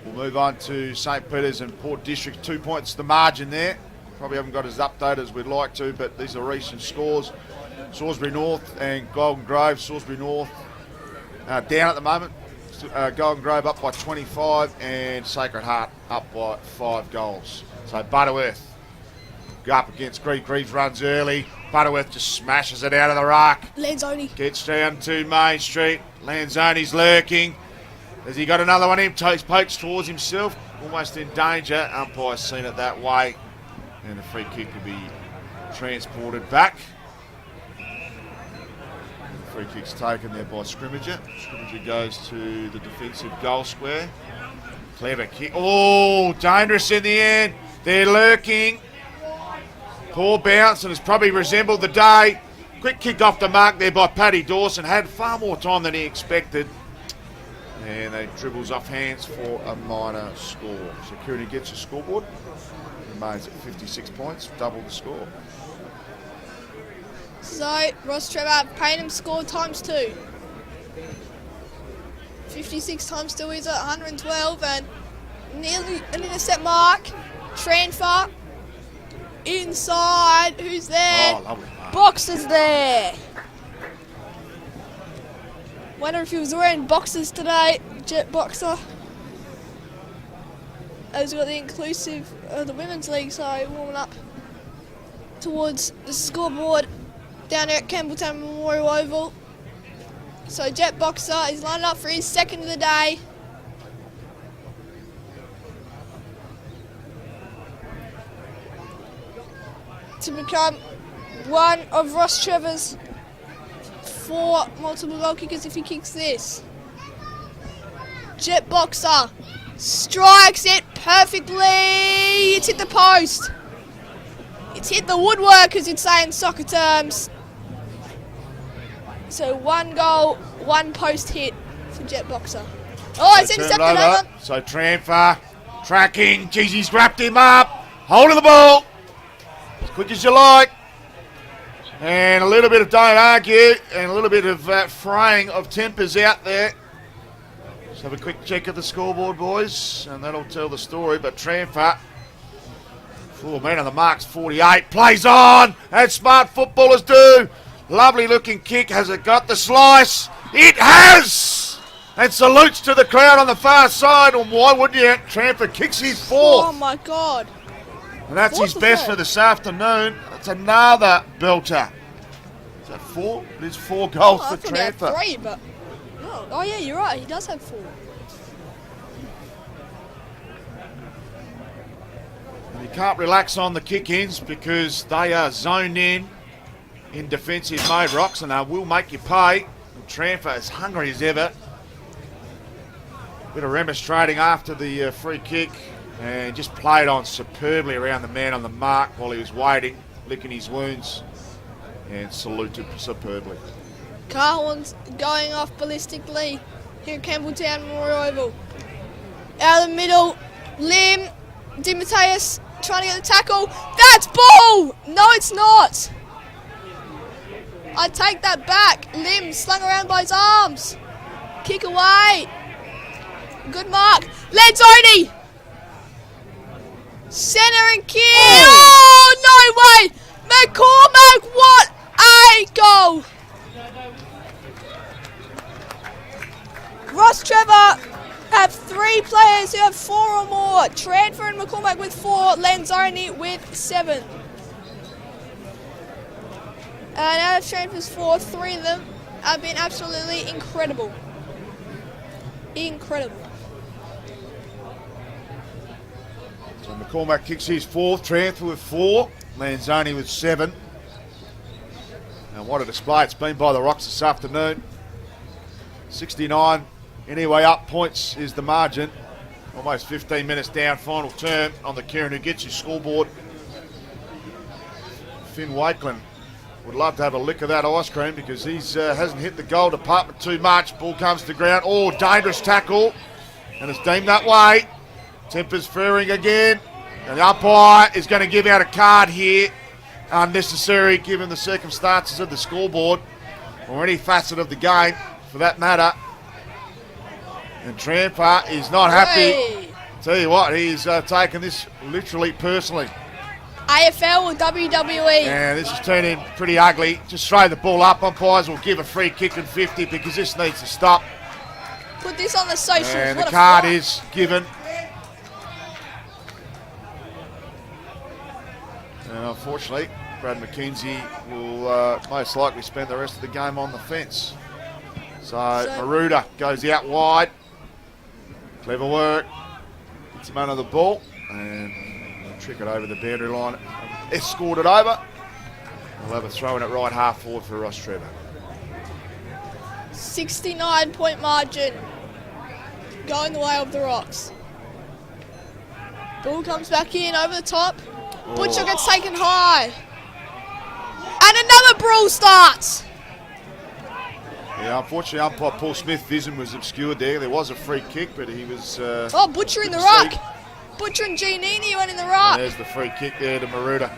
We'll move on to St. Peter's and Port District. 2 points the margin there. Probably haven't got as updated as we'd like to, but these are recent scores. Salisbury North and Golden Grove. Salisbury North down at the moment. Golden Grove up by 25 and Sacred Heart up by 5 goals. So Butterworth go up against Greaves. Greaves runs early. Butterworth just smashes it out of the ruck.
Lanzoni.
Gets down to Main Street. Lanzoni's lurking. Has he got another one in? He's poked towards himself. Almost in danger. Umpire's seen it that way. And the free kick will be transported back. Free kick's taken there by Scrimmager. Scrimmager goes to the defensive goal square. Clever kick. Oh, dangerous in the end. They're lurking. Poor bounce and has probably resembled the day. Quick kick off the mark there by Paddy Dawson. Had far more time than he expected. And they dribbles off hands for a minor score. Security gets a scoreboard. Remains at 56 points, double the score.
So Rostrevor, Payneham scored times 2. 56 times 2 is 112 and nearly an intercept mark. Transfer inside. Who's there?
Oh, lovely.
Boxer's there. Wonder if he was wearing boxers today. Jet Boxer. As we've got the inclusive the women's league, so warming up towards the scoreboard down there at Campbelltown Memorial Oval. So Jet Boxer is lined up for his second of the day. To become one of Rostrevor's 4 multiple goal kickers if he kicks this. Jet Boxer strikes it perfectly. It's hit the post. It's hit the woodwork, as you'd say in soccer terms. So 1 goal, 1 post hit for Jet Boxer. Oh, it's intercepted. Hang on.
So Tramfer tracking. Jeez, he's wrapped him up. Holding the ball. As quick as you like. And a little bit of don't argue and a little bit of fraying of tempers out there. Let's have a quick check at the scoreboard, boys, and that'll tell the story. But Tramfer, man on the marks, 48, plays on, as smart footballers do. Lovely looking kick. Has it got the slice? It has! And salutes to the crowd on the far side. And why wouldn't you? Tramfer kicks his 4th.
Oh my God.
And that's his best for this afternoon. It's another belter. Is that 4? It is 4 goals for
Tramfer. I thought he had 3, but no. Oh yeah, you're right. He does have 4.
And you can't relax on the kick-ins because they are zoned in defensive mode, Rocks, and they will make you pay. And Tramfer is hungry as ever. Bit of remonstrating after the free kick and just played on superbly around the man on the mark while he was waiting, licking his wounds, and saluted superbly.
Car horns going off ballistically here at Campbelltown Memorial Oval. Out of the middle, Lim, DiMatteis trying to get the tackle. That's ball! No, it's not. I take that back. Lim slung around by his arms. Kick away. Good mark. Lenzoni. Centre and kick. Oh, no way. McCormack, what a goal. Rostrevor have 3 players who have 4 or more. Tranfer and McCormack with 4, Lenzoni with 7. And out of Tranfer's 4, 3 of them have been absolutely incredible. Incredible.
So McCormack kicks his 4th, Tranfer with 4, Lenzoni with 7. And what a display it's been by the Rocks this afternoon. 69. Anyway, up points is the margin. Almost 15 minutes down, final term on the Kieran Ugitsu scoreboard. Finn Wakeland would love to have a lick of that ice cream because he hasn't hit the goal department too much. Ball comes to ground. Oh, dangerous tackle. And it's deemed that way. Tempers furring again. And the umpire is going to give out a card here. Unnecessary given the circumstances of the scoreboard or any facet of the game for that matter. And Tramper is not happy.
Hey.
Tell you what, he's taken this literally personally.
AFL or WWE?
And this is turning pretty ugly. Just throw the ball up. Umpires will give a free kick in 50 because this needs to stop.
Put this on the socials.
And
what
the
a
card
flop.
is given. And unfortunately, Brad McKenzie will most likely spend the rest of the game on the fence. So Maruda goes out wide. Clever work. Gets him under the ball. And trick it over the boundary line. Escort it over. We'll have a throw in at right half forward for Rostrevor.
69-point margin. Going the way of the Rocks. Ball comes back in over the top. Butcher gets taken high. And another brawl starts.
Yeah, unfortunately, umpire Paul Smith's vision was obscured there. There was a free kick, but he was...
Butcher in the ruck. Butcher and Giannini went in the ruck.
And there's the free kick there to Maruda.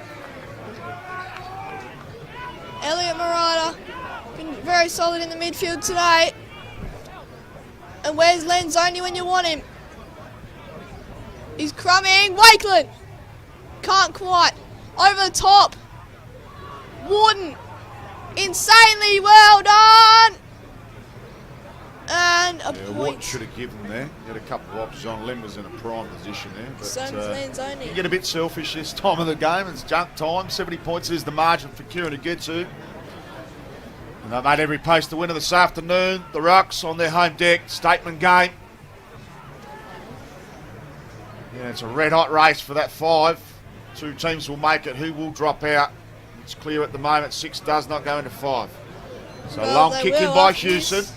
Elliot Maruda been very solid in the midfield today. And where's Lenzoni when you want him? He's crumbing. Wakeland can't quite. Over the top. Warden. Insanely well done. And a
What
point.
should have given there. He had a couple of options on. Lim was in a prime position there. But
So does Lenzoni.
you get a bit selfish this time of the game. It's junk time. 70 points is the margin for Kieran Ugitsu. And they made every post to winner this afternoon. The Rocks on their home deck. Statement game. Yeah, it's a red-hot race for that 5. 2 teams will make it. Who will drop out? It's clear at the moment. 6 does not go into 5. So
Well,
long
they
kick in
will
by
after this.
Hewson.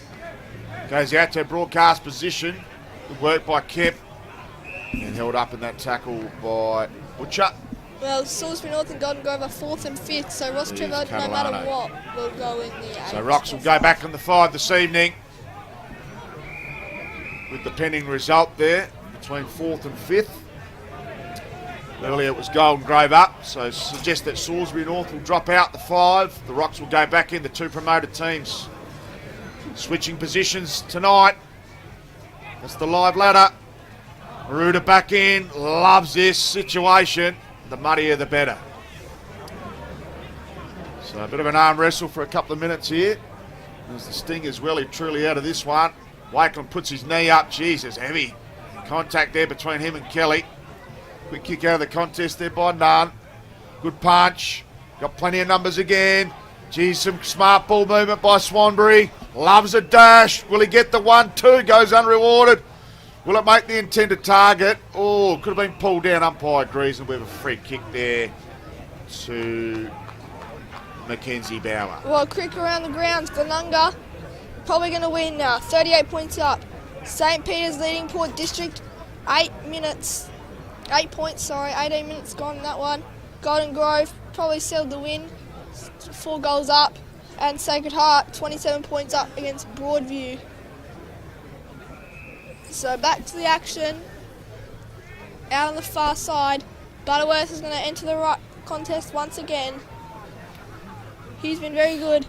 Goes out to broadcast position. Good work by Kemp. And held up in that tackle by Butcher.
Well, Salisbury North and Golden Grove are 4th and 5th, so Rostrevor, no
Catalano.
matter what, will go in the 8th.
So Rocks will go back on the 5 this evening. With the pending result there between 4th and 5th. Earlier it was Golden Grove up, so suggest that Salisbury North will drop out the 5. The Rocks will go back in, the 2 promoted teams. Switching positions tonight. That's the live ladder. Maruda back in, loves this situation. The muddier the better. So a bit of an arm wrestle for a couple of minutes here. As the Sting is really truly out of this one. Wakeland puts his knee up. Jesus, heavy contact there between him and Kelly. Quick kick out of the contest there by Nunn. Good punch. Got plenty of numbers again. Geez, some smart ball movement by Swanbury. Loves a dash. Will he get the 1-2? Goes unrewarded. Will it make the intended target? Oh, could have been pulled down. Umpire agrees, and we have a free kick there to Mackenzie Bauer.
Well, quick around the grounds, Glenunga probably going to win now. 38 points up. St. Peter's leading Port District 8 minutes. 8 points, sorry. 18 minutes gone in that one. Golden Grove probably sealed the win. 4 goals up. And Sacred Heart 27 points up against Broadview. So back to the action. Out on the far side. Butterworth is going to enter the contest once again. He's been very good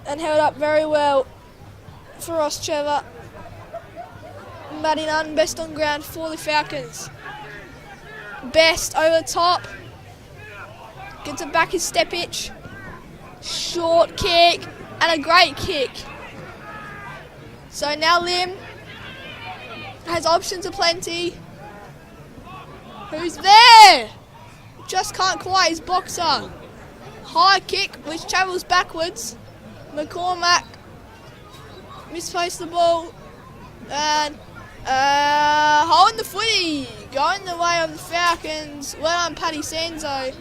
and held up very well for Rostrevor. Matty Nunn, best on ground for the Falcons. Best over the top. Gets it back his step itch. Short kick and a great kick. So now Lim has options aplenty. Who's there? Just can't quiet his boxer. High kick which travels backwards. McCormack misplaced the ball and holding the footy, going the way of the Falcons. Well done, Paddy Sanzo.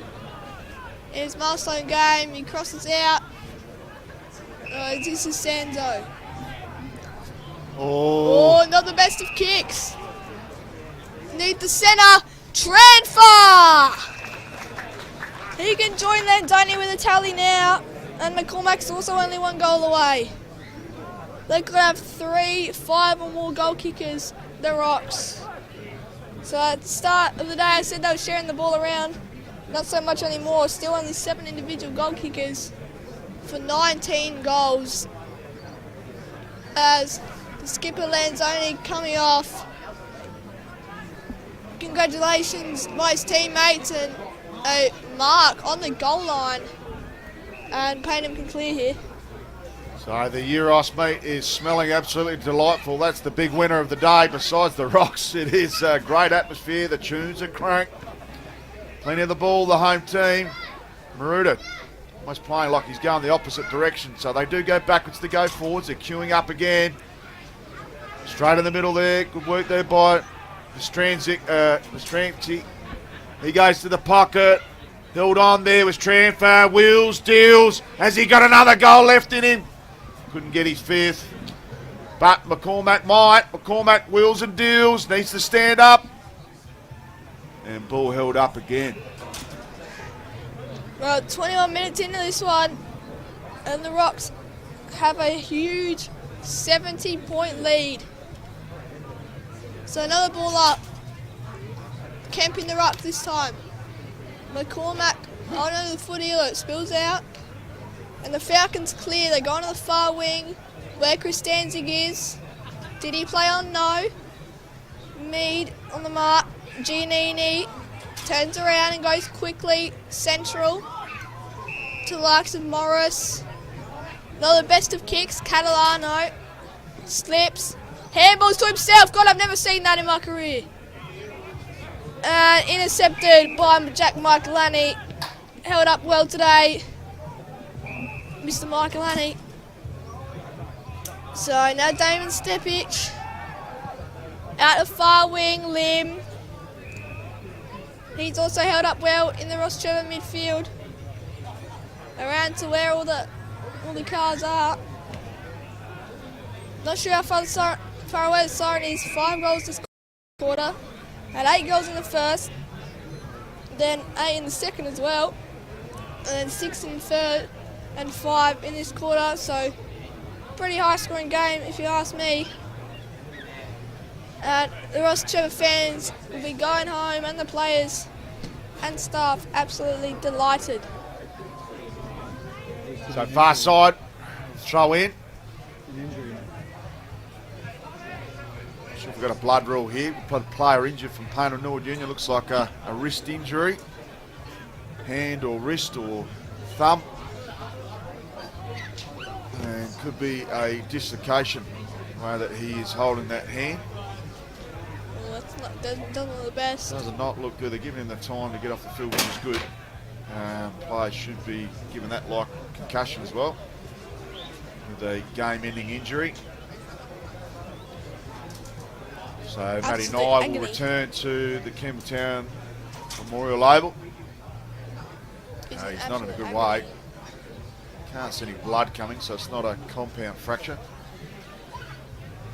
In his milestone game, he crosses out. This is Sanzo. Oh, not the best of kicks. Need the centre. Transfer! He can join Landoni with a tally now. And McCormack's also only 1 goal away. They could have 3, 5 or more goal kickers, the Rocks. So at the start of the day I said they were sharing the ball around. Not so much anymore, still only 7 individual goal kickers for 19 goals. As the skipper Lanzoni coming off. Congratulations my his teammates and a mark on the goal line. And Payneham can clear here.
So the Euros meet is smelling absolutely delightful. That's the big winner of the day. Besides the Rocks, it is a great atmosphere. The tunes are cranked. Plenty of the ball, the home team. Maruta almost playing like he's going the opposite direction. So they do go backwards to go forwards. They're queuing up again. Straight in the middle there. Good work there by Mastranzi. He goes to the pocket. Held on there was Tranfar. Wheels, deals. Has he got another goal left in him? Couldn't get his 5th. But McCormack might. McCormack wheels and deals. Needs to stand up. And ball held up again.
Well, 21 minutes into this one. And the Rocks have a huge 70-point lead. So another ball up. Camping the ruck this time. McCormack holding on to the footy, it spills out. And the Falcons clear. They're going to the far wing where Chris Danzig is. Did he play on? No. Mead on the mark. Giannini turns around and goes quickly central to the likes of Morris. Not the best of kicks. Catalano slips. Handballs to himself. God, I've never seen that in my career. And intercepted by Jack Michaelani. Held up well today, Mr. Michaelani. So now Damon Stepich. Out of far wing, Lim. He's also held up well in the Rostrevor midfield. Around to where all the cars are. Not sure how far away the siren is. 5 goals this quarter. Had 8 goals in the first. Then 8 in the second as well. And then 6 in the third. And 5 in this quarter. So pretty high scoring game if you ask me. And the Rostrevor fans will be going home, and the players and staff absolutely delighted.
So far side, throw in. Sure if we've got a blood rule here. We've got a player injured from Payneham Norwood Union. Looks like a wrist injury. Hand or wrist or thumb. And could be a dislocation the way that he is holding that hand.
Doesn't look the best.
Does not look good. They're giving him the time to get off the field, which is good. Players should be given that like concussion as well, with a game-ending injury. So Matty Nye will return to the Campbelltown Memorial Oval. He's not in a good way. Can't see any blood coming, so it's not a compound fracture.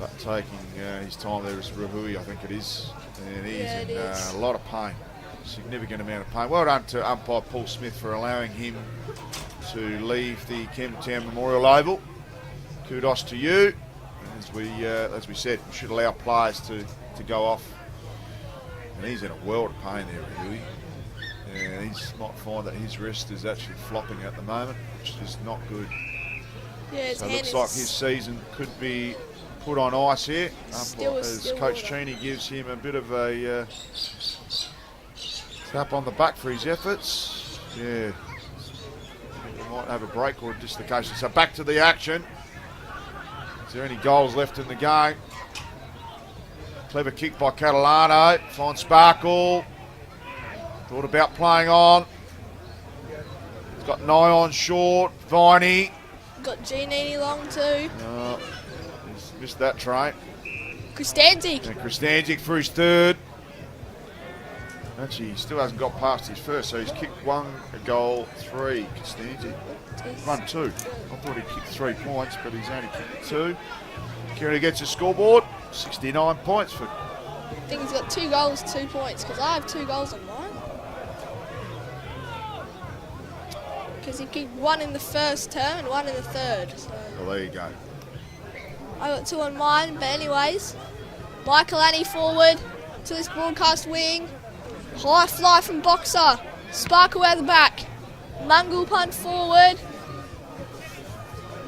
But taking his time there is Rahui, I think it is. And he's
Yeah,
in
it is.
a lot of pain. Significant amount of pain. Well done to umpire Paul Smith for allowing him to leave the Campbelltown Memorial Oval. Kudos to you. As we said, we should allow players to go off. And he's in a world of pain there, Rahui. And he might find that his wrist is actually flopping at the moment, which is not good.
Yeah, his
So it
hand
looks
is
like his season could be put on ice here.
Still
As Coach
water.
Cheney gives him a bit of a tap on the back for his efforts. Yeah. He might have a break or a dislocation. So back to the action. Is there any goals left in the game? Clever kick by Catalano. Finds Sparkle. Thought about playing on. He's got Nye on short. Viney.
got Giannini long too.
He's missed that train.
Kristanzik.
And Kristanzik for his third. Actually, he still hasn't got past his first, so he's kicked 1 goal, 3. Kristanzik. 1, 2. I thought he kicked 3 points, but he's only kicked 2. Kieran gets a scoreboard. 69 points for.
I think he's got 2 goals, 2 points, because I have 2 goals on mine. Because he kicked 1 in the first term and 1 in the third. So
Well, there you go.
I got 2 on mine, but anyways. Michael Annie forward to this broadcast wing. High fly from Boxer. Sparkle out the back. Mungle punt forward.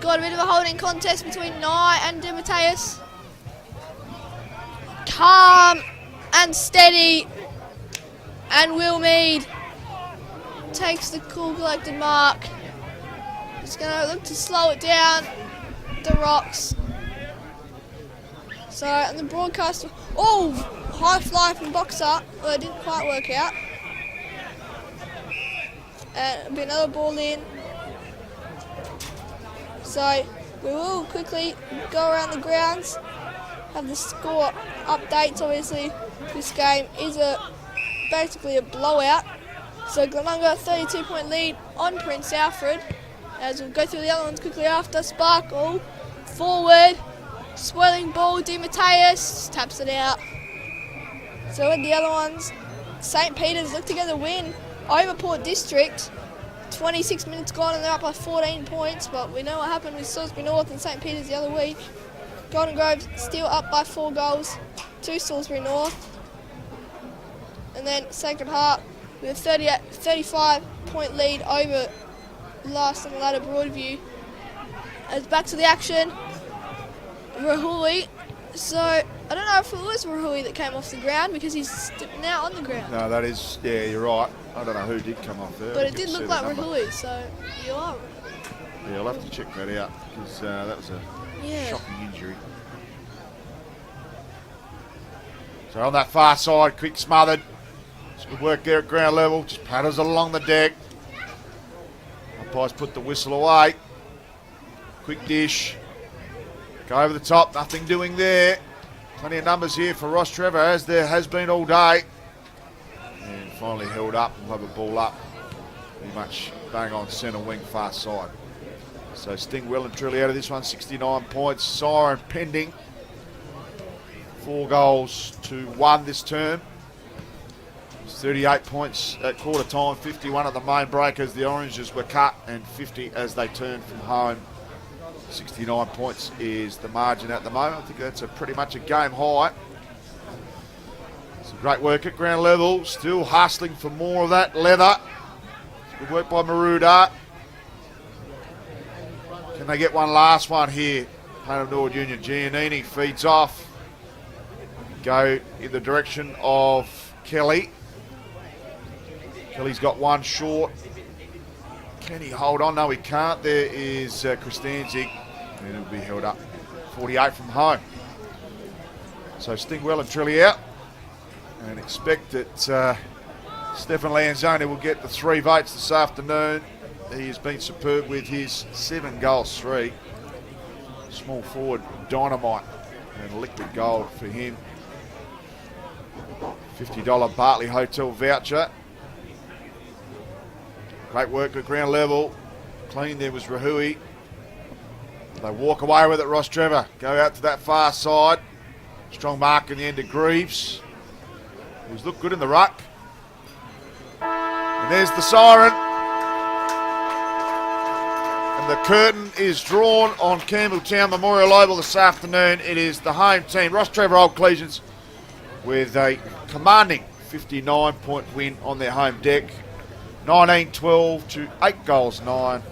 Got a bit of a holding contest between Nye and DeMatteis. Calm and steady. And Will Mead takes the cool collected mark. Just going to look to slow it down. The Rocks. So, and the broadcast. Oh! High fly from Boxer. Well, it didn't quite work out. And it'll be another ball in. So, we will quickly go around the grounds. Have the score updates. Obviously, this game is basically a blowout. So, Glenunga 32-point lead on Prince Alfred. As we'll go through the other ones quickly after. Sparkle forward. Swirling ball. DeMatteis taps it out. So with the other ones, St. Peter's look to get the win over Port District. 26 minutes gone and they're up by 14 points, but we know what happened with Salisbury North and St. Peter's the other week. Golden Grove still up by 4 goals to Salisbury North. And then Sacred Heart with a 35-point lead over last on the ladder Broadview. As back to the action, Rahui. So, I don't know if it was Rahui that came off the ground because he's now on the ground.
No, that is, yeah, you're right. I don't know who did come off there.
But
I
it
didn't
did
see
look
the
like
number.
Rahui, so you are.
Yeah, I'll have to check that out because that was a
Yeah.
shocking injury. So on that far side, quick smothered. It's good work there at ground level. Just paddles along the deck. Umpires put the whistle away. Quick dish. Go over the top, nothing doing there. Plenty of numbers here for Rostrevor, as there has been all day. And finally held up. We'll have a ball up. Pretty much bang on centre wing, far side. So Sting well and truly out of this one, 69 points. Siren pending. 4 goals to 1 this term. It's 38 points at quarter time, 51 at the main break as the Oranges were cut, and 50 as they turned from home. 69 points is the margin at the moment. I think that's pretty much a game high. Some great work at ground level. Still hustling for more of that leather. Good work by Maruda. Can they get one last one here? Payneham Norwood Union. Giannini feeds off. Go in the direction of Kelly. Kelly's got one short. Can he hold on? No, he can't. There is Kristanzik, and it'll be held up. 48 from home. So Sting well and truly out. And expect that Stefan Lanzoni will get the 3 votes this afternoon. He has been superb with his 7 goals, 3. Small forward dynamite and liquid gold for him. $50 Bartley Hotel voucher. Great work at ground level. Clean there was Rahui. They walk away with it, Rostrevor. Go out to that far side. Strong mark in the end of Greaves, who's looked good in the ruck. And there's the siren. And the curtain is drawn on Campbelltown Memorial Oval this afternoon. It is the home team, Rostrevor Old Collegians, with a commanding 59-point win on their home deck. 19-12 to 8 goals 9.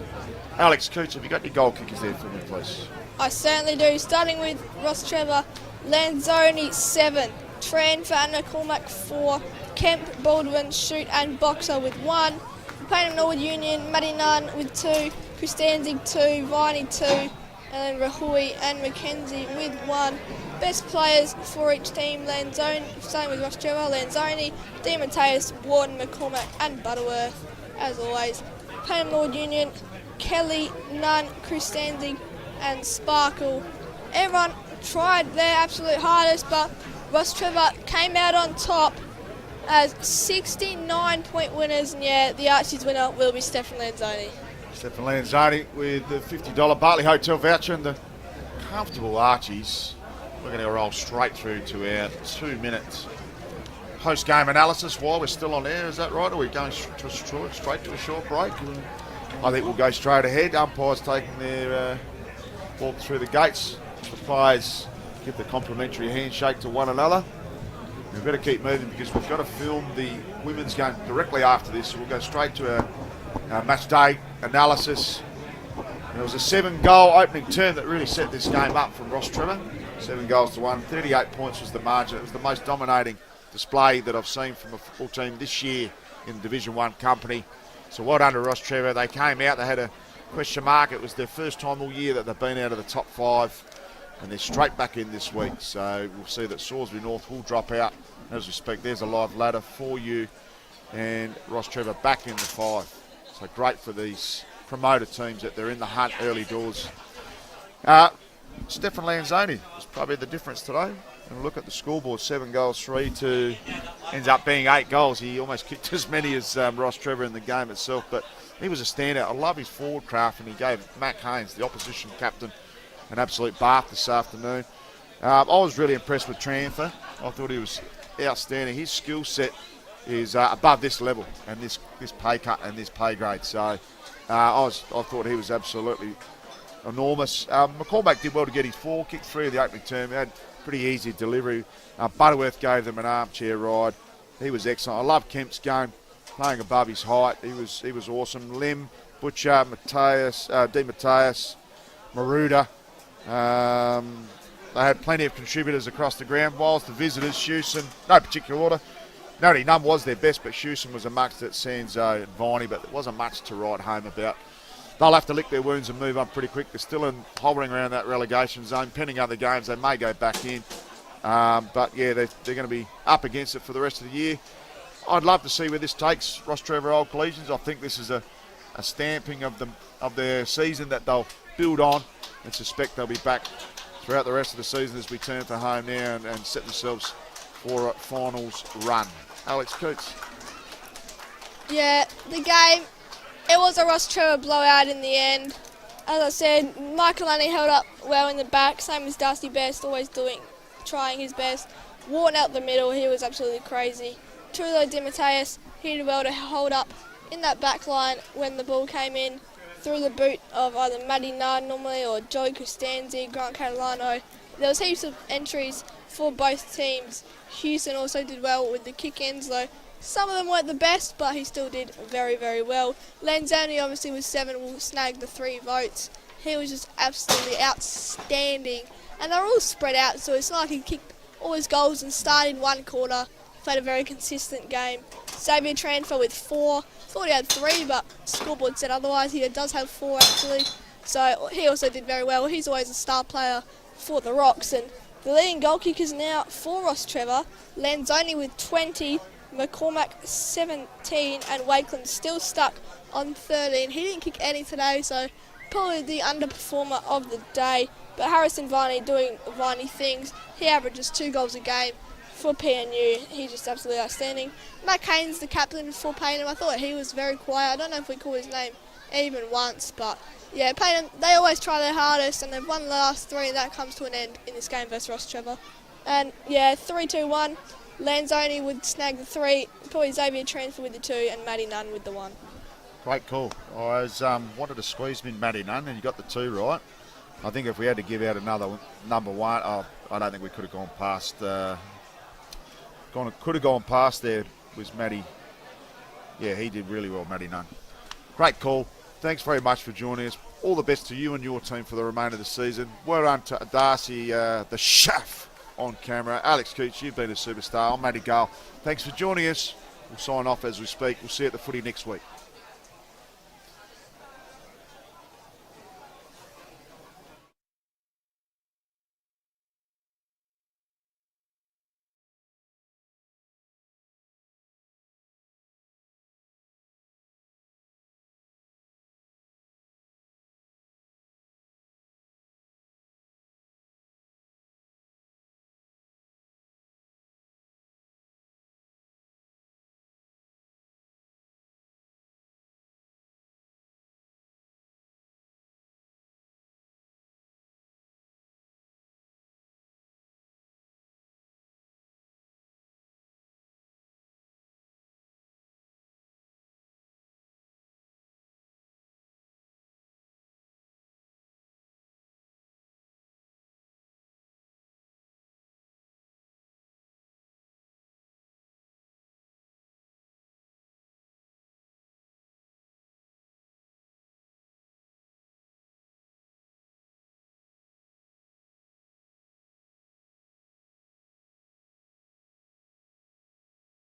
Alex Coots, have you got your goal kickers there for me, please?
I certainly do. Starting with Rostrevor, Lanzoni 7, Tranfer and McCormack 4, Kemp, Baldwin, Shoot and Boxer with 1, Payneham Norwood Union, Matty Nunn with 2, Christanzig 2, Viney 2, and then Rahui and Mackenzie with 1. Best players for each team, Lanzoni, same with Rostrevor, Lanzoni, Di Mateus, Warden, McCormack and Butterworth, as always. Payneham Norwood Union, Kelly, Nunn, Christanzig and Sparkle. Everyone tried their absolute hardest, but Rostrevor came out on top as 69-point winners, and yeah, the Archies winner will be Stefan Lanzoni.
Stefan Lanzoni with the $50 Bartley Hotel voucher and the comfortable Archies. We're going to roll straight through to our 2 minutes post-game analysis while we're still on air. Is that right? Or are we going straight to a short break? I think we'll go straight ahead. Umpires taking their walk through the gates. The players give the complimentary handshake to one another. We better keep moving because we've got to film the women's game directly after this. So we'll go straight to our match day analysis. There was a 7-goal opening term that really set this game up from Rostrevor. 7 goals to 1. 38 points was the margin. It was the most dominating display that I've seen from a football team this year in the Division 1 company. So well done to Rostrevor. They came out, they had a question mark. It was their first time all year that they've been out of the top 5. And they're straight back in this week. So we'll see that Salisbury North will drop out. As we speak, there's a live ladder for you. And Rostrevor back in the 5. So great for these promoted teams that they're in the hunt early doors. Stefan Lanzoni was probably the difference today. And look at the scoreboard, 7 goals, 3 to ends up being 8 goals. He almost kicked as many as Rostrevor in the game itself, but he was a standout. I love his forward craft, and he gave Mac Haynes, the opposition captain, an absolute bath this afternoon. I was really impressed with Tranfer. I thought he was outstanding. His skill set is above this level and this pay cut and this pay grade. So I thought he was absolutely enormous. McCormack did well to get his 4, kicked 3 of the opening term. He had pretty easy delivery. Butterworth gave them an armchair ride. He was excellent. I love Kemp's game, playing above his height. He was awesome. Lim, Butcher, Mateus, Di Mateus, Maruda. They had plenty of contributors across the ground, whilst the visitors, Hewson, no particular order. None was their best, but Hewson was amongst it, Sanzo and Viney, but there wasn't much to write home about. They'll have to lick their wounds and move on pretty quick. They're still hovering around that relegation zone. Pending other games, they may go back in. But yeah, they're going to be up against it for the rest of the year. I'd love to see where this takes Rostrevor Old Collegians. I think this is a stamping of their season that they'll build on, and suspect they'll be back throughout the rest of the season as we turn to home now and set themselves for a finals run. Alex Coots.
Yeah, the game, it was a Rostrevor blowout in the end. As I said, Michael Lunny held up well in the back, same as Dusty Best, always trying his best. Warden out the middle, he was absolutely crazy. Trulo Di Mateus, he did well to hold up in that back line when the ball came in through the boot of either Matty Nard normally or Joey Costanzi, Grant Catalano. There was heaps of entries for both teams. Hewson also did well with the kick-ins, though some of them weren't the best, but he still did very, very well. Lanzoni obviously with 7 will snag the 3 votes. He was just absolutely outstanding. And they're all spread out, so it's not like he kicked all his goals and started one quarter. Played a very consistent game. Xavier Tranfer with 4. Thought he had 3, but scoreboard said otherwise. He does have 4 actually. So he also did very well. He's always a star player for the Rocks. And the leading goal kickers now for Rostrevor. Lanzoni with 20. McCormack 17, and Wakeland still stuck on 13. He didn't kick any today, so probably the underperformer of the day. But Harrison Viney doing Viney things. He averages 2 goals a game for PNU. He's just absolutely outstanding. Mac Haynes, the captain for Payneham, I thought he was very quiet. I don't know if we call his name even once. But yeah, Payneham, they always try their hardest, and they've won the last 3, and that comes to an end in this game versus Rostrevor. And yeah, 3-2-1. Lanzoni would snag the 3, probably Xavier transfer with the 2, and Matty Nunn with the 1.
Great call. I was wanted to squeeze in Matty Nunn, and you got the 2 right. I think if we had to give out another number 1, I don't think we could have gone past. Could have gone past there was Matty. Yeah, he did really well, Matty Nunn. Great call. Thanks very much for joining us. All the best to you and your team for the remainder of the season. Well done to Darcy, the chef on camera. Alex Cooch, you've been a superstar. I'm Matty Gale. Thanks for joining us. We'll sign off as we speak. We'll see you at the footy next week.